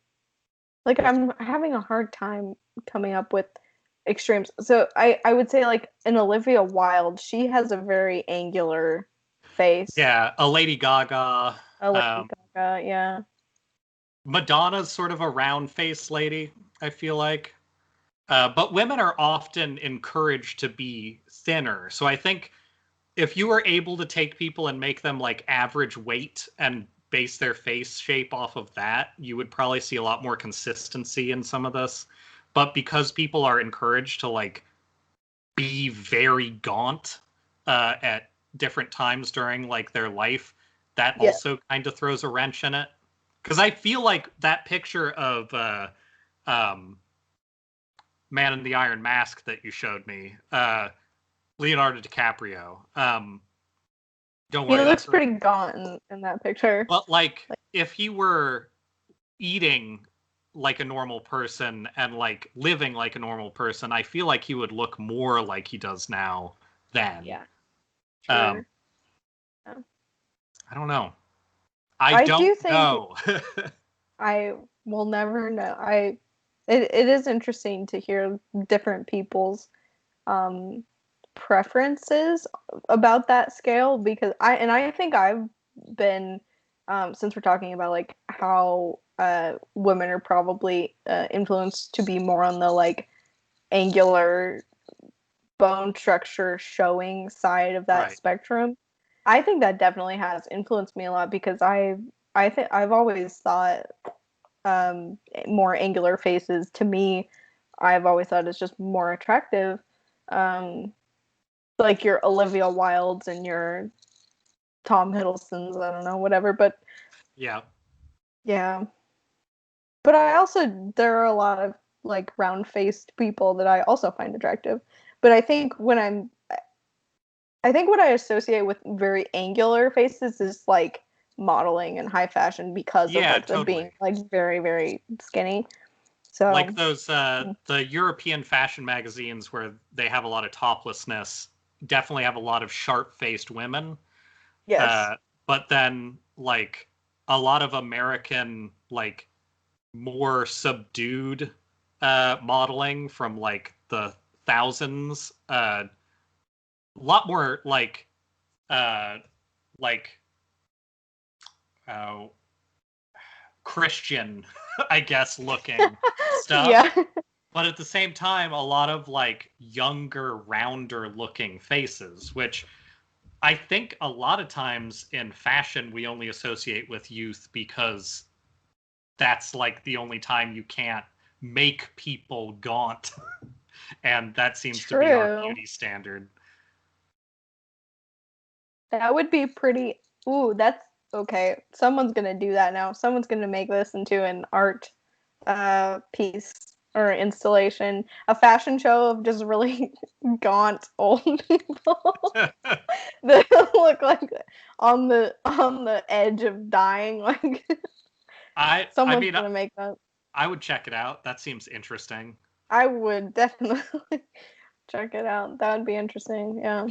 like I'm having a hard time coming up with extremes. So I would say like in Olivia Wilde, she has a very angular face. Yeah, a Lady Gaga. Gaga, yeah. Madonna's sort of a round-faced lady, I feel like. But women are often encouraged to be thinner. So I think if you were able to take people and make them like average weight and base their face shape off of that, you would probably see a lot more consistency in some of this. But because people are encouraged to like be very gaunt at different times during like their life, that also kind of throws a wrench in it. Because I feel like that picture of Man in the Iron Mask that you showed me, Leonardo DiCaprio. Don't He worry. looks pretty gaunt in that picture. But like, if he were eating like a normal person and like living like a normal person, I feel like he would look more like he does now then. Yeah. Sure. Yeah. I don't know. I don't know. I will never know. It is interesting to hear different people's preferences about that scale, because I think I've been since we're talking about like how women are probably influenced to be more on the like angular bone structure showing side of that spectrum. I think that definitely has influenced me a lot, because I think I've always thought more angular faces, to me, I've always thought is just more attractive. Like your Olivia Wildes and your Tom Hiddlestons, I don't know, whatever. But yeah. But there are a lot of like round-faced people that I also find attractive. But I think what I associate with very angular faces is like modeling and high fashion, because of like them being like very, very skinny. So like those the European fashion magazines where they have a lot of toplessness definitely have a lot of sharp-faced women. Yes. But then like a lot of American like more subdued modeling from like the thousands, a lot more like Christian, I guess, looking stuff. Yeah. But at the same time, a lot of like younger, rounder looking faces, which I think a lot of times in fashion we only associate with youth because that's like the only time you can't make people gaunt. And that seems to be our beauty standard. That would be pretty. Ooh, that's okay. Someone's gonna do that now. Someone's gonna make this into an art piece or installation, a fashion show of just really gaunt old people that look like on the edge of dying. Like someone's gonna make that. I would check it out. That seems interesting. I would definitely check it out. That would be interesting. Yeah.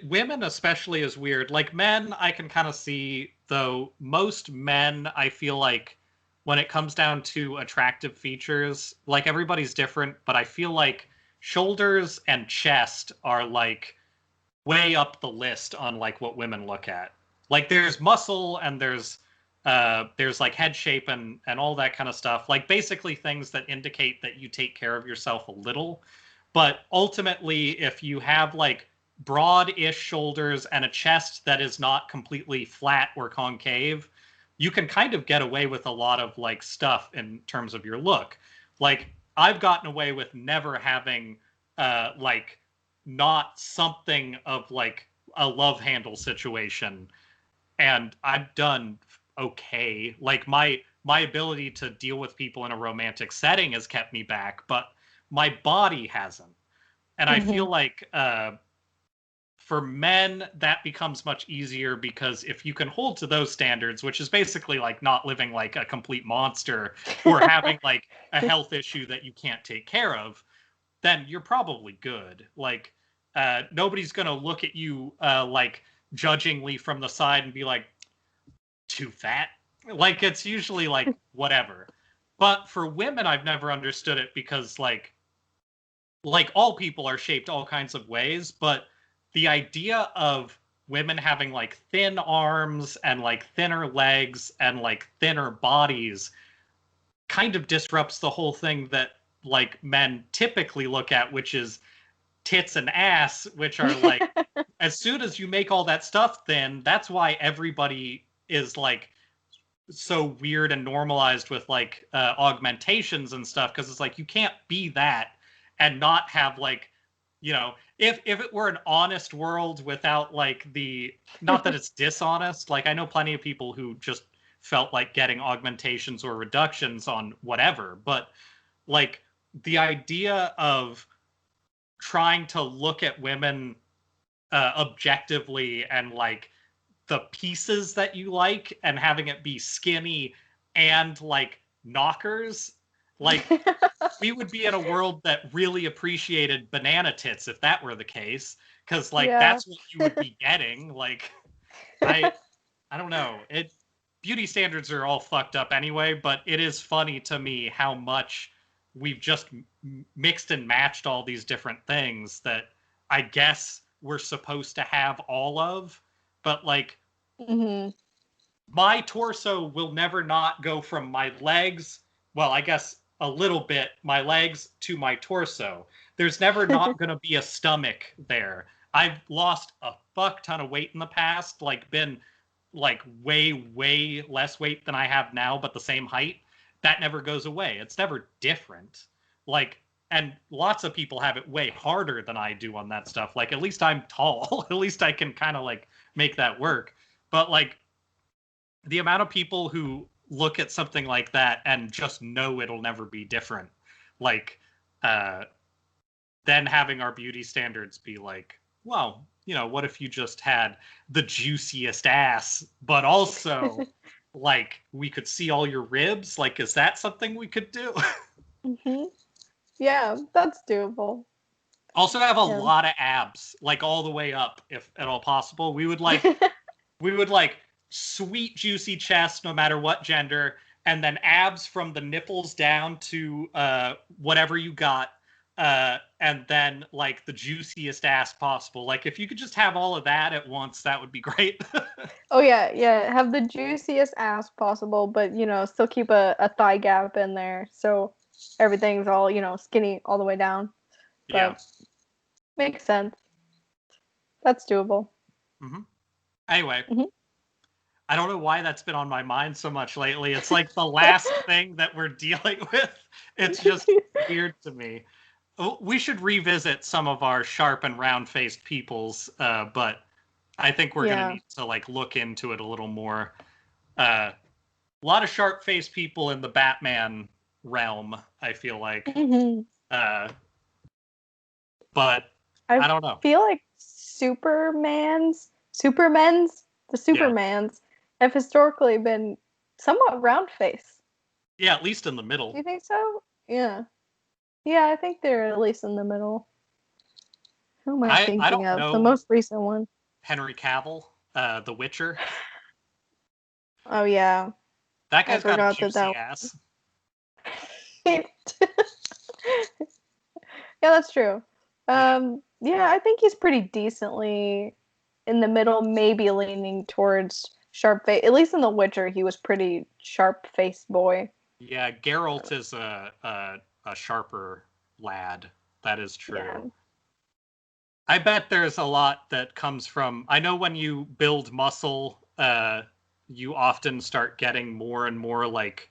Women especially is weird. Like men, I can kind of see, though most men, I feel like when it comes down to attractive features, like everybody's different, but I feel like shoulders and chest are like way up the list on like what women look at. Like there's muscle and there's like head shape and all that kind of stuff. Like basically things that indicate that you take care of yourself a little. But ultimately, if you have like broad-ish shoulders and a chest that is not completely flat or concave, you can kind of get away with a lot of like stuff in terms of your look. Like I've gotten away with never having like not something of like a love handle situation, and I've done okay. Like my ability to deal with people in a romantic setting has kept me back, but my body hasn't. And I feel like for men, that becomes much easier, because if you can hold to those standards, which is basically like not living like a complete monster or having like a health issue that you can't take care of, then you're probably good. Like nobody's going to look at you like judgingly from the side and be like, too fat. Like it's usually like whatever. But for women, I've never understood it, because like all people are shaped all kinds of ways, but the idea of women having like thin arms and like thinner legs and like thinner bodies kind of disrupts the whole thing that like men typically look at, which is tits and ass, which are like as soon as you make all that stuff thin, that's why everybody is like so weird and normalized with like augmentations and stuff, because it's like you can't be that and not have like, you know, if it were an honest world without like the, not that it's dishonest, like I know plenty of people who just felt like getting augmentations or reductions on whatever, but like the idea of trying to look at women objectively and like the pieces that you like and having it be skinny and like knockers, like we would be in a world that really appreciated banana tits if that were the case, because like that's what you would be getting. Like I don't know. Beauty standards are all fucked up anyway, but it is funny to me how much we've just mixed and matched all these different things that I guess we're supposed to have all of, but like my torso will never not go from my legs, well, I guess a little bit, my legs to my torso. There's never not going to be a stomach there. I've lost a fuck ton of weight in the past, like been like way less weight than I have now, but the same height. That never goes away. It's never different. Like, and lots of people have it way harder than I do on that stuff. Like, at least I'm tall. At least I can kind of like make that work. But like the amount of people who look at something like that and just know it'll never be different, like then having our beauty standards be like, well, you know, what if you just had the juiciest ass, but also like we could see all your ribs? Like, is that something we could do? Yeah, that's doable. Also have a lot of abs, like all the way up, if at all possible. We would like sweet juicy chest, no matter what gender, and then abs from the nipples down to whatever you got, and then like the juiciest ass possible. Like if you could just have all of that at once, that would be great. Oh yeah, have the juiciest ass possible, but you know, still keep a thigh gap in there, so everything's all, you know, skinny all the way down. But yeah, makes sense. That's doable. Anyway. I don't know why that's been on my mind so much lately. It's like the last thing that we're dealing with. It's just weird to me. We should revisit some of our sharp and round-faced peoples, but I think we're going to need to like look into it a little more. A lot of sharp-faced people in the Batman realm, I feel like. But I don't know. I feel like Supermans have historically been somewhat round face. Yeah, at least in the middle. Do you think so? Yeah. Yeah, I think they're at least in the middle. Who am I thinking of? The most recent one. Henry Cavill, The Witcher. Oh, yeah. That guy's got a juicy ass. Yeah, that's true. Yeah, I think he's pretty decently in the middle, maybe leaning towards sharp face. At least in The Witcher, he was pretty sharp-faced boy. Yeah, Geralt is a sharper lad. That is true. Yeah. I bet there's a lot that comes from... I know when you build muscle, you often start getting more and more like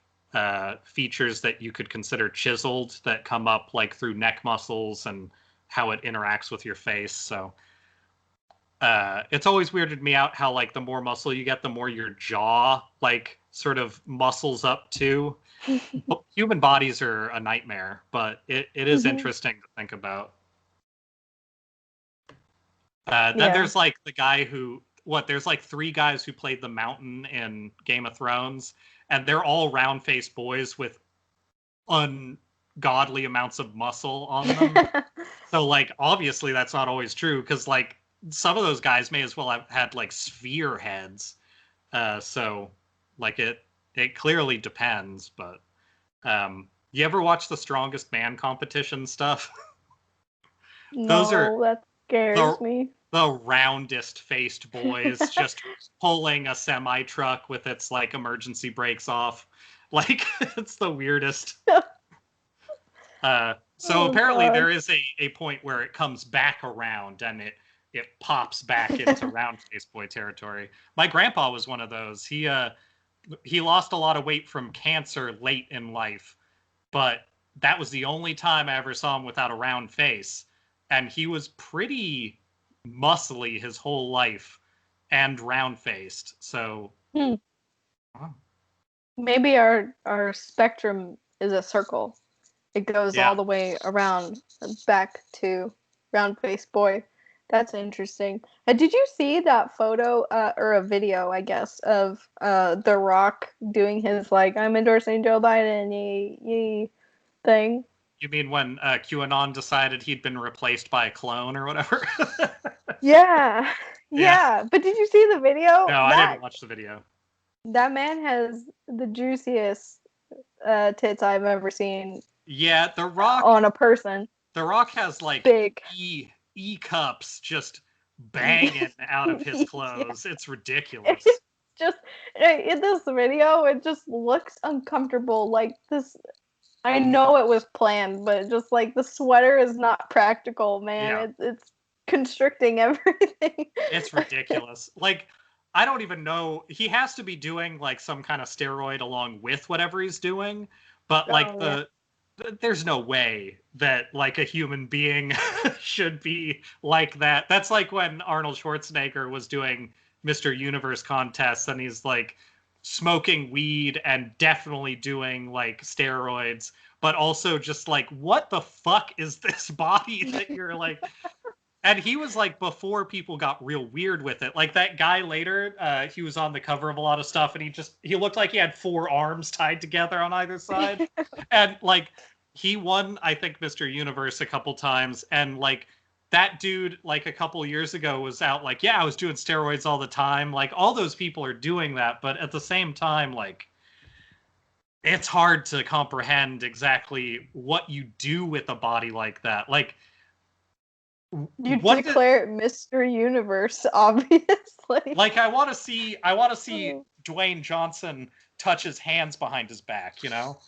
features that you could consider chiseled that come up like through neck muscles and how it interacts with your face. So it's always weirded me out how like the more muscle you get, the more your jaw like sort of muscles up too. Human bodies are a nightmare, but it is interesting to think about. Then there's like the guy who, there's like 3 guys who played the Mountain in Game of Thrones, and they're all round-faced boys with ungodly amounts of muscle on them. So like obviously that's not always true, because like some of those guys may as well have had like sphere heads. So like it clearly depends, but you ever watch the Strongest Man competition stuff? No, that scares me. The roundest faced boys just pulling a semi truck with its like emergency brakes off. Like it's the weirdest. So apparently there is a point where it comes back around and it pops back into round face boy territory. My grandpa was one of those. He lost a lot of weight from cancer late in life, but that was the only time I ever saw him without a round face. And he was pretty muscly his whole life and round-faced. So maybe our spectrum is a circle. It goes all the way around back to round face boy. That's interesting. Did you see that photo or a video, I guess, of The Rock doing his like I'm endorsing Joe Biden yee thing? You mean when QAnon decided he'd been replaced by a clone or whatever? Yeah. Yeah. But did you see the video? No, I didn't watch the video. That man has the juiciest tits I've ever seen. Yeah, The Rock on a person. The Rock has like big E cups just banging out of his clothes. Yeah. It's ridiculous. It's just in this video, it just looks uncomfortable. Like this, I know it was planned, but just like the sweater is not practical, man. Yeah. It's constricting everything. It's ridiculous. Like, I don't even know. He has to be doing like some kind of steroid along with whatever he's doing, but like there's no way that like a human being should be like that. That's like when Arnold Schwarzenegger was doing Mr. Universe contests and he's like smoking weed and definitely doing like steroids, but also just like, what the fuck is this body that you're like... And he was like, before people got real weird with it, like that guy later, he was on the cover of a lot of stuff and he looked like he had 4 arms tied together on either side. And like, he won, I think, Mr. Universe a couple times. And like, that dude, like a couple years ago was out like, yeah, I was doing steroids all the time. Like, all those people are doing that. But at the same time, like, it's hard to comprehend exactly what you do with a body like that. Like, you declare it Mr. Universe, obviously. Like, I want to see Dwayne Johnson touch his hands behind his back, you know?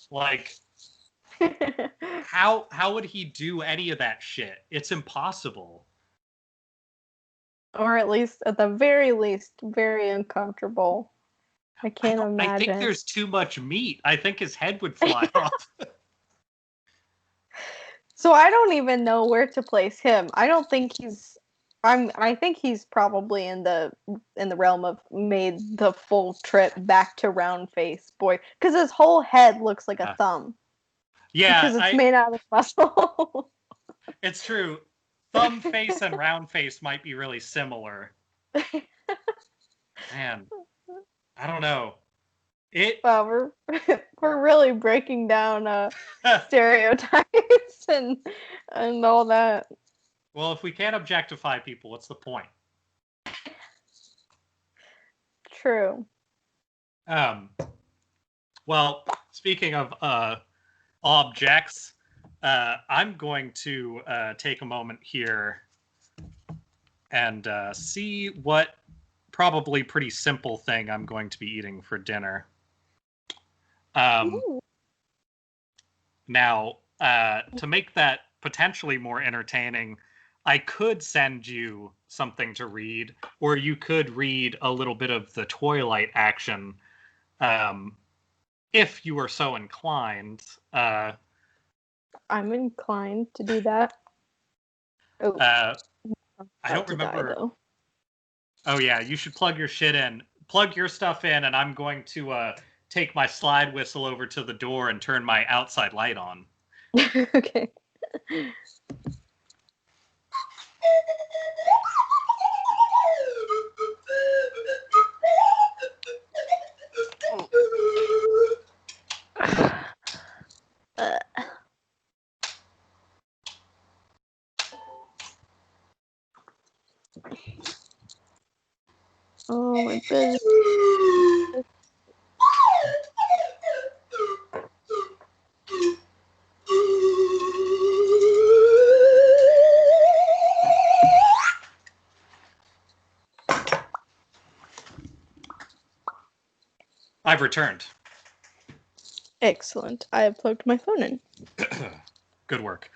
Like, how would he do any of that shit? It's impossible. Or at least, at the very least, very uncomfortable. I can't imagine. I think there's too much meat. I think his head would fly off. So I don't even know where to place him. I don't think he's... I think he's probably in the realm of made the full trip back to round face boy, because his whole head looks like a thumb. Yeah, because it's made out of muscle. It's true. Thumb face and round face might be really similar. Man, I don't know. Well, we're really breaking down stereotypes and all that. Well, if we can't objectify people, what's the point? True. Well, speaking of objects, I'm going to take a moment here and see what probably pretty simple thing I'm going to be eating for dinner. Now, to make that potentially more entertaining, I could send you something to read, or you could read a little bit of the Twilight action, if you were so inclined. I'm inclined to do that. Oh, I don't remember. Oh yeah, you should plug your shit in. Plug your stuff in, and I'm going to take my slide whistle over to the door and turn my outside light on. Okay. Oh my goodness. I've returned. Excellent. I have plugged my phone in. Good work.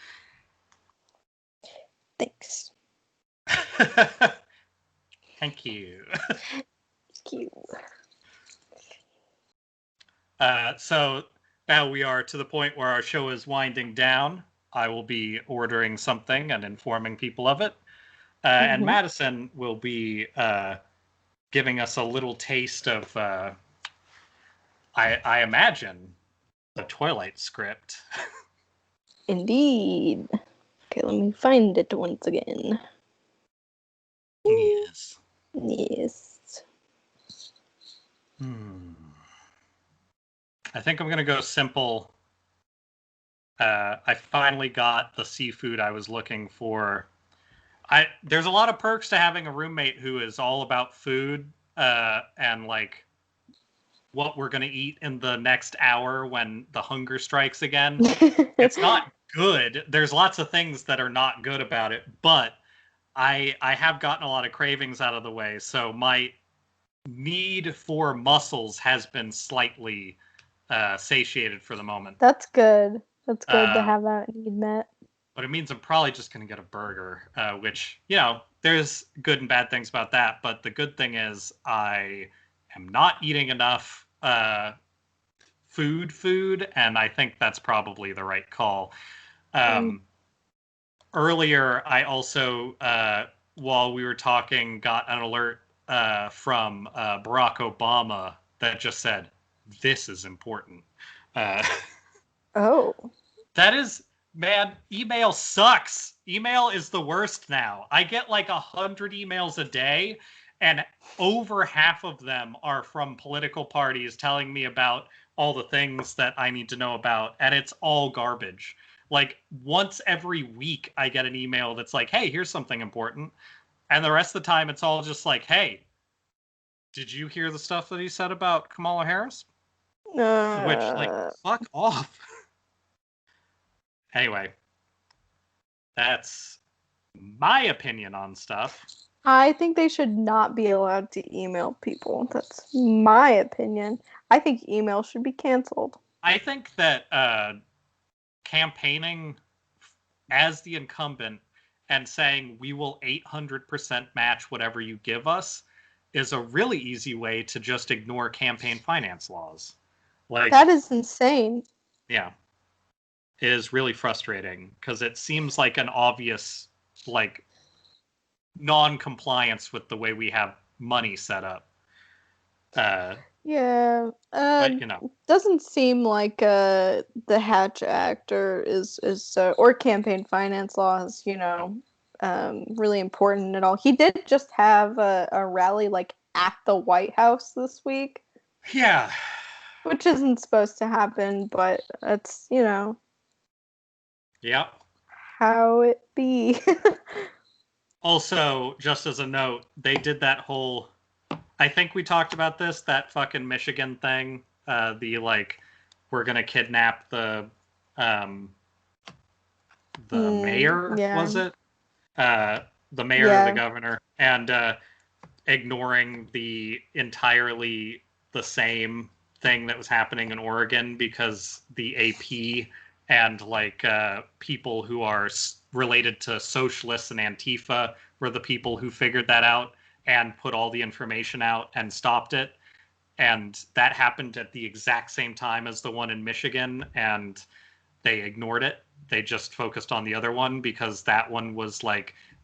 Thanks. Thank you. Thank you. So now we are to the point where our show is winding down. I will be ordering something and informing people of it. And Madison will be giving us a little taste of, I imagine, the Twilight script. Indeed. Okay, let me find it once again. Yes. Yes. I think I'm gonna go simple. I finally got the seafood I was looking for. There's a lot of perks to having a roommate who is all about food and like what we're gonna eat in the next hour when the hunger strikes again. It's not good. There's lots of things that are not good about it, but I have gotten a lot of cravings out of the way, so my need for mussels has been slightly satiated for the moment. That's good. That's good to have that need met. But it means I'm probably just going to get a burger, which, you know, there's good and bad things about that. But the good thing is I am not eating enough food, and I think that's probably the right call. Earlier, I also, while we were talking, got an alert from Barack Obama that just said, "This is important." Oh. That is, man, email sucks. Email is the worst now. I get like 100 emails a day, and over half of them are from political parties telling me about all the things that I need to know about, and it's all garbage. Like once every week, I get an email that's like, "Hey, here's something important," and the rest of the time, it's all just like, "Hey, did you hear the stuff that he said about Kamala Harris?" Which, like, fuck off. Anyway, that's my opinion on stuff. I think they should not be allowed to email people. That's my opinion. I think email should be canceled. I think that campaigning as the incumbent and saying we will 800% match whatever you give us is a really easy way to just ignore campaign finance laws. Like, that is insane. Yeah. It is really frustrating because it seems like an obvious, like, non-compliance with the way we have money set up. Yeah, But you know, doesn't seem like the Hatch Act or campaign finance laws, really important at all. He did just have a rally like at the White House this week. Yeah. Which isn't supposed to happen, but it's, Yep. how it be. Also, just as a note, they did that whole, I think we talked about this, that fucking Michigan thing, we're gonna kidnap the mayor, yeah. was it? The mayor or the governor, and ignoring the entirely the same thing that was happening in Oregon because the AP and people who are related to socialists and Antifa were the people who figured that out and put all the information out and stopped it. And that happened at the exact same time as the one in Michigan, and they ignored it. They just focused on the other one because that one was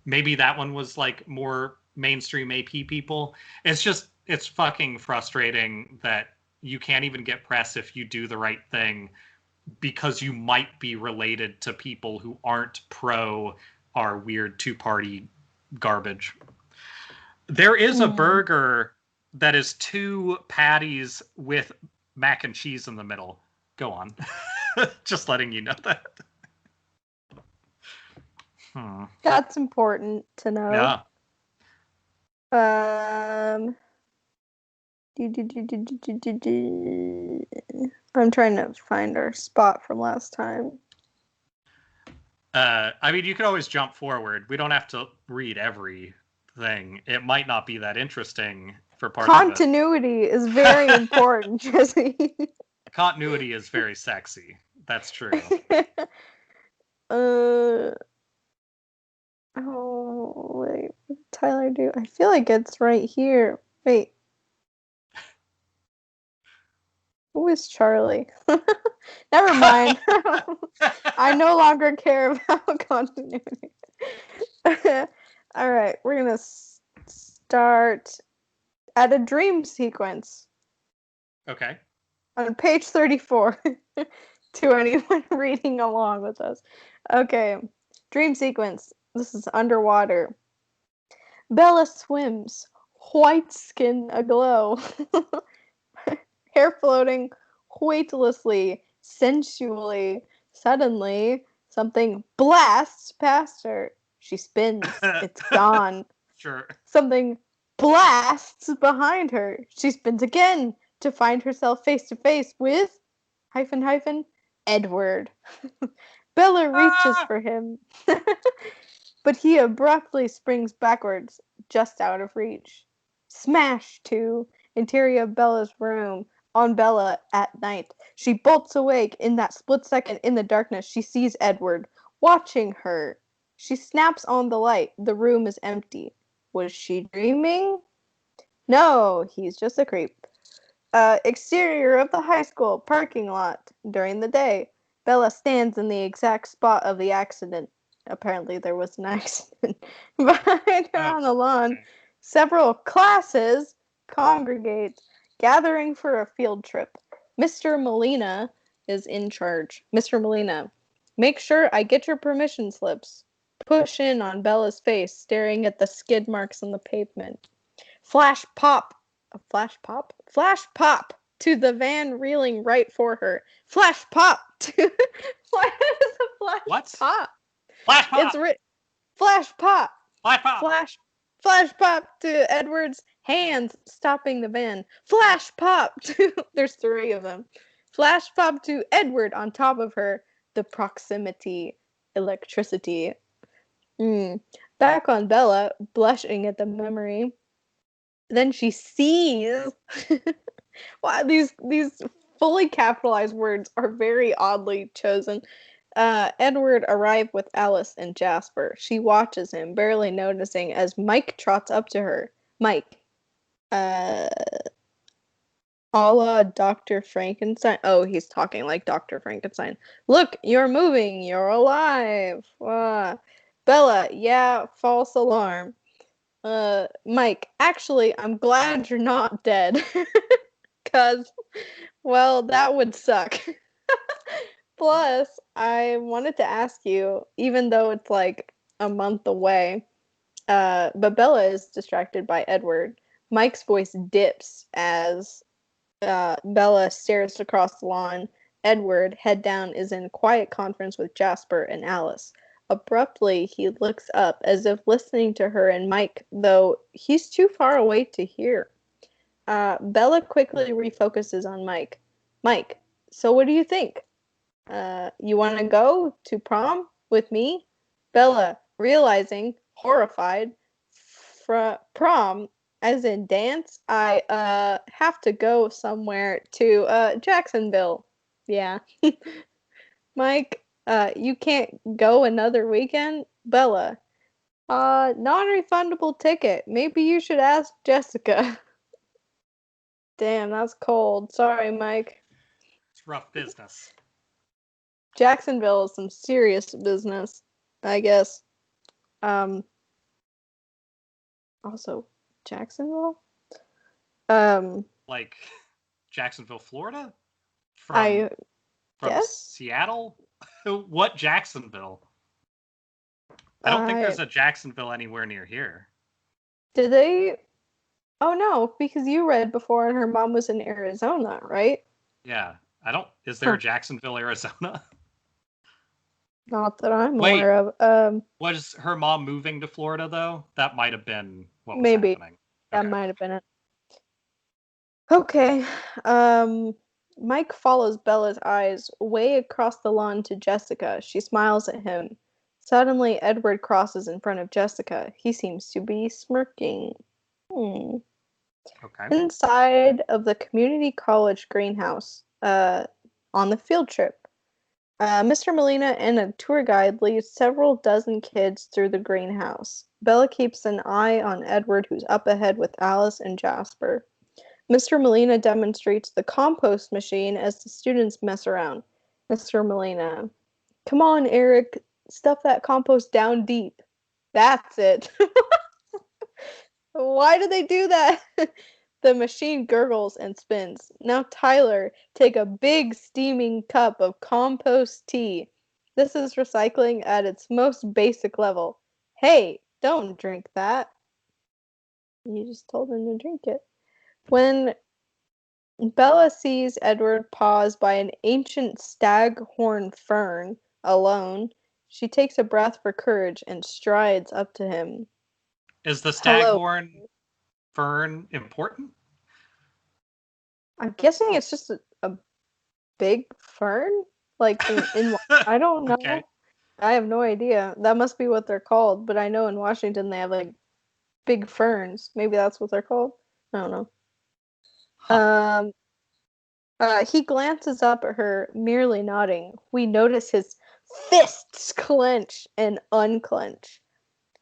maybe that one was more mainstream AP people. It's fucking frustrating that you can't even get press if you do the right thing because you might be related to people who aren't pro our weird two-party garbage. There is a burger that is 2 patties with mac and cheese in the middle. Go on. Just letting you know that. That's important to know. Yeah. I'm trying to find our spot from last time. I mean, you can always jump forward. We don't have to read everything. It might not be that interesting for parts of it. Continuity is very important, Jesse. Continuity is very sexy. That's true. Oh, wait. What did Tyler do? I feel like it's right here. Wait. Who is Charlie? Never mind. I no longer care about continuity. All right, we're going to start at a dream sequence. Okay. On page 34. to anyone reading along with us. Okay. Dream sequence. This is underwater. Bella swims, white skin aglow, hair floating weightlessly, sensually. Suddenly, something blasts past her. She spins. It's gone. Sure. Something blasts behind her. She spins again to find herself face to face with Edward. Bella reaches for him, but he abruptly springs backwards, just out of reach. Smash to interior Bella's room on Bella at night. She bolts awake in that split second in the darkness. She sees Edward watching her. She snaps on the light. The room is empty. Was she dreaming? No, he's just a creep. Exterior of the high school parking lot during the day. Bella stands in the exact spot of the accident. Apparently there was an accident. Behind her on the lawn, several classes congregate, gathering for a field trip. Mr. Molina is in charge. Mr. Molina, make sure I get your permission slips. Push in on Bella's face, staring at the skid marks on the pavement. Flash pop to the van reeling right for her. Flash pop to why is a flash What? pop? Flash pop! It's flash pop. Flash pop! Flash pop to Edward's hands stopping the van. Flash pop to there's 3 of them. Flash pop to Edward on top of her. The proximity electricity. Back on Bella, blushing at the memory. Then she sees. Wow, these fully capitalized words are very oddly chosen. Edward arrived with Alice and Jasper. She watches him, barely noticing, as Mike trots up to her. Mike, a la Dr. Frankenstein. Oh, he's talking like Dr. Frankenstein. Look, you're moving. You're alive. Bella, yeah, false alarm. Mike, actually, I'm glad you're not dead. 'Cause, well, that would suck. Plus, I wanted to ask you, even though it's like a month away, but Bella is distracted by Edward. Mike's voice dips as Bella stares across the lawn. Edward, head down, is in quiet conference with Jasper and Alice. Abruptly, he looks up as if listening to her and Mike, though he's too far away to hear. Bella quickly refocuses on Mike. Mike, so what do you think? You want to go to prom with me? Bella, realizing, horrified, prom, as in dance, I have to go somewhere to Jacksonville. Yeah. Mike, you can't go another weekend? Bella, non-refundable ticket. Maybe you should ask Jessica. Damn, that's cold. Sorry, Mike. It's rough business. Jacksonville is some serious business, I guess. Also, Jacksonville? Like Jacksonville, Florida? I From guess? Seattle? What Jacksonville? I don't think there's a Jacksonville anywhere near here. Did they? Oh no, because you read before and her mom was in Arizona, right? Yeah. Is there a Jacksonville, Arizona? Not that I'm aware of. Was her mom moving to Florida though? That might have been what was maybe happening. That might have been it. Okay. Mike follows Bella's eyes way across the lawn to Jessica. She smiles at him. Suddenly, Edward crosses in front of Jessica. He seems to be smirking. Okay. Inside of the community college greenhouse, on the field trip, Mr. Molina and a tour guide lead several dozen kids through the greenhouse. Bella keeps an eye on Edward, who's up ahead with Alice and Jasper. Mr. Molina demonstrates the compost machine as the students mess around. Mr. Molina, come on, Eric, stuff that compost down deep. That's it. Why do they do that? The machine gurgles and spins. Now Tyler, take a big steaming cup of compost tea. This is recycling at its most basic level. Hey, don't drink that. You just told him to drink it. When Bella sees Edward pause by an ancient staghorn fern alone, she takes a breath for courage and strides up to him. Is the Hello. staghorn fern important? I'm guessing it's just a big fern? Like, I don't know. Okay. I have no idea. That must be what they're called, but I know in Washington they have, like, big ferns. Maybe that's what they're called? I don't know. Huh. He glances up at her, merely nodding. We notice his fists clench and unclench.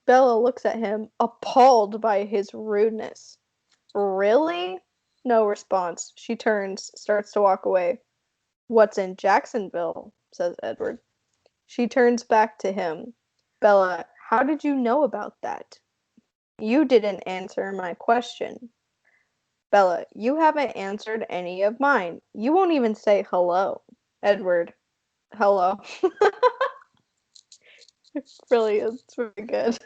Bella looks at him, appalled by his rudeness. Really? No response. She turns, starts to walk away. What's in Jacksonville? Says Edward. She turns back to him. Bella, how did you know about that? You didn't answer my question. Bella, you haven't answered any of mine. You won't even say hello. Edward, hello. Really, it's really good.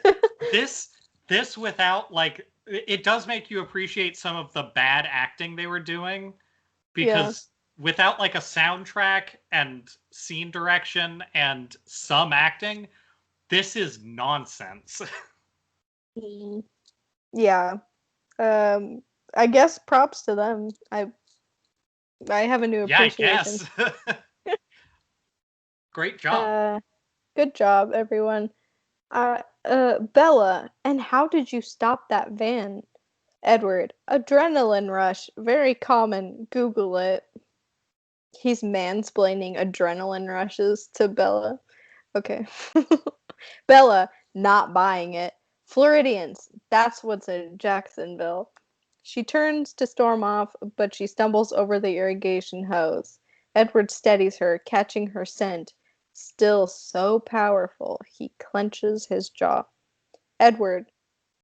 This without, like, it does make you appreciate some of the bad acting they were doing, because without, like, a soundtrack and scene direction and some acting, this is nonsense. Yeah. I guess props to them. I have a new Yeah, I appreciation. guess. Great job. Good job, everyone. Bella, and how did you stop that van? Edward, adrenaline rush, very common. Google it. He's mansplaining adrenaline rushes to Bella. Okay. Bella, not buying it. Floridians, that's what's in Jacksonville. She turns to storm off, but she stumbles over the irrigation hose. Edward steadies her, catching her scent. Still so powerful, he clenches his jaw. Edward,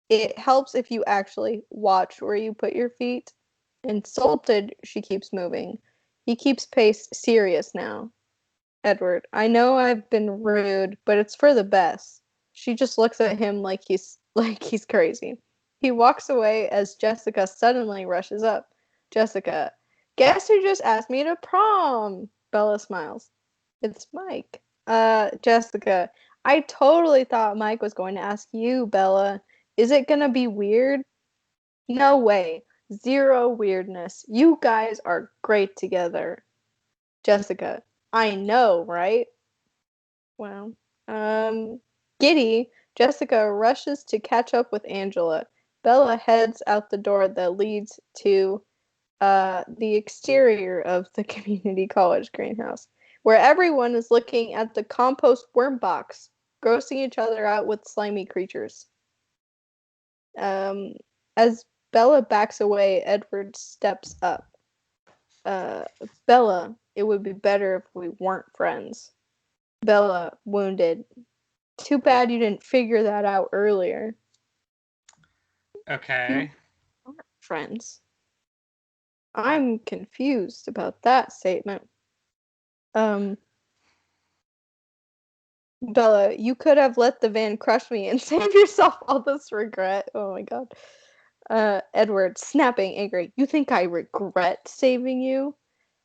it helps if you actually watch where you put your feet. Insulted, she keeps moving. He keeps pace, serious now. Edward, I know I've been rude, but it's for the best. She just looks at him like he's crazy. He walks away as Jessica suddenly rushes up. Jessica, guess who just asked me to prom? Bella smiles. It's Mike. Jessica, I totally thought Mike was going to ask you, Bella. Is it gonna be weird? No way. Zero weirdness. You guys are great together. Jessica, I know, right? Well, giddy, Jessica rushes to catch up with Angela. Bella heads out the door that leads to the exterior of the community college greenhouse, where everyone is looking at the compost worm box, grossing each other out with slimy creatures. As Bella backs away, Edward steps up. Bella, it would be better if we weren't friends. Bella, wounded. Too bad you didn't figure that out earlier. Okay. You aren't friends. I'm confused about that statement. Bella, you could have let the van crush me and save yourself all this regret. Oh my god. Edward, snapping, angry. You think I regret saving you?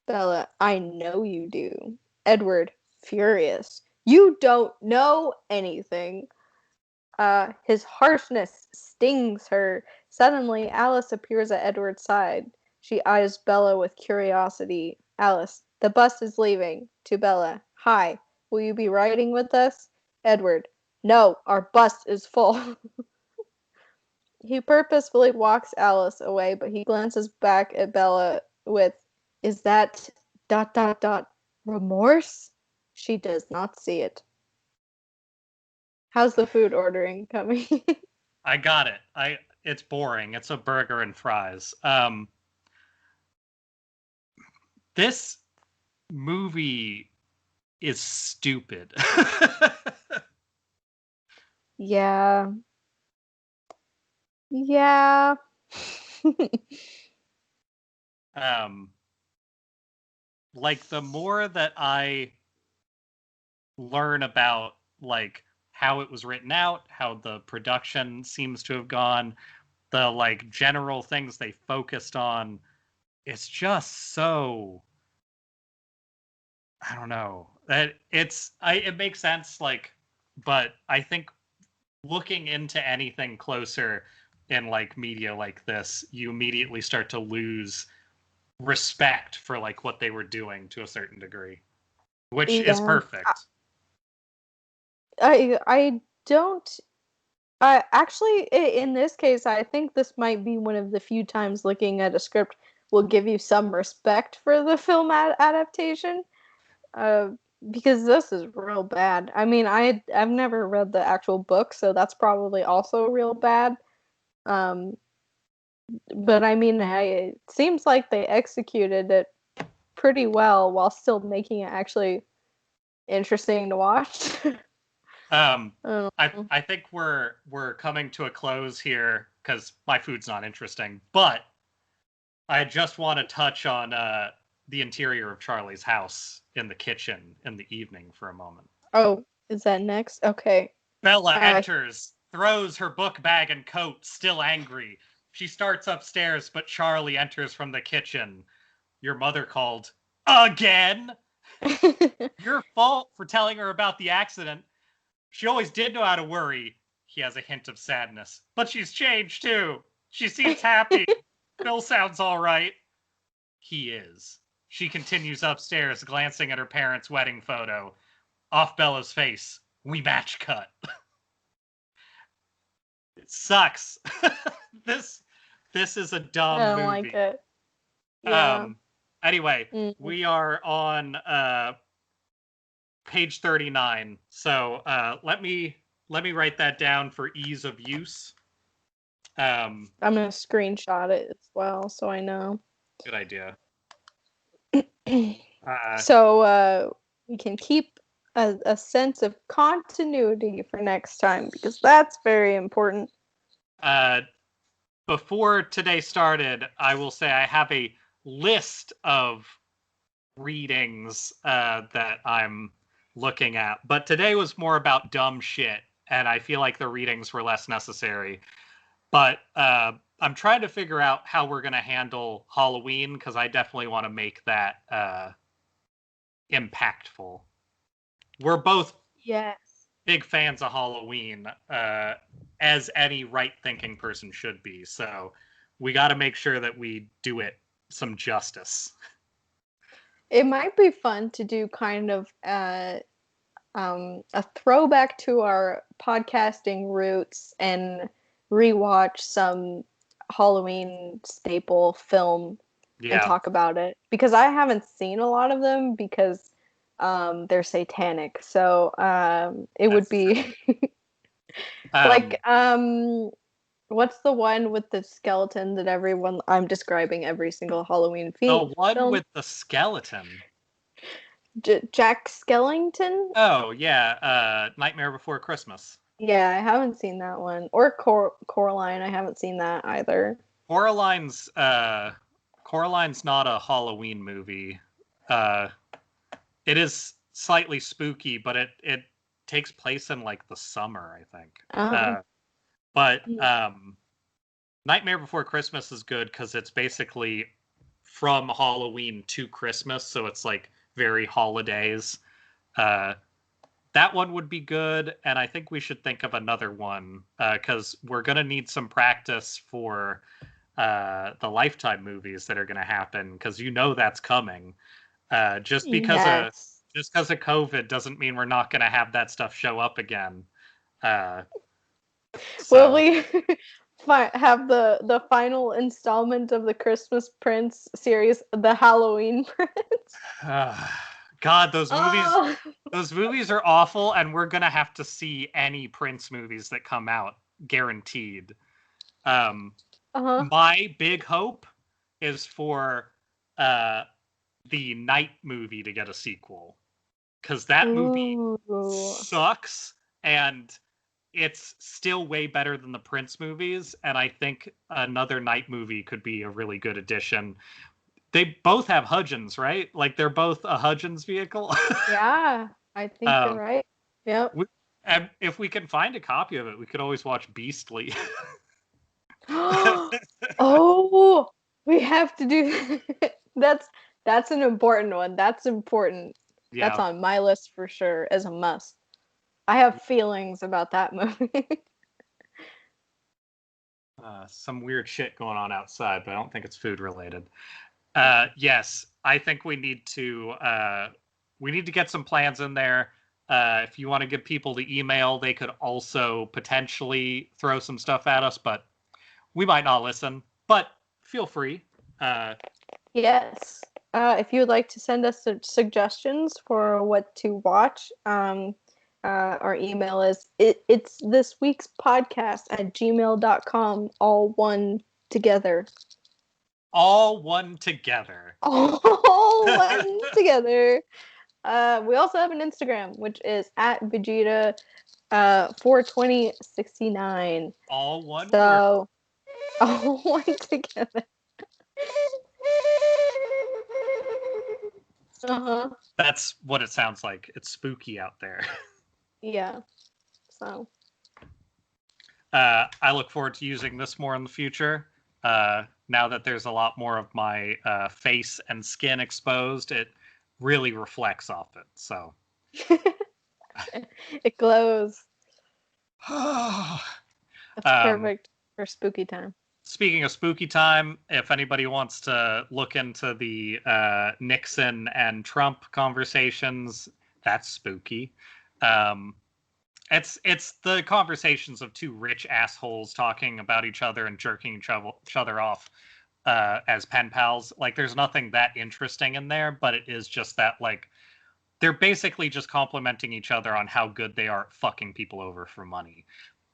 Bella, I know you do. Edward, furious. You don't know anything. His harshness stings her. Suddenly, Alice appears at Edward's side. She eyes Bella with curiosity. Alice, the bus is leaving. To Bella, hi, will you be riding with us? Edward, no, our bus is full. He purposefully walks Alice away, but he glances back at Bella with, is that ... remorse? She does not see it. How's the food ordering coming? I got it. It's boring. It's a burger and fries. This movie is stupid. Yeah. Yeah. like the more that I learn about like how it was written out, how the production seems to have gone, the like general things they focused on, it's just so, I don't know. That it makes sense, like, but I think looking into anything closer in like media like this, you immediately start to lose respect for like what they were doing to a certain degree, which is Yeah. perfect. I don't. Actually, in this case, I think this might be one of the few times looking at a script will give you some respect for the film adaptation. Uh, because this is real bad. I mean, I've never read the actual book, so that's probably also real bad. Um, but I mean, it seems like they executed it pretty well while still making it actually interesting to watch. Um, I I think we're coming to a close here because my food's not interesting, but I just want to touch on the interior of Charlie's house in the kitchen in the evening for a moment. Oh, is that next? Okay. Bella enters, throws her book bag and coat, still angry. She starts upstairs, but Charlie enters from the kitchen. Your mother called again. Your fault for telling her about the accident. She always did know how to worry. He has a hint of sadness. But she's changed too. She seems happy. Bill sounds all right. He is. She continues upstairs, glancing at her parents' wedding photo. Off Bella's face, we match cut. It sucks. this is a dumb I don't movie. like it. Yeah. Anyway, we are on page 39. So let me write that down for ease of use. I'm gonna screenshot it as well so I know. Good idea. So we can keep a sense of continuity for next time because that's very important. Before today started, I will say I have a list of readings that I'm looking at, but today was more about dumb shit, and I feel like the readings were less necessary. But I'm trying to figure out how we're going to handle Halloween because I definitely want to make that impactful. We're both big fans of Halloween, as any right-thinking person should be. So we got to make sure that we do it some justice. It might be fun to do kind of a throwback to our podcasting roots and rewatch some Halloween staple film and talk about it. Because I haven't seen a lot of them because they're satanic. So it would be like what's the one with the skeleton that everyone I'm describing every single Halloween film? The one with the skeleton. Jack Skellington? Oh, yeah. Nightmare Before Christmas. Yeah, I haven't seen that one. Or Coraline, I haven't seen that either. Coraline's not a Halloween movie. It is slightly spooky, but it takes place in like the summer, I think. But Nightmare Before Christmas is good because it's basically from Halloween to Christmas, so it's like very holidays. That one would be good, and I think we should think of another one because we're gonna need some practice for the Lifetime movies that are gonna happen because that's coming. Just because of COVID doesn't mean we're not gonna have that stuff show up again. Will we have the final installment of the Christmas Prince series, The Halloween Prince? God, those movies are awful, and we're gonna have to see any Prince movies that come out, guaranteed. My big hope is for the Night movie to get a sequel, because that movie sucks, and it's still way better than the Prince movies, and I think another Night movie could be a really good addition. They both have Hudgens, right? Like they're both a Hudgens vehicle. Yeah, I think you're right. Yep. And if we can find a copy of it, we could always watch Beastly. Oh, we have to do that's an important one. That's important. That's Yeah. on my list for sure as a must. I have feelings about that movie. Some weird shit going on outside, but I don't think it's food related. Yes, I think we need to get some plans in there. If you want to give people the email, they could also potentially throw some stuff at us, but we might not listen. But feel free. Yes. If you would like to send us suggestions for what to watch, our email is it's this week's podcast at gmail.com, all one together. All one together. All one together. We also have an Instagram, which is at Vegeta 42069. All one So all one together. Uh-huh. That's what it sounds like. It's spooky out there. Yeah. So I look forward to using this more in the future. Now that there's a lot more of my face and skin exposed, it really reflects off it. So it glows. That's perfect for spooky time. Speaking of spooky time, if anybody wants to look into the Nixon and Trump conversations, that's spooky. It's the conversations of two rich assholes talking about each other and jerking each other off as pen pals. Like, there's nothing that interesting in there, but it is just that, like, they're basically just complimenting each other on how good they are at fucking people over for money,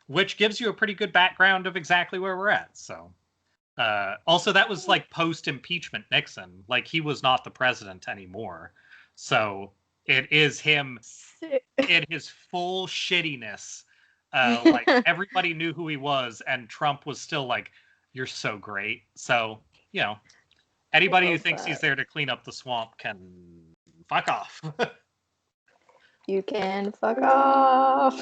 which gives you a pretty good background of exactly where we're at. So, also, that was like post-impeachment Nixon. Like, he was not the president anymore. So it is him in his full shittiness. Like, everybody knew who he was, and Trump was still like, "You're so great." So, you know, anybody who thinks he's there to clean up the swamp can fuck off. You can fuck off.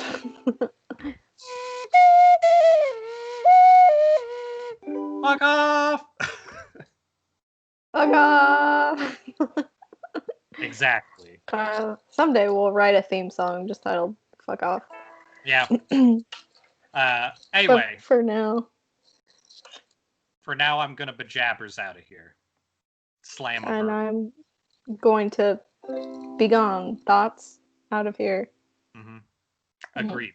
Fuck off. Fuck off. Exactly. Someday we'll write a theme song just titled "Fuck Off." Yeah. Anyway. But for now, I'm gonna bejabbers out of here. Slam. And I'm going to be gone. Thoughts? Out of here. Mm-hmm. Agreed.